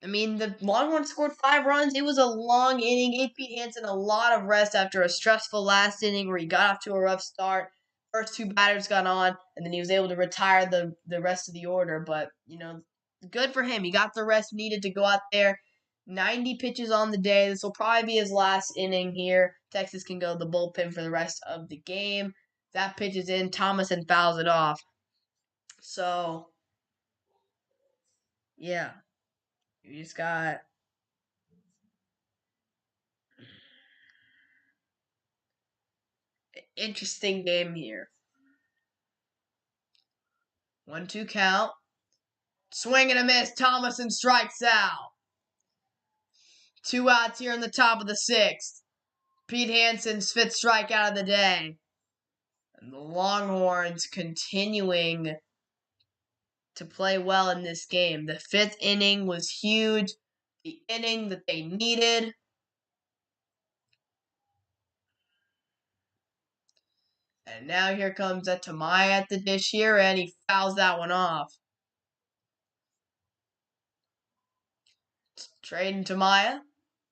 I mean, the Longhorns scored 5 runs. It was a long inning. Gave Pete Hansen a lot of rest after a stressful last inning where he got off to a rough start. First 2 batters got on, and then he was able to retire the rest of the order. But, you know, good for him. He got the rest needed to go out there. 90 pitches on the day. This will probably be his last inning here. Texas can go to the bullpen for the rest of the game. That pitch is in. Thomason fouls it off. So, yeah. You just got an interesting game here. 1-2 count. Swing and a miss. Thomason strikes out. 2 outs here in the top of the 6th. Pete Hansen's 5th strikeout of the day. And the Longhorns continuing to play well in this game. The 5th inning was huge. The inning that they needed. And now here comes a Tamaya at the dish here, and he fouls that one off. Trading Tamaya,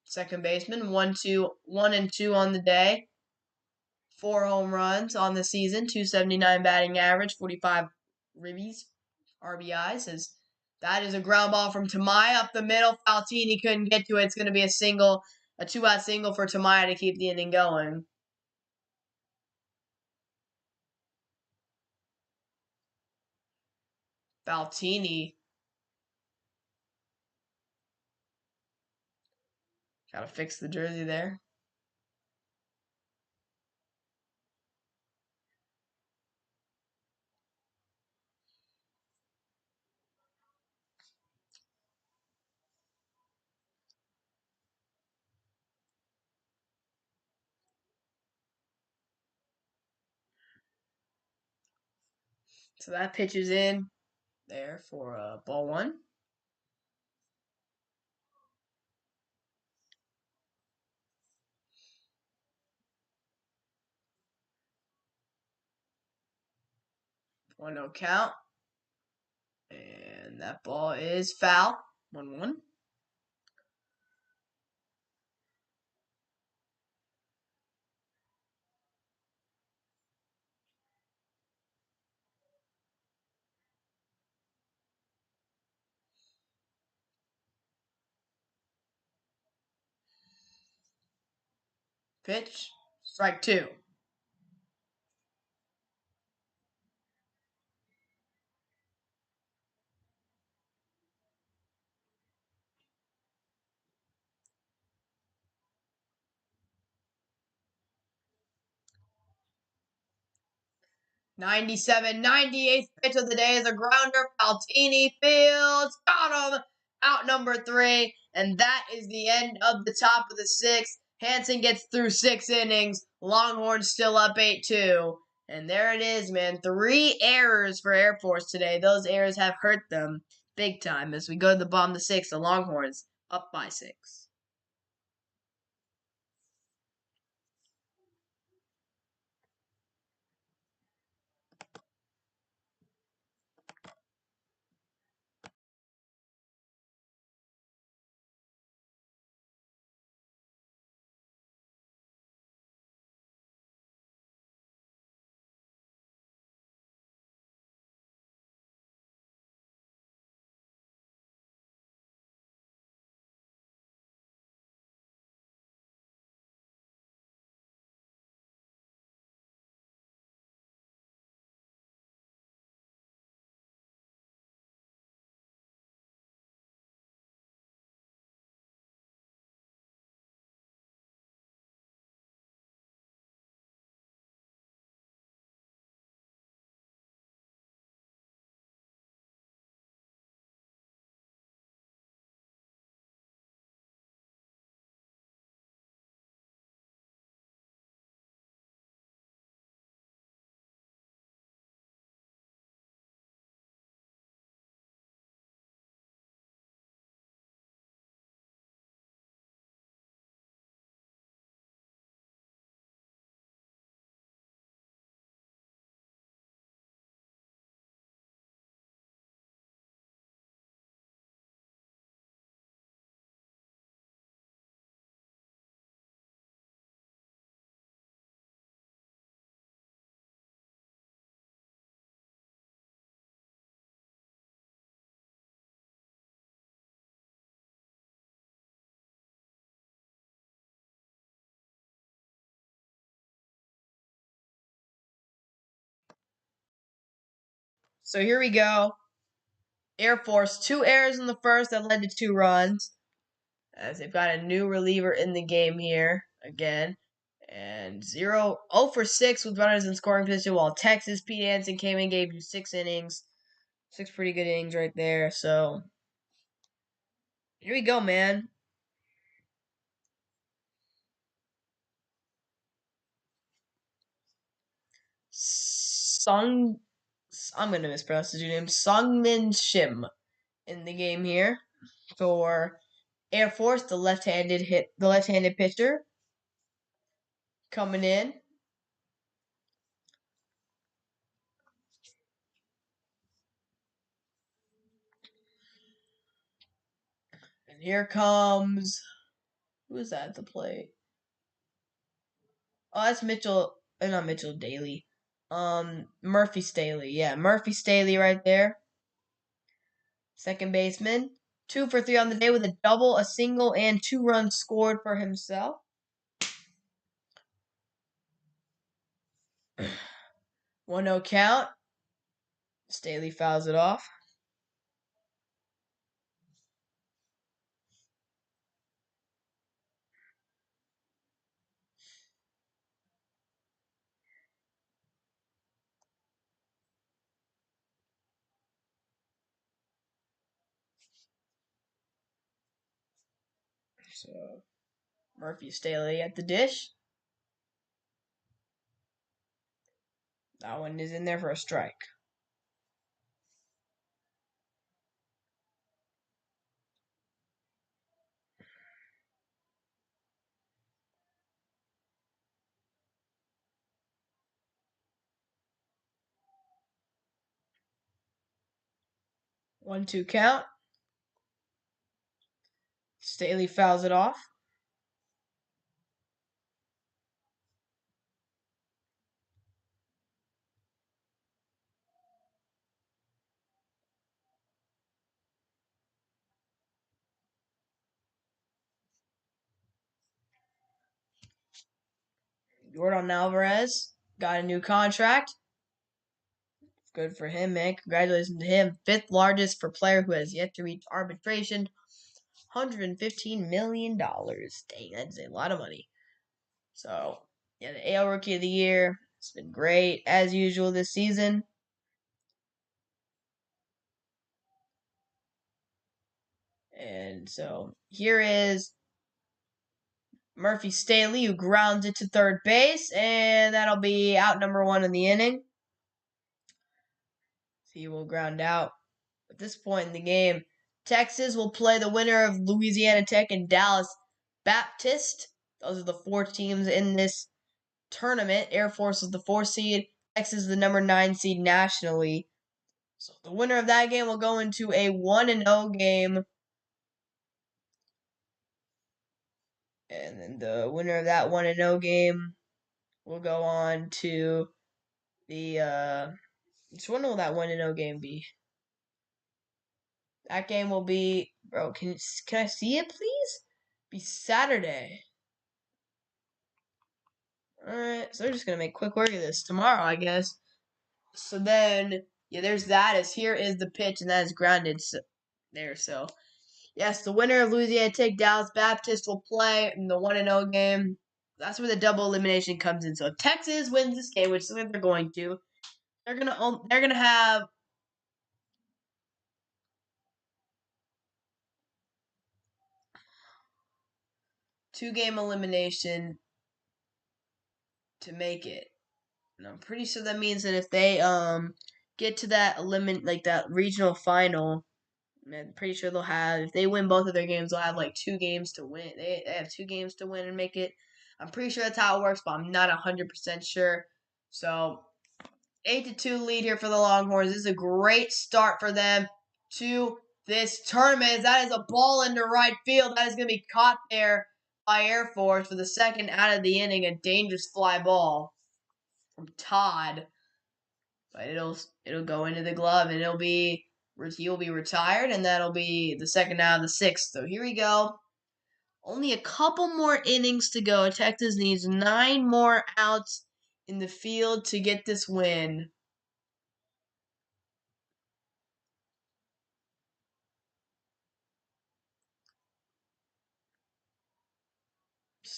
second baseman, 1-2 on the day. 4 home runs on the season, 279 batting average, 45 RBIs. As that is a ground ball from Tamaya up the middle. Faltini couldn't get to it. It's going to be a 2-out single for Tamaya to keep the inning going. Faltini got to fix the jersey there. So that pitch is in there for ball 1. One no count. And that ball is foul. 1-1. Pitch. Strike 2. '97, 98th pitch of the day is a grounder. Faltini fields. Got him. Out number 3. And that is the end of the top of the 6th. Hansen gets through 6 innings. Longhorns still up 8-2. And there it is, man. 3 errors for Air Force today. Those errors have hurt them big time as we go to the bottom of the 6th. The Longhorns up by 6. So here we go. Air Force, 2 errors in the first that led to 2 runs. As they've got a new reliever in the game here again. And 0 for 6 with runners in scoring position, while Texas, Pete Hansen came in, gave you 6 innings. 6 pretty good innings right there. So here we go, man. I'm gonna mispronounce his name. Sungmin Shim in the game here for Air Force, the left-handed pitcher coming in. And here comes, who is that at the plate? Oh, that's Mitchell, not Mitchell Daly. Murphy Staley. Yeah, Murphy Staley right there. Second baseman. 2 for 3 on the day with a double, a single, and 2 runs scored for himself. 1-0 count. Staley fouls it off. So Murphy Staley at the dish. That one is in there for a strike. One, two count. Staley fouls it off. Jordan Alvarez got a new contract. Good for him, man. Congratulations to him. 5th largest for player who has yet to reach arbitration. $115 million. Dang, that's a lot of money. So, yeah, the AL Rookie of the Year. It's been great, as usual, this season. And so, here is Murphy Staley, who grounds it to third base, and that'll be out number 1 in the inning. So he will ground out. At this point in the game, Texas will play the winner of Louisiana Tech and Dallas Baptist. Those are the 4 teams in this tournament. Air Force is the 4 seed. Texas is the number 9 seed nationally. So the winner of that game will go into a 1-0 game. And then the winner of that 1-0 game will go on to the which one will that 1-0 game be? That game will be, bro, can I see it please? Be Saturday. Alright, so they're just gonna make quick work of this tomorrow, I guess. So then, yeah, there's that. As here is the pitch, and that is grounded there. So, yes, the winner of Louisiana Tech Dallas Baptist will play in the 1-0 game. That's where the double elimination comes in. So if Texas wins this game, which is what they're going to, they're gonna have two-game elimination to make it. And I'm pretty sure that means that if they get to that that regional final, I'm pretty sure they'll have, if they win both of their games, they'll have like 2 games to win. They have 2 games to win and make it. I'm pretty sure that's how it works, but I'm not 100% sure. So 8-2 lead here for the Longhorns. This is a great start for them to this tournament. That is a ball into right field. That is going to be caught there by Air Force for the second out of the inning. A dangerous fly ball from Todd, but it'll go into the glove, and he'll be retired, and that'll be the second out of the 6th. So here we go. Only a couple more innings to go. Texas needs 9 more outs in the field to get this win.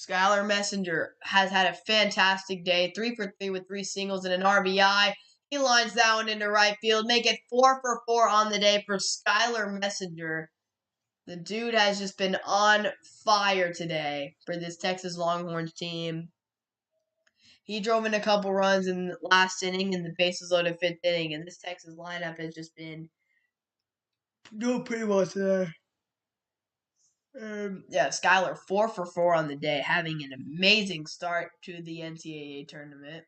Skylar Messenger has had a fantastic day. 3 for 3 with 3 singles and an RBI. He lines that one into right field. Make it 4 for 4 on the day for Skylar Messenger. The dude has just been on fire today for this Texas Longhorns team. He drove in a couple runs in the last inning and the bases loaded 5th inning, and this Texas lineup has just been doing pretty well today. Skylar 4 for 4 on the day, having an amazing start to the NCAA tournament.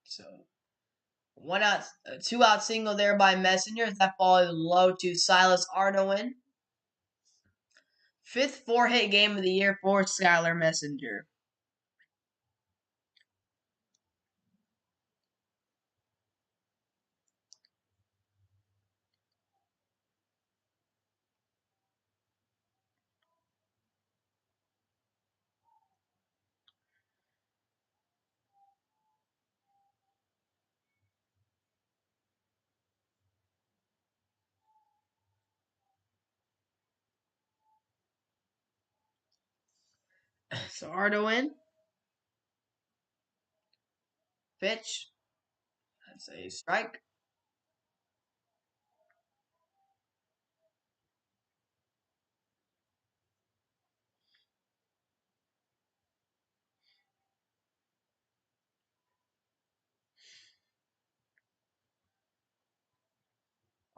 So 1 out, 2 out single there by Messenger. That ball is low to Silas Ardoin. 5th 4-hit game of the year for Skylar Messenger. So Ardoin. Pitch. That's a strike.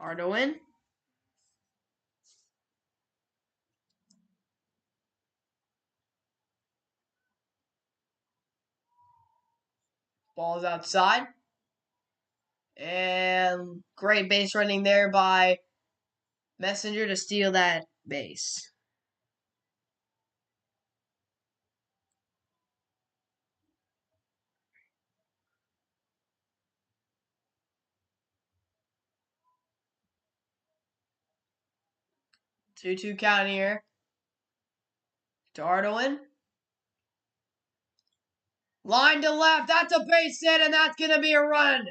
Ardoin. Ball's outside. And great base running there by Messenger to steal that base. Two count here to Ardoin. Line to left. That's a base hit, and that's going to be a run.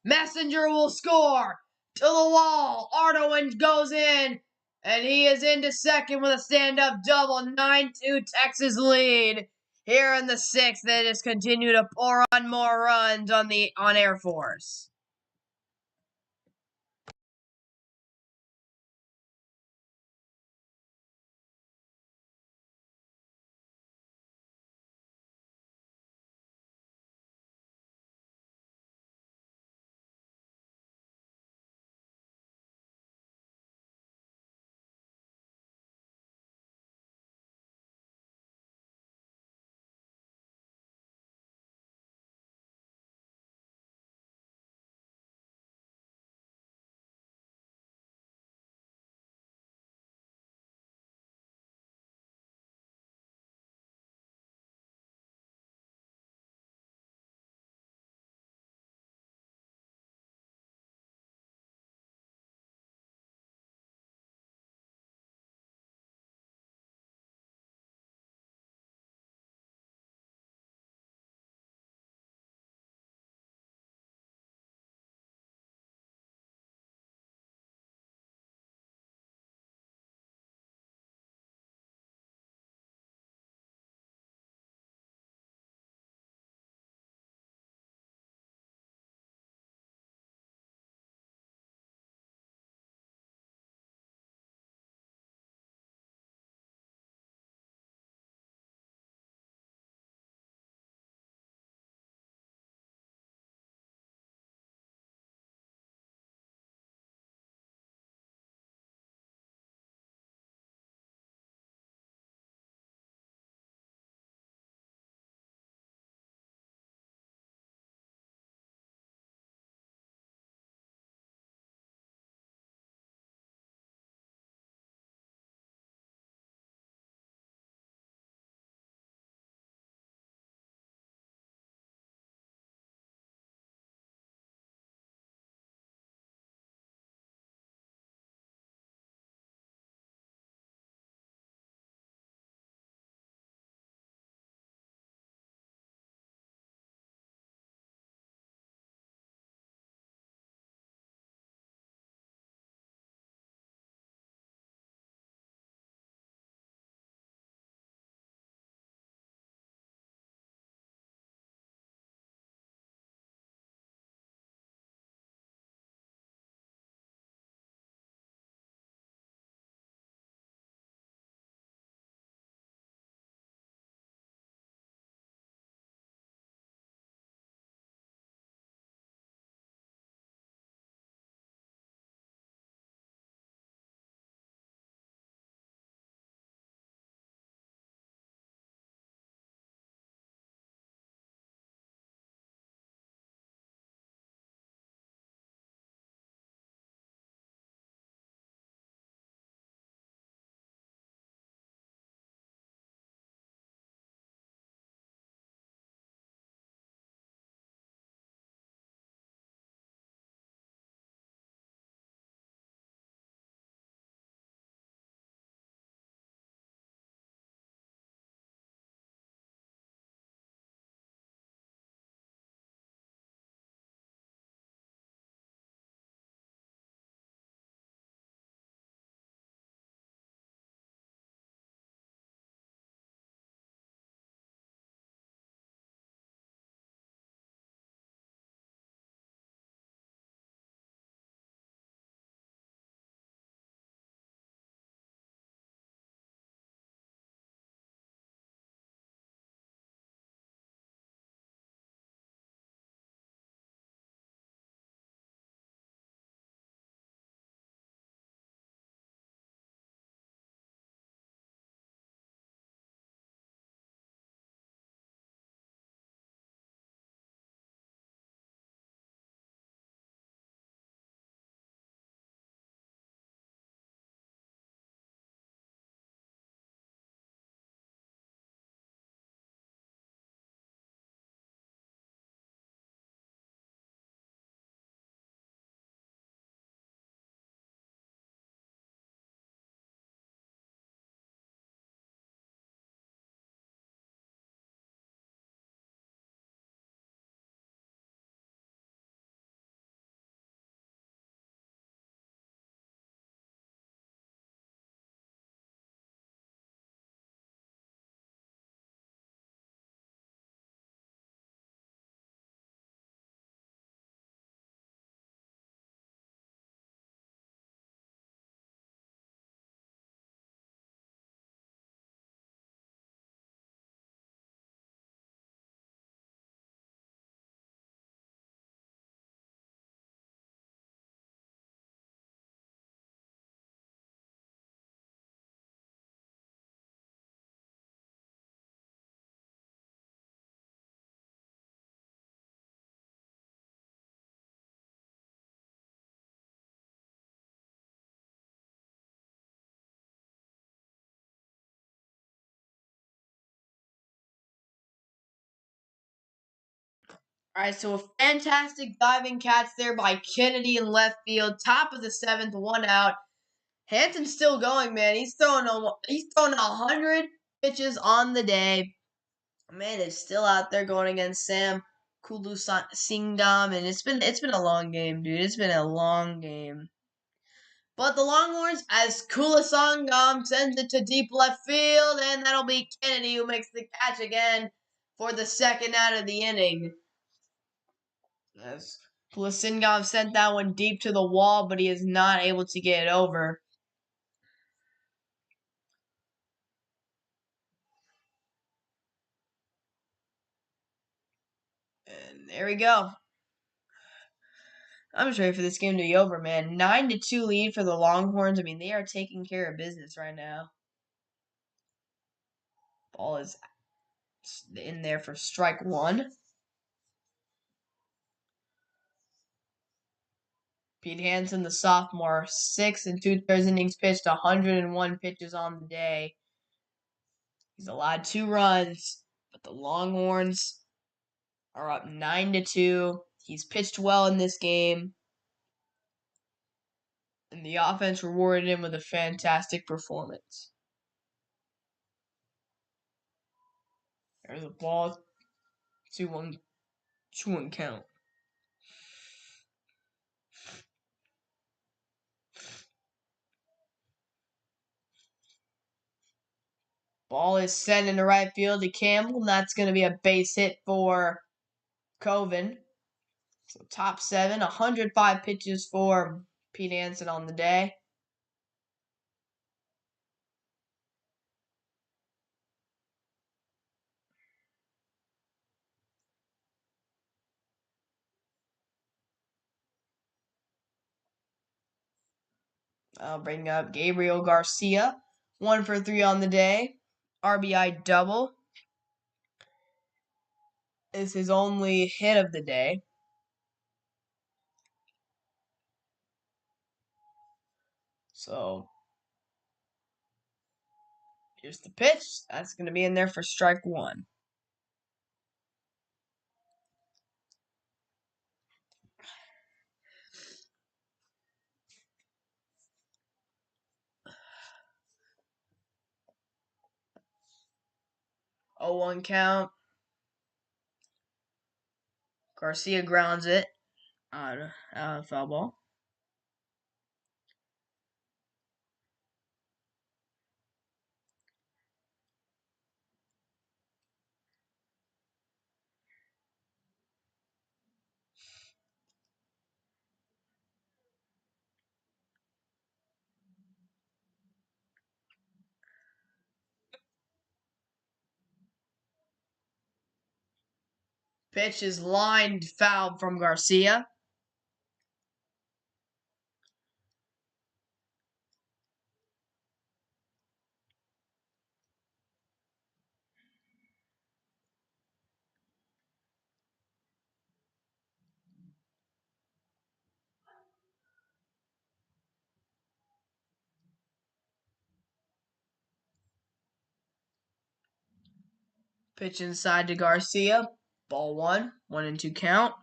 Messenger will score. To the wall. Ardoin goes in, and he is into second with a stand-up double. 9-2 Texas lead. Here in the 6th, they just continue to pour on more runs on Air Force. All right, so a fantastic diving catch there by Kennedy in left field. Top of the seventh, one out. Hanson's still going, man. He's throwing 100 pitches on the day. Man is still out there going against Sam Kulu Singdam, and it's been a long game, dude. It's been a long game. But the Longhorns, as Kula Sangam sends it to deep left field, and that'll be Kennedy who makes the catch again for the second out of the inning. As Kula Singam sent that one deep to the wall, but he is not able to get it over. And there we go. I'm just ready for this game to be over, man. 9-2 lead for the Longhorns. I mean, they are taking care of business right now. Ball is in there for strike one. Pete Hansen, the sophomore, 6 2/3 innings pitched, 101 pitches on the day. He's allowed 2 runs, but the Longhorns are up 9-2. He's pitched well in this game, and the offense rewarded him with a fantastic performance. There's a ball, 2-1 count. Ball is sent into right field to Campbell, and that's going to be a base hit for Coven. So top 7, 105 pitches for Pete Hansen on the day. I'll bring up Gabriel Garcia, 1 for 3 on the day. RBI double is his only hit of the day. So here's the pitch. That's going to be in there for strike one. Oh, 1 count. Garcia grounds it out of foul ball. Pitch is lined foul from Garcia. Pitch inside to Garcia. Ball 1. 1-2 count.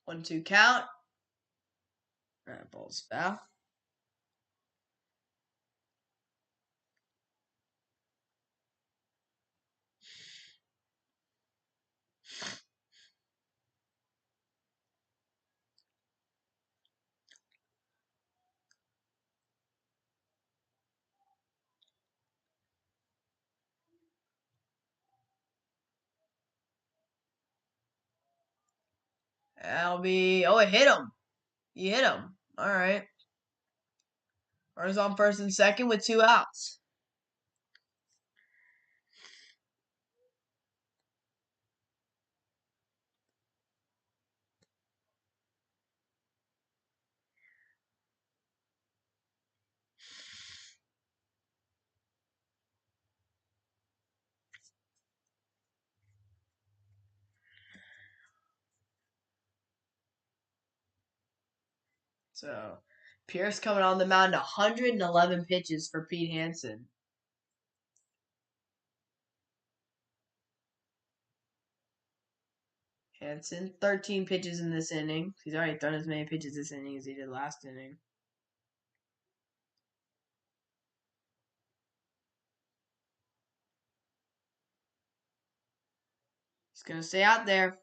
One, two count. That ball's foul. That'll be. Oh, it hit him. He hit him. All right. Runners on first and second with 2 outs. So Pierce coming on the mound, 111 pitches for Pete Hansen. Hansen, 13 pitches in this inning. He's already thrown as many pitches this inning as he did last inning. He's going to stay out there.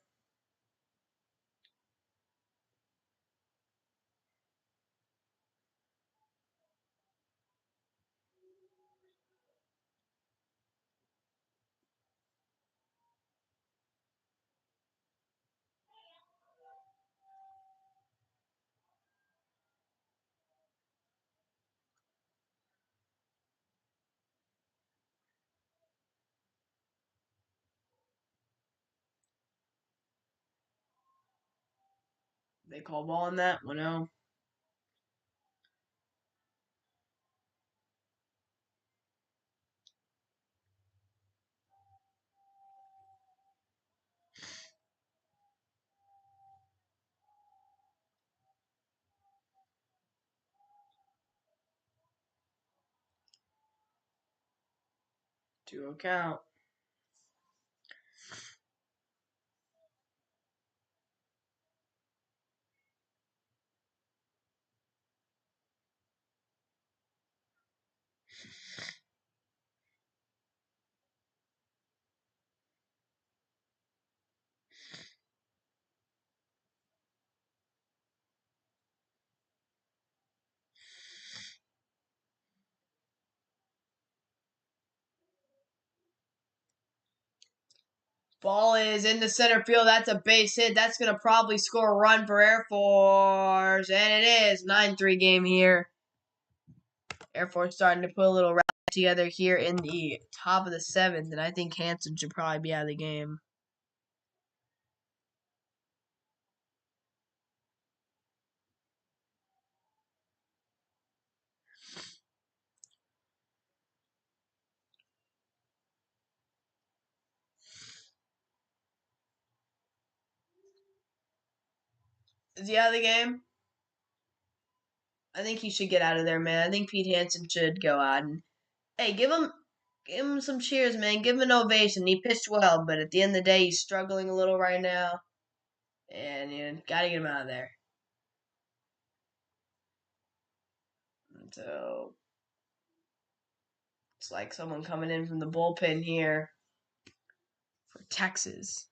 They call ball on that 1-0. Two-0 count. Ball is in the center field. That's a base hit. That's going to probably score a run for Air Force. And it is. 9-3 game here. Air Force starting to put a little rally together here in the top of the 7th. And I think Hansen should probably be out of the game. Is he out of the game? I think he should get out of there, man. I think Pete Hansen should go out. And hey, give him some cheers, man. Give him an ovation. He pitched well, but at the end of the day, he's struggling a little right now. And gotta get him out of there. So it's like someone coming in from the bullpen here for Texas.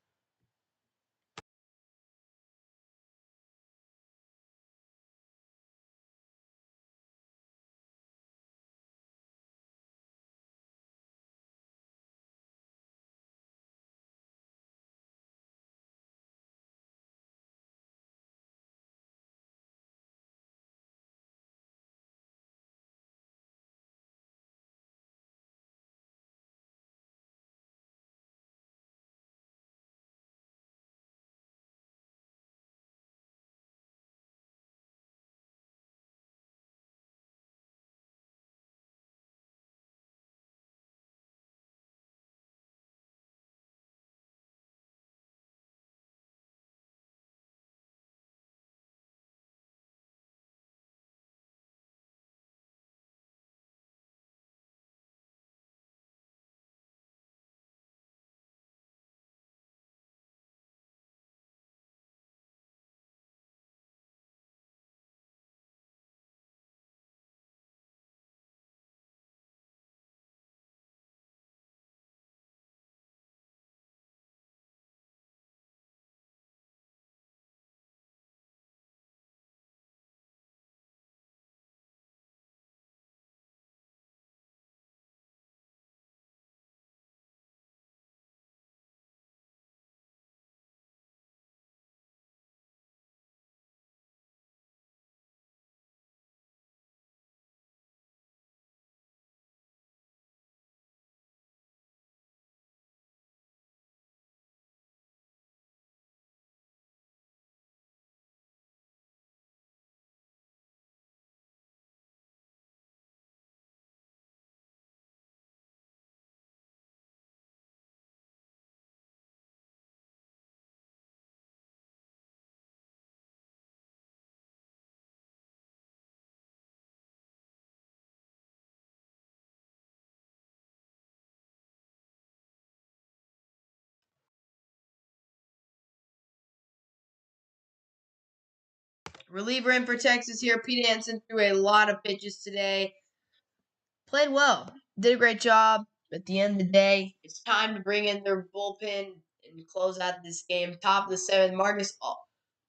reliever in for Texas here. Pete Hansen threw a lot of pitches today. Played well. Did a great job. At the end of the day, it's time to bring in their bullpen and close out this game. Top of the seventh, Marcus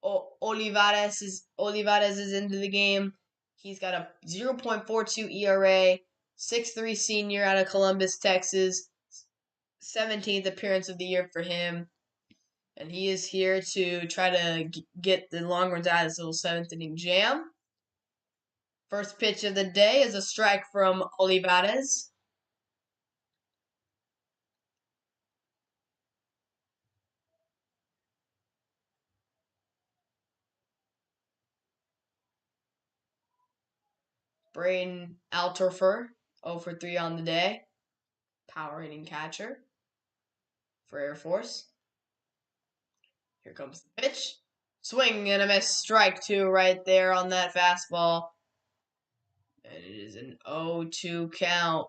Olivares is into the game. He's got a 0.42 ERA, 6'3" senior out of Columbus, Texas. 17th appearance of the year for him. And he is here to try to get the Longhorns out of this little seventh inning jam. First pitch of the day is a strike from Olivares. Braden Altorfer, 0 for 3 on the day. Power hitting catcher for Air Force. Here comes the pitch. Swing and a miss. Strike 2 right there on that fastball. And it is an 0-2 count.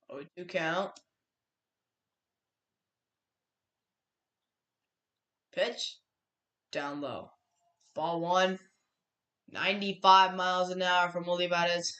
Oh, 2 count. Pitch. Down low. Ball 1. 95 miles an hour from Olivares.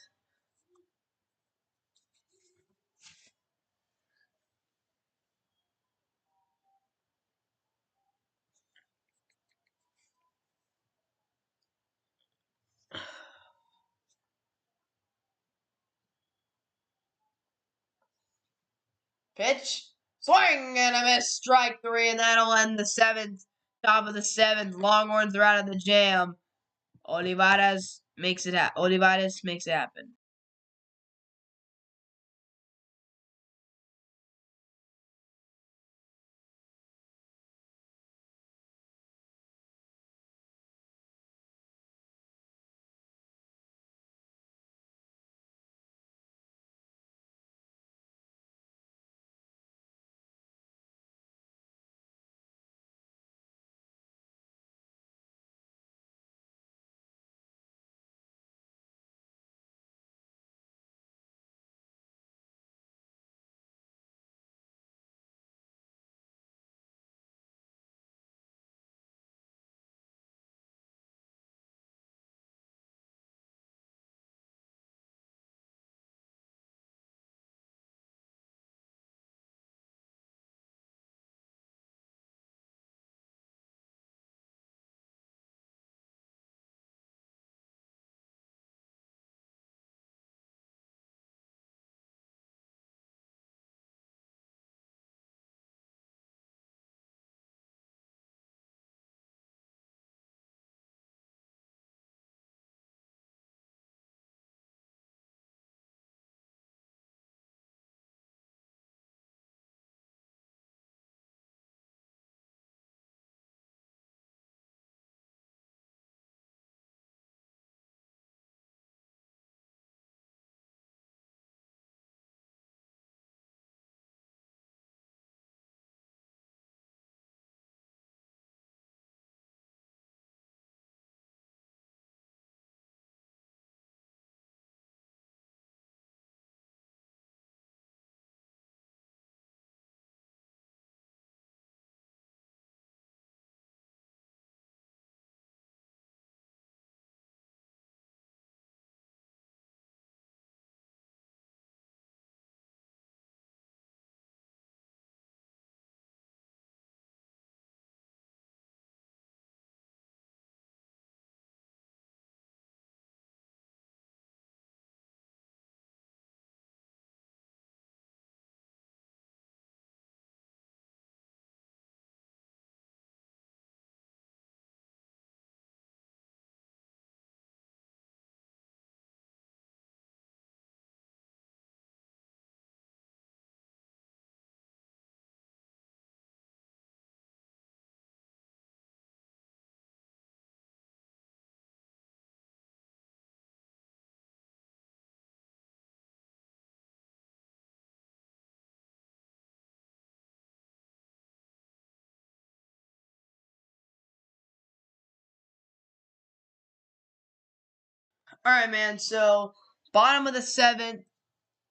Pitch. Swing and a miss. Strike 3, and that'll end the seventh. Top of the seventh. Longhorns are out of the jam. Olivares makes it happen. All right, man. So bottom of the seventh,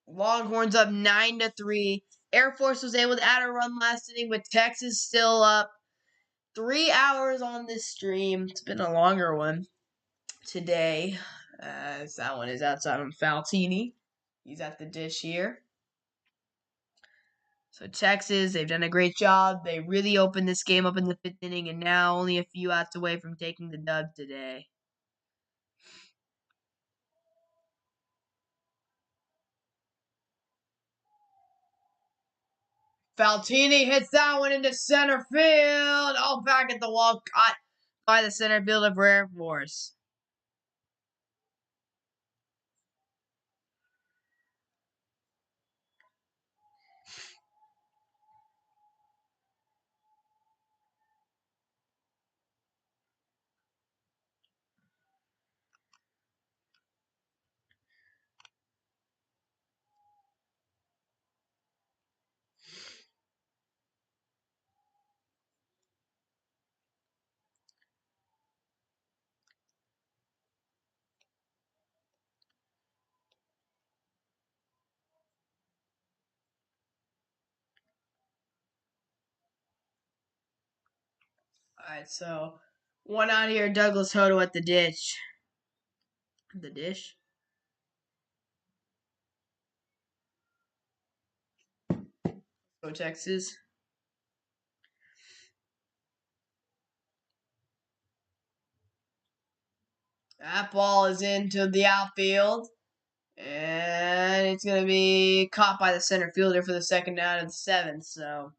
Longhorns up 9-3. Air Force was able to add a run last inning, but Texas still up. 3 hours on this stream. It's been a longer one today. That one is outside on Faltini. He's at the dish here. So Texas, they've done a great job. They really opened this game up in the fifth inning, and now only a few outs away from taking the dub today. Faltini hits that one into center field. Oh, back at the wall, caught by the center fielder for Air Force. All right, so one out here, Douglas Hodo at the ditch. The dish. Go Texas. That ball is into the outfield. And it's going to be caught by the center fielder for the second out of the seventh. So,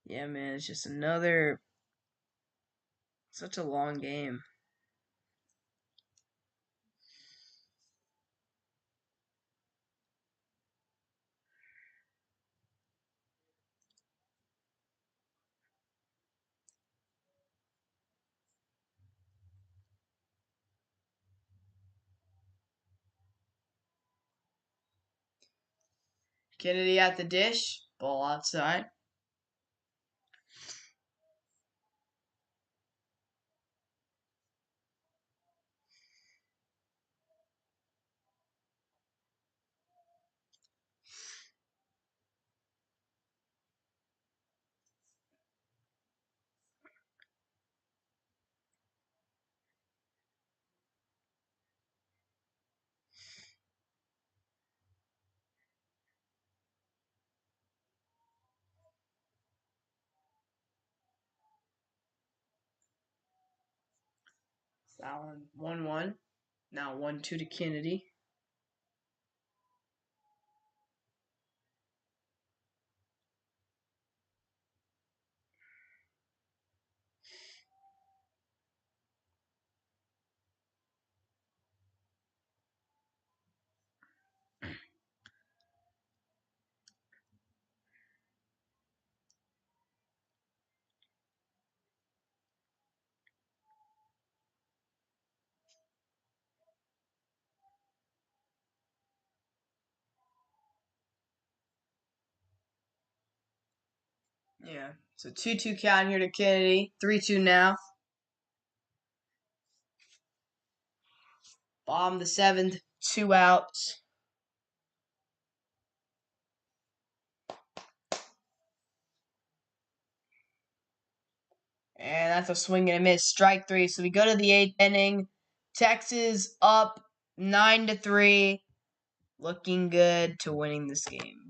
yeah, man, it's just such a long game. Kennedy at the dish. Ball outside. That one 1-1. Now 1-2 to Kennedy. Yeah. So 2-2 count here to Kennedy. 3-2 now. Bomb the seventh. 2 outs. And that's a swing and a miss. Strike 3. So we go to the eighth inning. Texas up 9-3. Looking good to winning this game.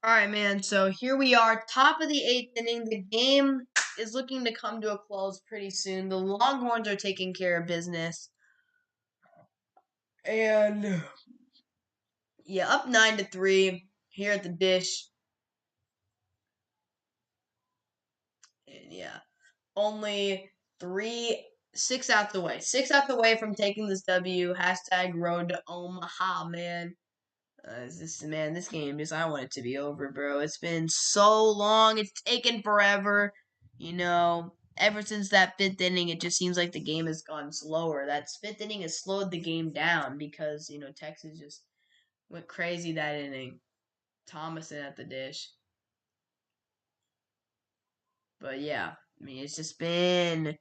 All right, man. So here we are, top of the eighth inning. The game is looking to come to a close pretty soon. The Longhorns are taking care of business, and yeah, up 9-3 here at the dish. And yeah, only six out the way. 6 out the way from taking this W. Hashtag road to Omaha, man. This game I want it to be over, bro. It's been so long. It's taken forever. Ever since that fifth inning, it just seems like the game has gone slower. That fifth inning has slowed the game down because, Texas just went crazy that inning. Thomason at the dish. But yeah, it's just been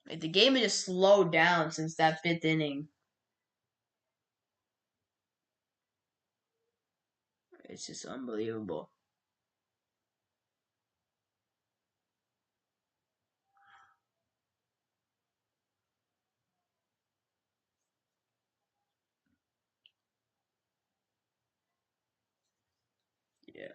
like the game has just slowed down since that fifth inning. It's just unbelievable. Yeah.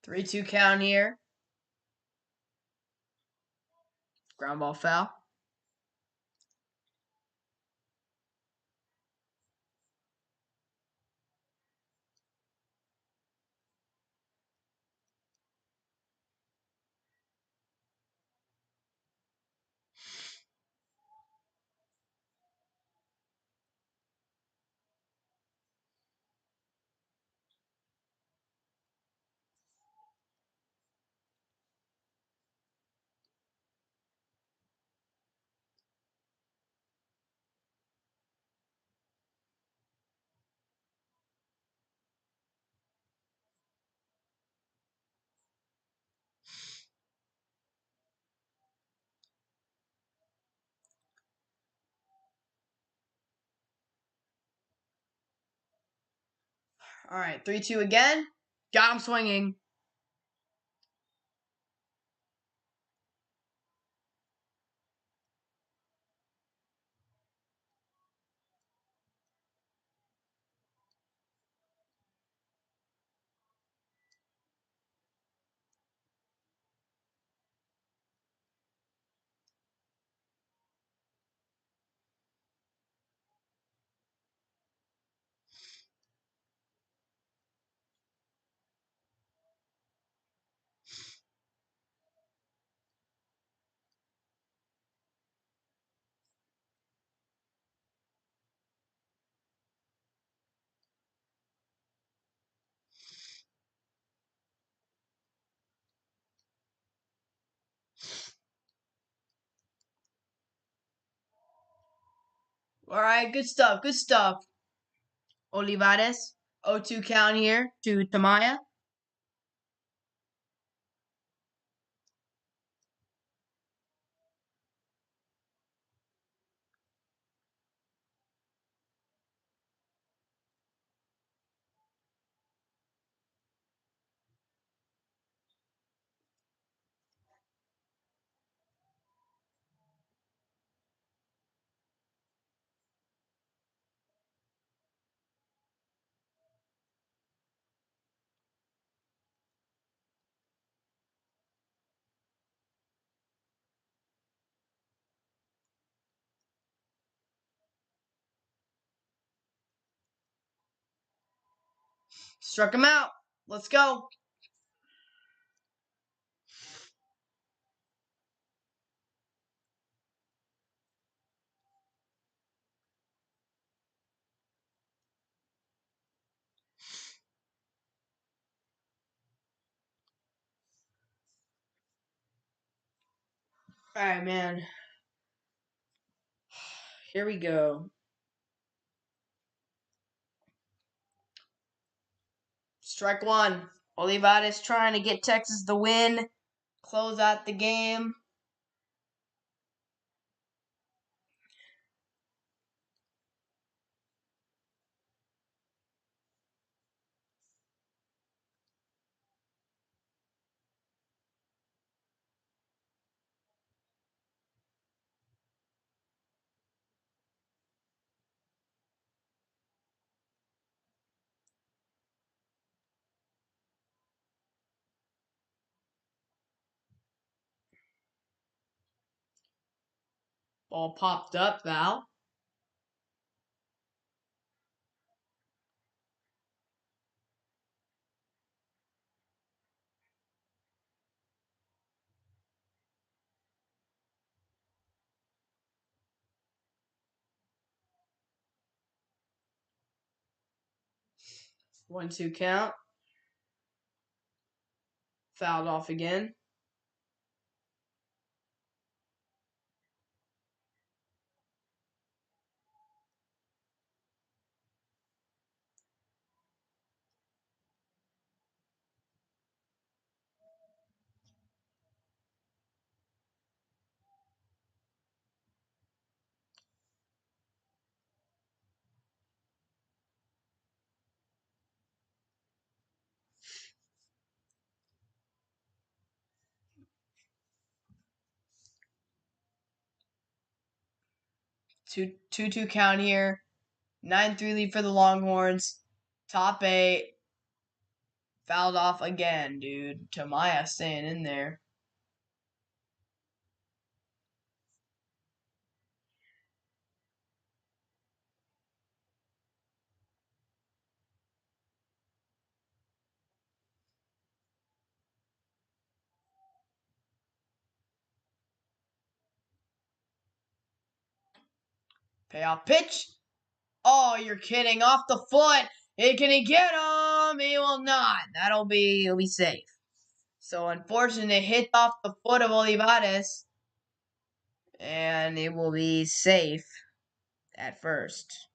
Three two count here. Ground ball foul. All right, 3-2 again. Got him swinging. All right, good stuff. Good stuff. Olivares, 0-2 count here to Tamaya. Struck him out. Let's go. All right, man. Here we go. Strike one. Olivares trying to get Texas the win. Close out the game. Ball popped up, Val. One, two count. Fouled off again. Two count here. 9-3 lead for the Longhorns. Top eight. Fouled off again, dude. Tamaya staying in there. Payoff pitch. Oh, you're kidding. Off the foot. Can he get him? He will not. He'll be safe. So unfortunate hit off the foot of Olivares. And it will be safe at first.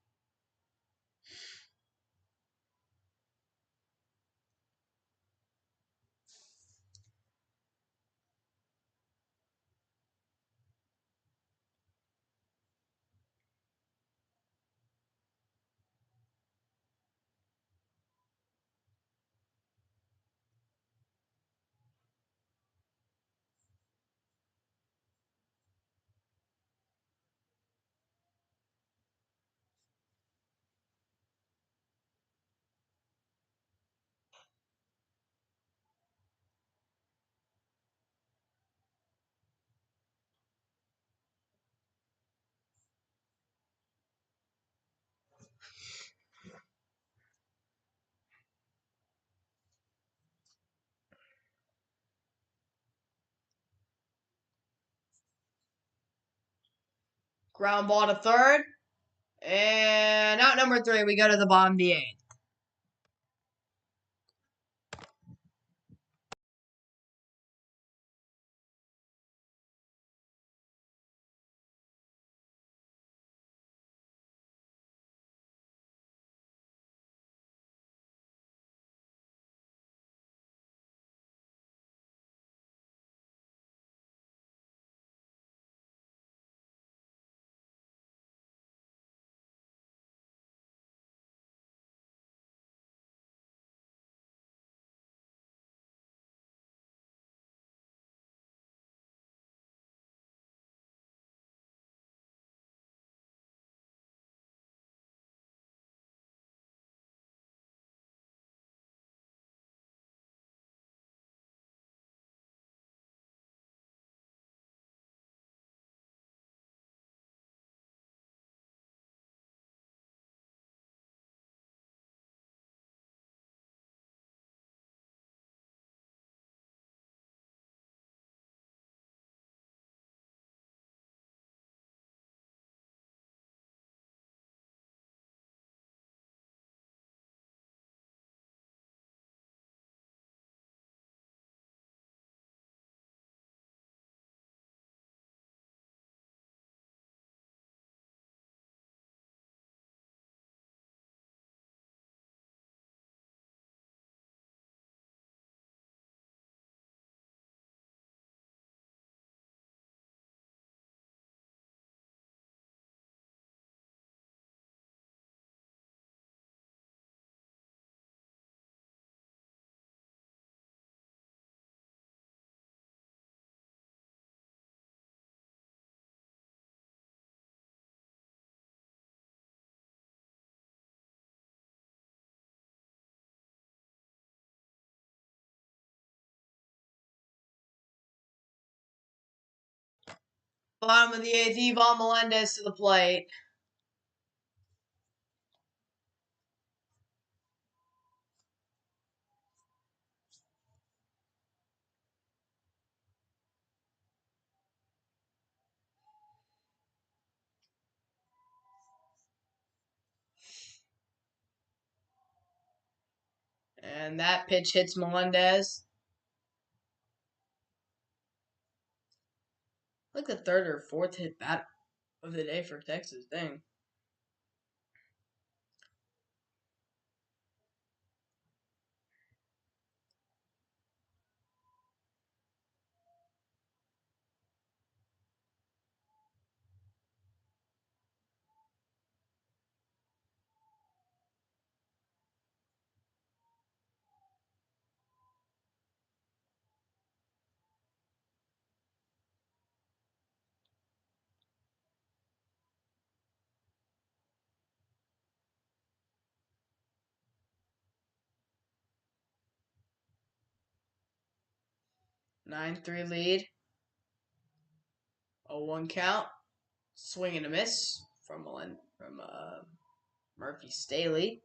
Ground ball to third. And out number 3, we go to the bottom of the 8th. Bottom of the eighth, Yvonne Melendez to the plate. And that pitch hits Melendez. Like the third or fourth hit bat of the day for Texas. Dang. Nine three lead. 0-1 count. Swing and a miss from Murphy Staley.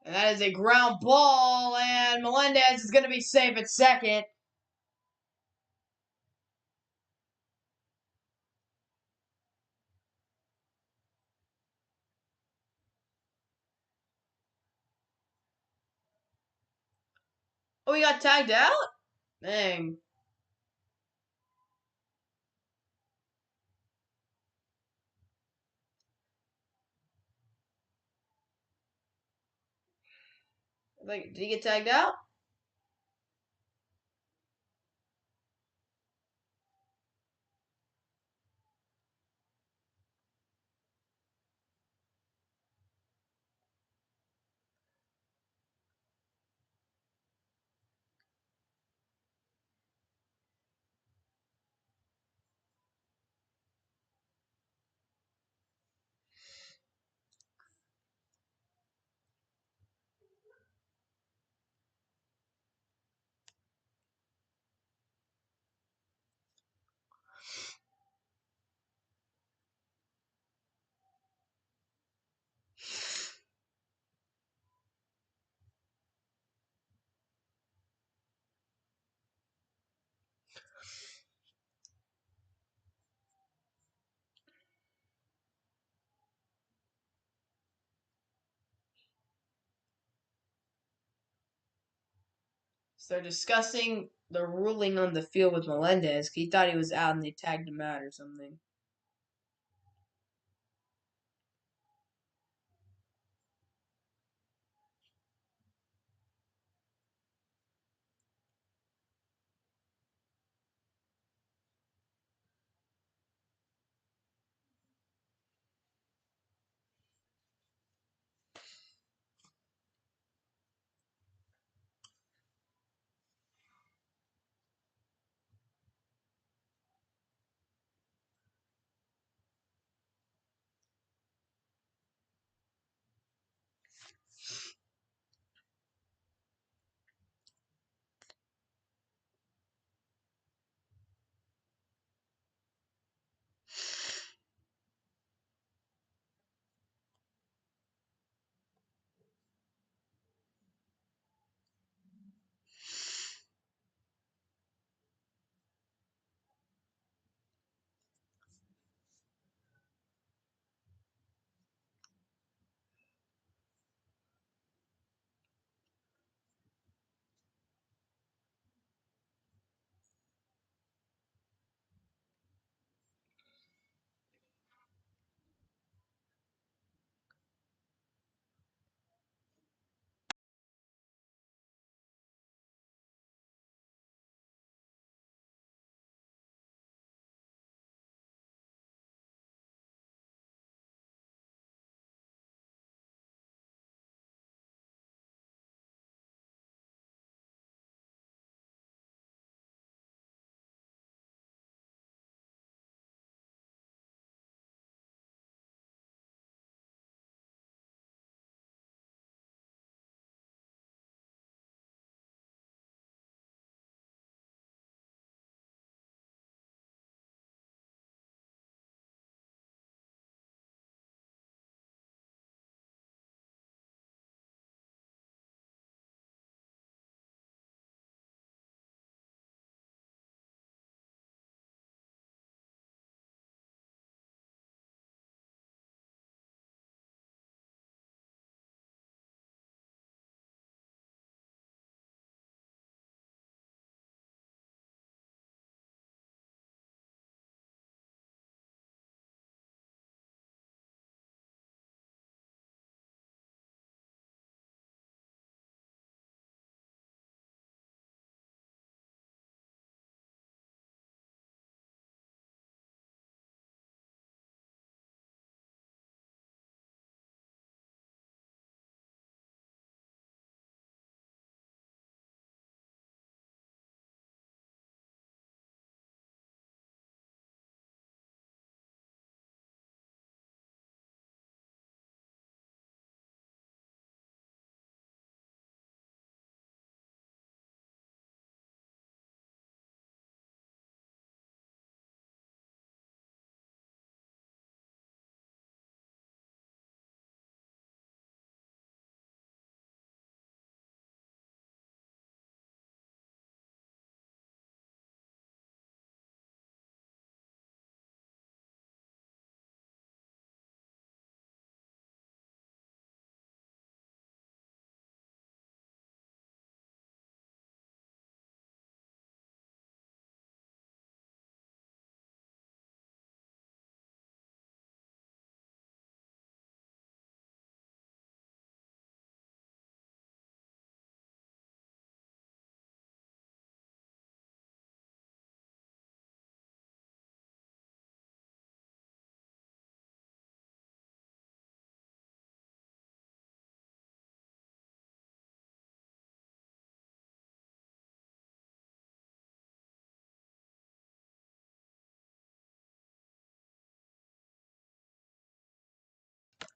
And that is a ground ball, and Melendez is going to be safe at second. Oh, he got tagged out? Dang. Like, did he get tagged out? So they're discussing the ruling on the field with Melendez. He thought he was out and they tagged him out or something.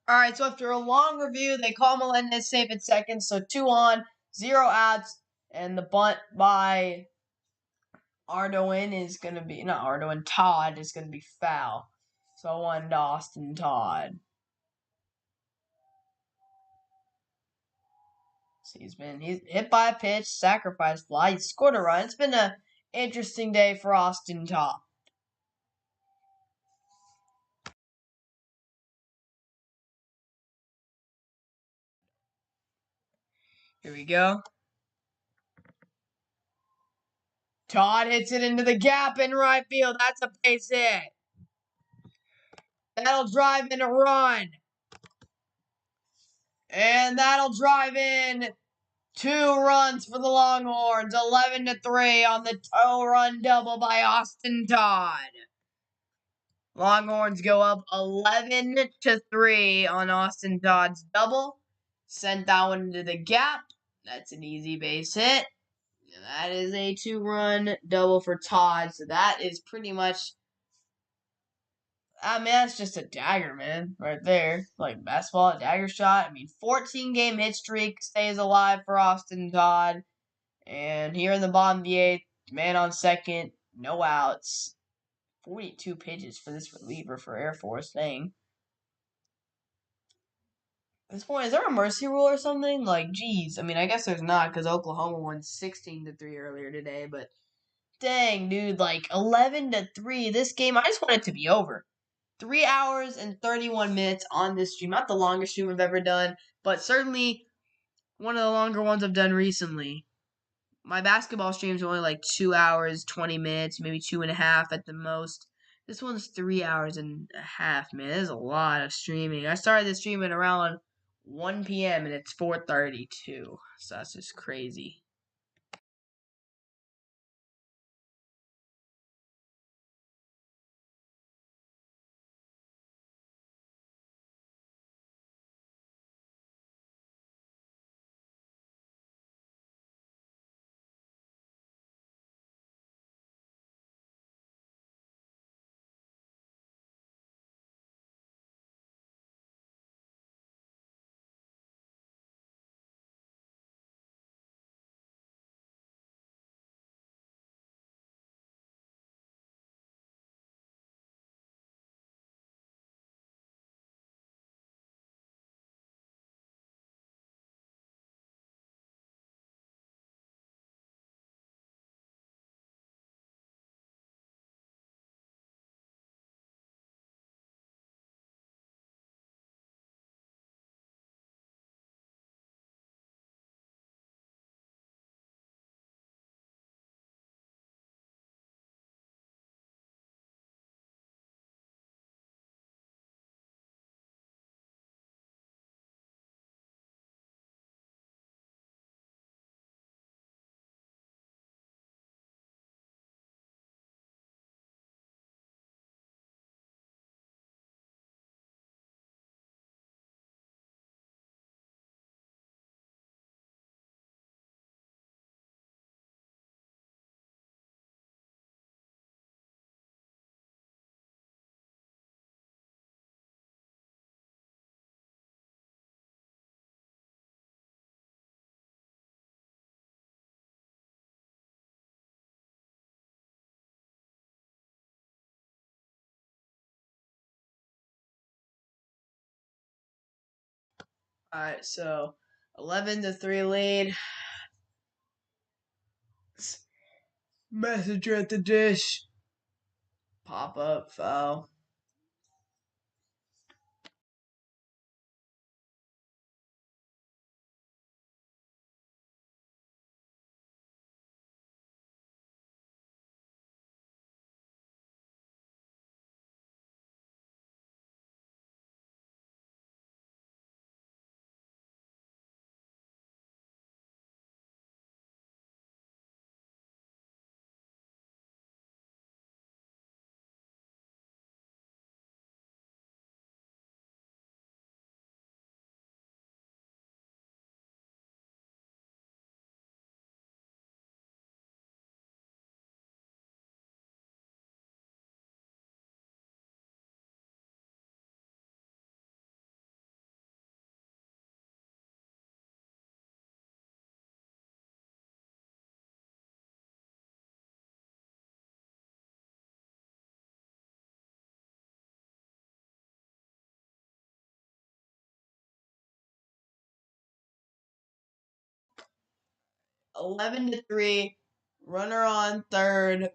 All right, so after a long review, they call Melendez safe at second, so 2 on, 0 outs, and the bunt by Ardoin is going to be, not Ardoin, Todd is going to be foul. So 1 to Austin Todd. So he's hit by a pitch, sacrifice fly, he scored a run. It's been an interesting day for Austin Todd. Here we go. Todd hits it into the gap in right field. That's a base hit. That'll drive in a run. And that'll drive in 2 runs for the Longhorns. 11-3 on the 2-run double by Austin Todd. Longhorns go up 11-3 on Austin Todd's double. Sent that one into the gap. That's an easy base hit. That is a 2-run double for Todd. So that is pretty much, I mean, that's just a dagger, man, right there. Like basketball, a dagger shot. I mean, 14-game hit streak stays alive for Austin Todd. And here in the bottom of the 8th, man on second, no outs. 42 pitches for this reliever for Air Force. Dang. At this point, is there a mercy rule or something? Like, geez. I mean, I guess there's not because Oklahoma won 16-3 earlier today. But dang, dude, like 11-3. This game, I just want it to be over. 3 hours and 31 minutes on this stream. Not the longest stream I've ever done, but certainly one of the longer ones I've done recently. My basketball streams are only like 2 hours, 20 minutes, maybe 2.5 at the most. This one's 3 hours and a half, man. There's a lot of streaming. I started this stream at around 1 p.m. and it's 4:32. So that's just crazy. Alright, so 11-3 lead. Messenger at the dish. Pop up, foul. 11-3. Runner on third.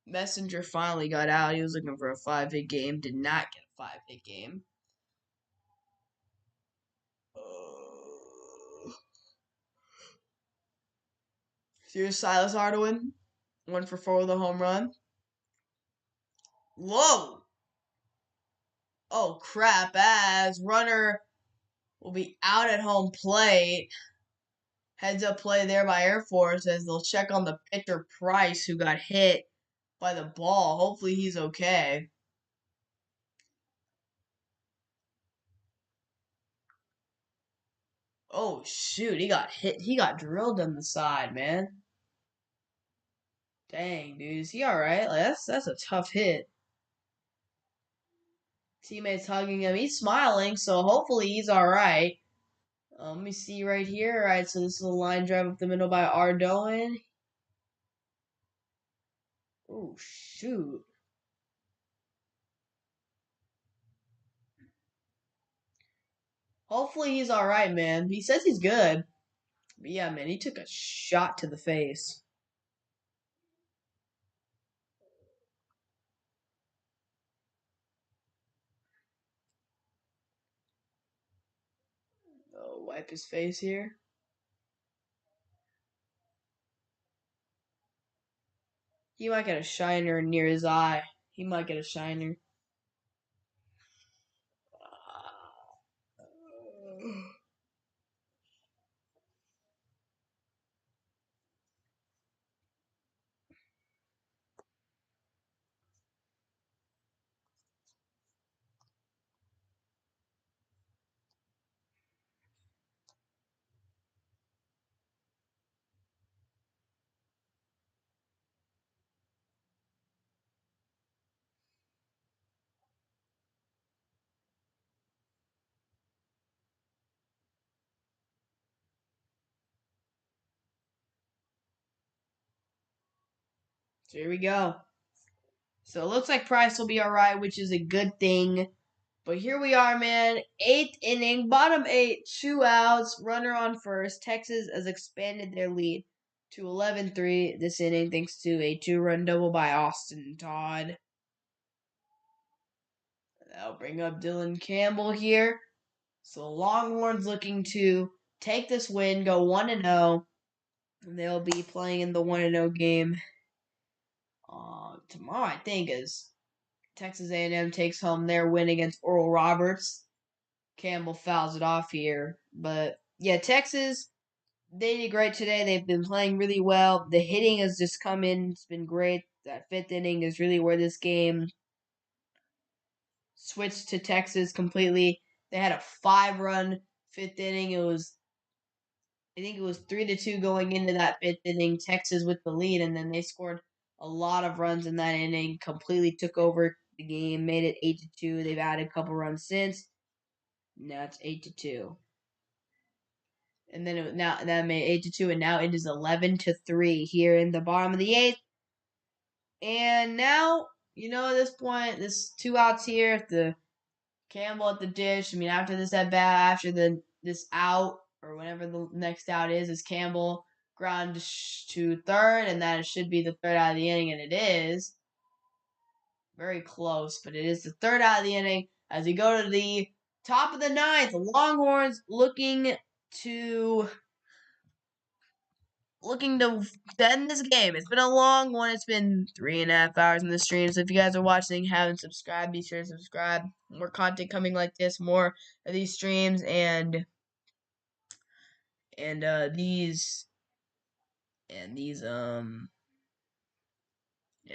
Messenger finally got out. He was looking for a 5-hit game. Did not get a 5-hit game. Here's Silas Hardaway. 1 for 4 with a home run. Whoa! Oh, crap. As runner will be out at home plate. Heads up play there by Air Force as they'll check on the pitcher Price who got hit by the ball. Hopefully he's okay. Oh, shoot. He got hit. He got drilled on the side, man. Dang, dude. Is he alright? Like, that's a tough hit. Teammates hugging him. He's smiling, so hopefully he's alright. Let me see right here. Alright, so this is a line drive up the middle by Ardoin. Oh, shoot. Hopefully he's alright, man. He says he's good. But yeah, man, he took a shot to the face. Oh, wipe his face here. He might get a shiner near his eye. He might get a shiner. So here we go. So it looks like Price will be alright, which is a good thing. But here we are, man. 8th inning, bottom 8, 2 outs, runner on first. Texas has expanded their lead to 11-3 this inning thanks to a 2-run double by Austin Todd. That'll bring up Dylan Campbell here. So Longhorns looking to take this win, go 1-0. And they'll be playing in the 1-0 game tomorrow, I think, as Texas A&M takes home their win against Oral Roberts. Campbell fouls it off here. But, yeah, Texas, they did great today. They've been playing really well. The hitting has just come in. It's been great. That 5th inning is really where this game switched to Texas completely. They had a 5-run 5th inning. I think it was 3-2 going into that 5th inning. Texas with the lead, and then they scored a lot of runs in that inning. Completely took over the game, made it 8-2. They've added a couple runs since. Now it's 8-2. And then now that made 8-2, and now it is 11-3 here in the bottom of the 8th. And now, at this point, this 2 outs here. The Campbell at the dish. I mean, after this at bat, after this out or whenever the next out is Campbell ground to third, and that should be the 3rd out of the inning, and it is very close, but it is the 3rd out of the inning as we go to the top of the 9th. Longhorns looking to end this game. It's been a long one. It's been 3.5 hours in the stream. So if you guys are watching, haven't subscribed, be sure to subscribe. More content coming like this, more of these streams, and these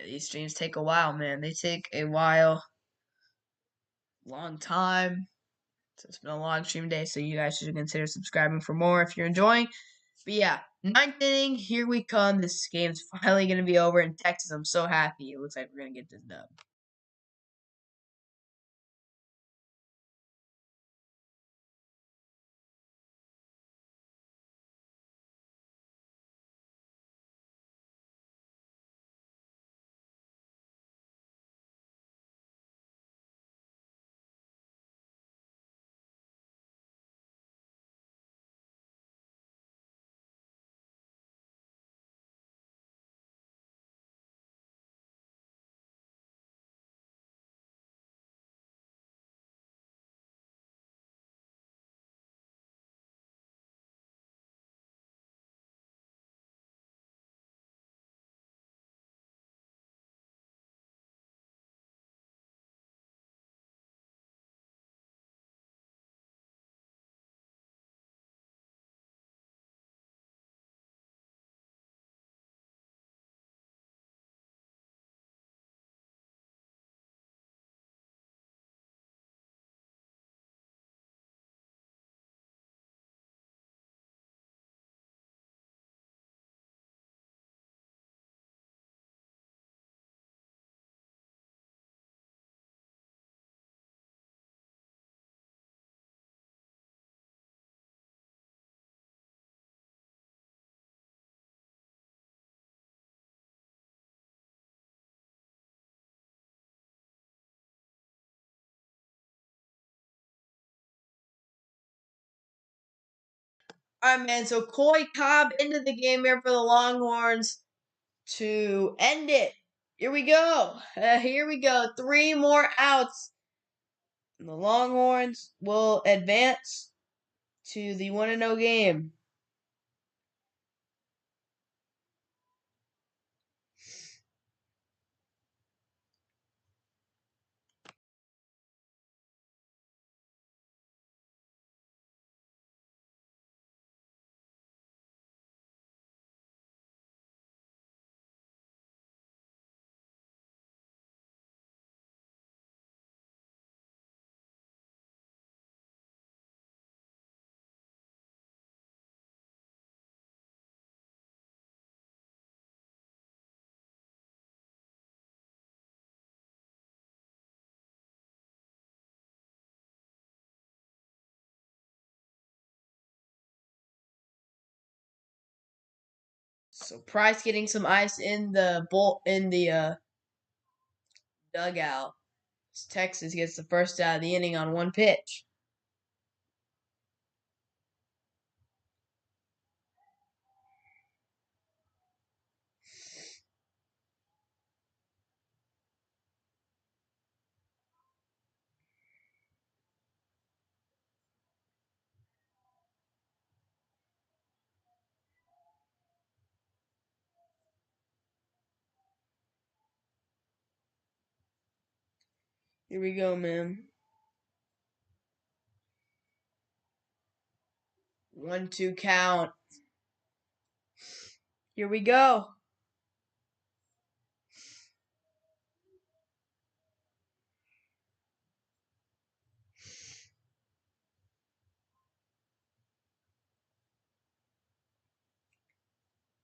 these streams take a while, man. They take a while, long time. So it's been a long stream day. So you guys should consider subscribing for more if you're enjoying. But yeah, 9th inning, here we come. This game's finally going to be over in Texas. I'm so happy. It looks like we're going to get this dub. All right, man. So Coy Cobb into the game here for the Longhorns to end it. Here we go. Here we go. 3 more outs. The Longhorns will advance to the 1-0 game. So Price getting some ice in the dugout. Texas gets the first out of the inning on 1 pitch. Here we go, man. 1-2 count. Here we go.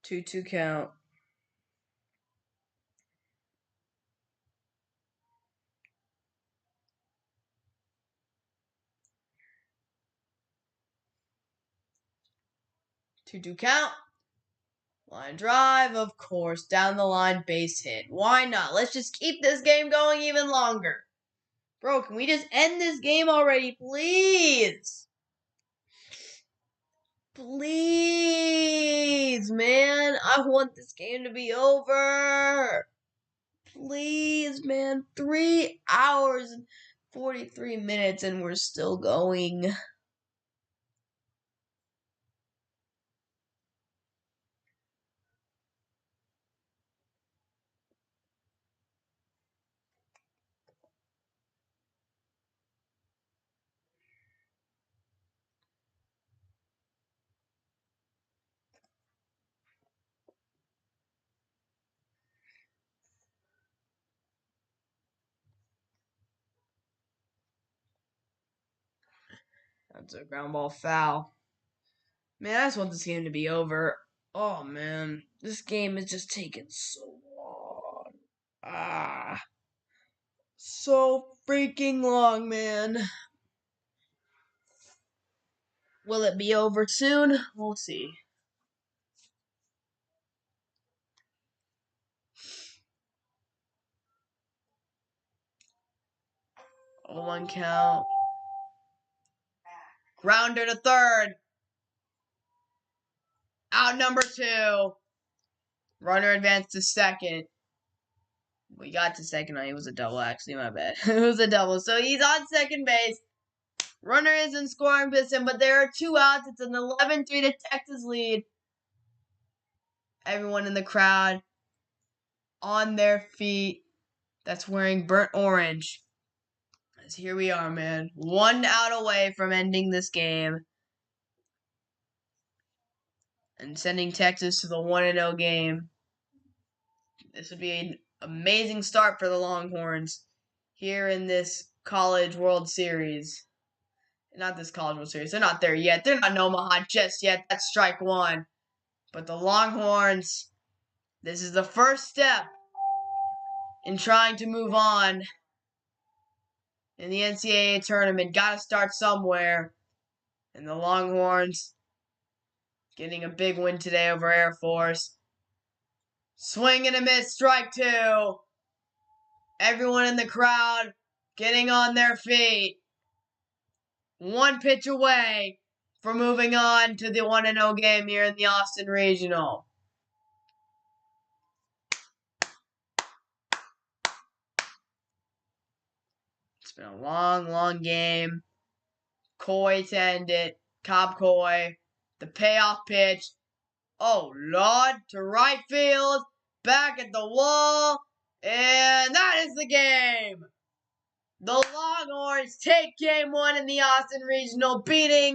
Two count. Two count. Line drive, of course. Down the line, base hit. Why not? Let's just keep this game going even longer. Bro, can we just end this game already, please? Please, man. I want this game to be over. Please, man. 3 hours and 43 minutes and we're still going. That's a ground ball foul. Man, I just want this game to be over. Oh, man. This game is just taking so long. So freaking long, man. Will it be over soon? We'll see. 0-1 count. Grounder to third. Out number 2. Runner advanced to second. We got to second. It was a double, actually. My bad. It was a double. So he's on second base. Runner is in scoring position, but there are 2 outs. It's an 11-3 to Texas lead. Everyone in the crowd on their feet that's wearing burnt orange. As here we are, man. 1 out away from ending this game. And sending Texas to the 1-0 game. This would be an amazing start for the Longhorns here in this College World Series. Not this College World Series. They're not there yet. They're not in Omaha just yet. That's strike 1. But the Longhorns, this is the first step in trying to move on in the NCAA tournament. Got to start somewhere. And the Longhorns getting a big win today over Air Force. Swing and a miss, strike 2. Everyone in the crowd getting on their feet. 1 pitch away for moving on to the 1-0 game here in the Austin Regional. It's been a long, long game. Coy to end it. Cobb Coy. The payoff pitch. Oh, Lord. To right field. Back at the wall. And that is the game. The Longhorns take game 1 in the Austin Regional, beating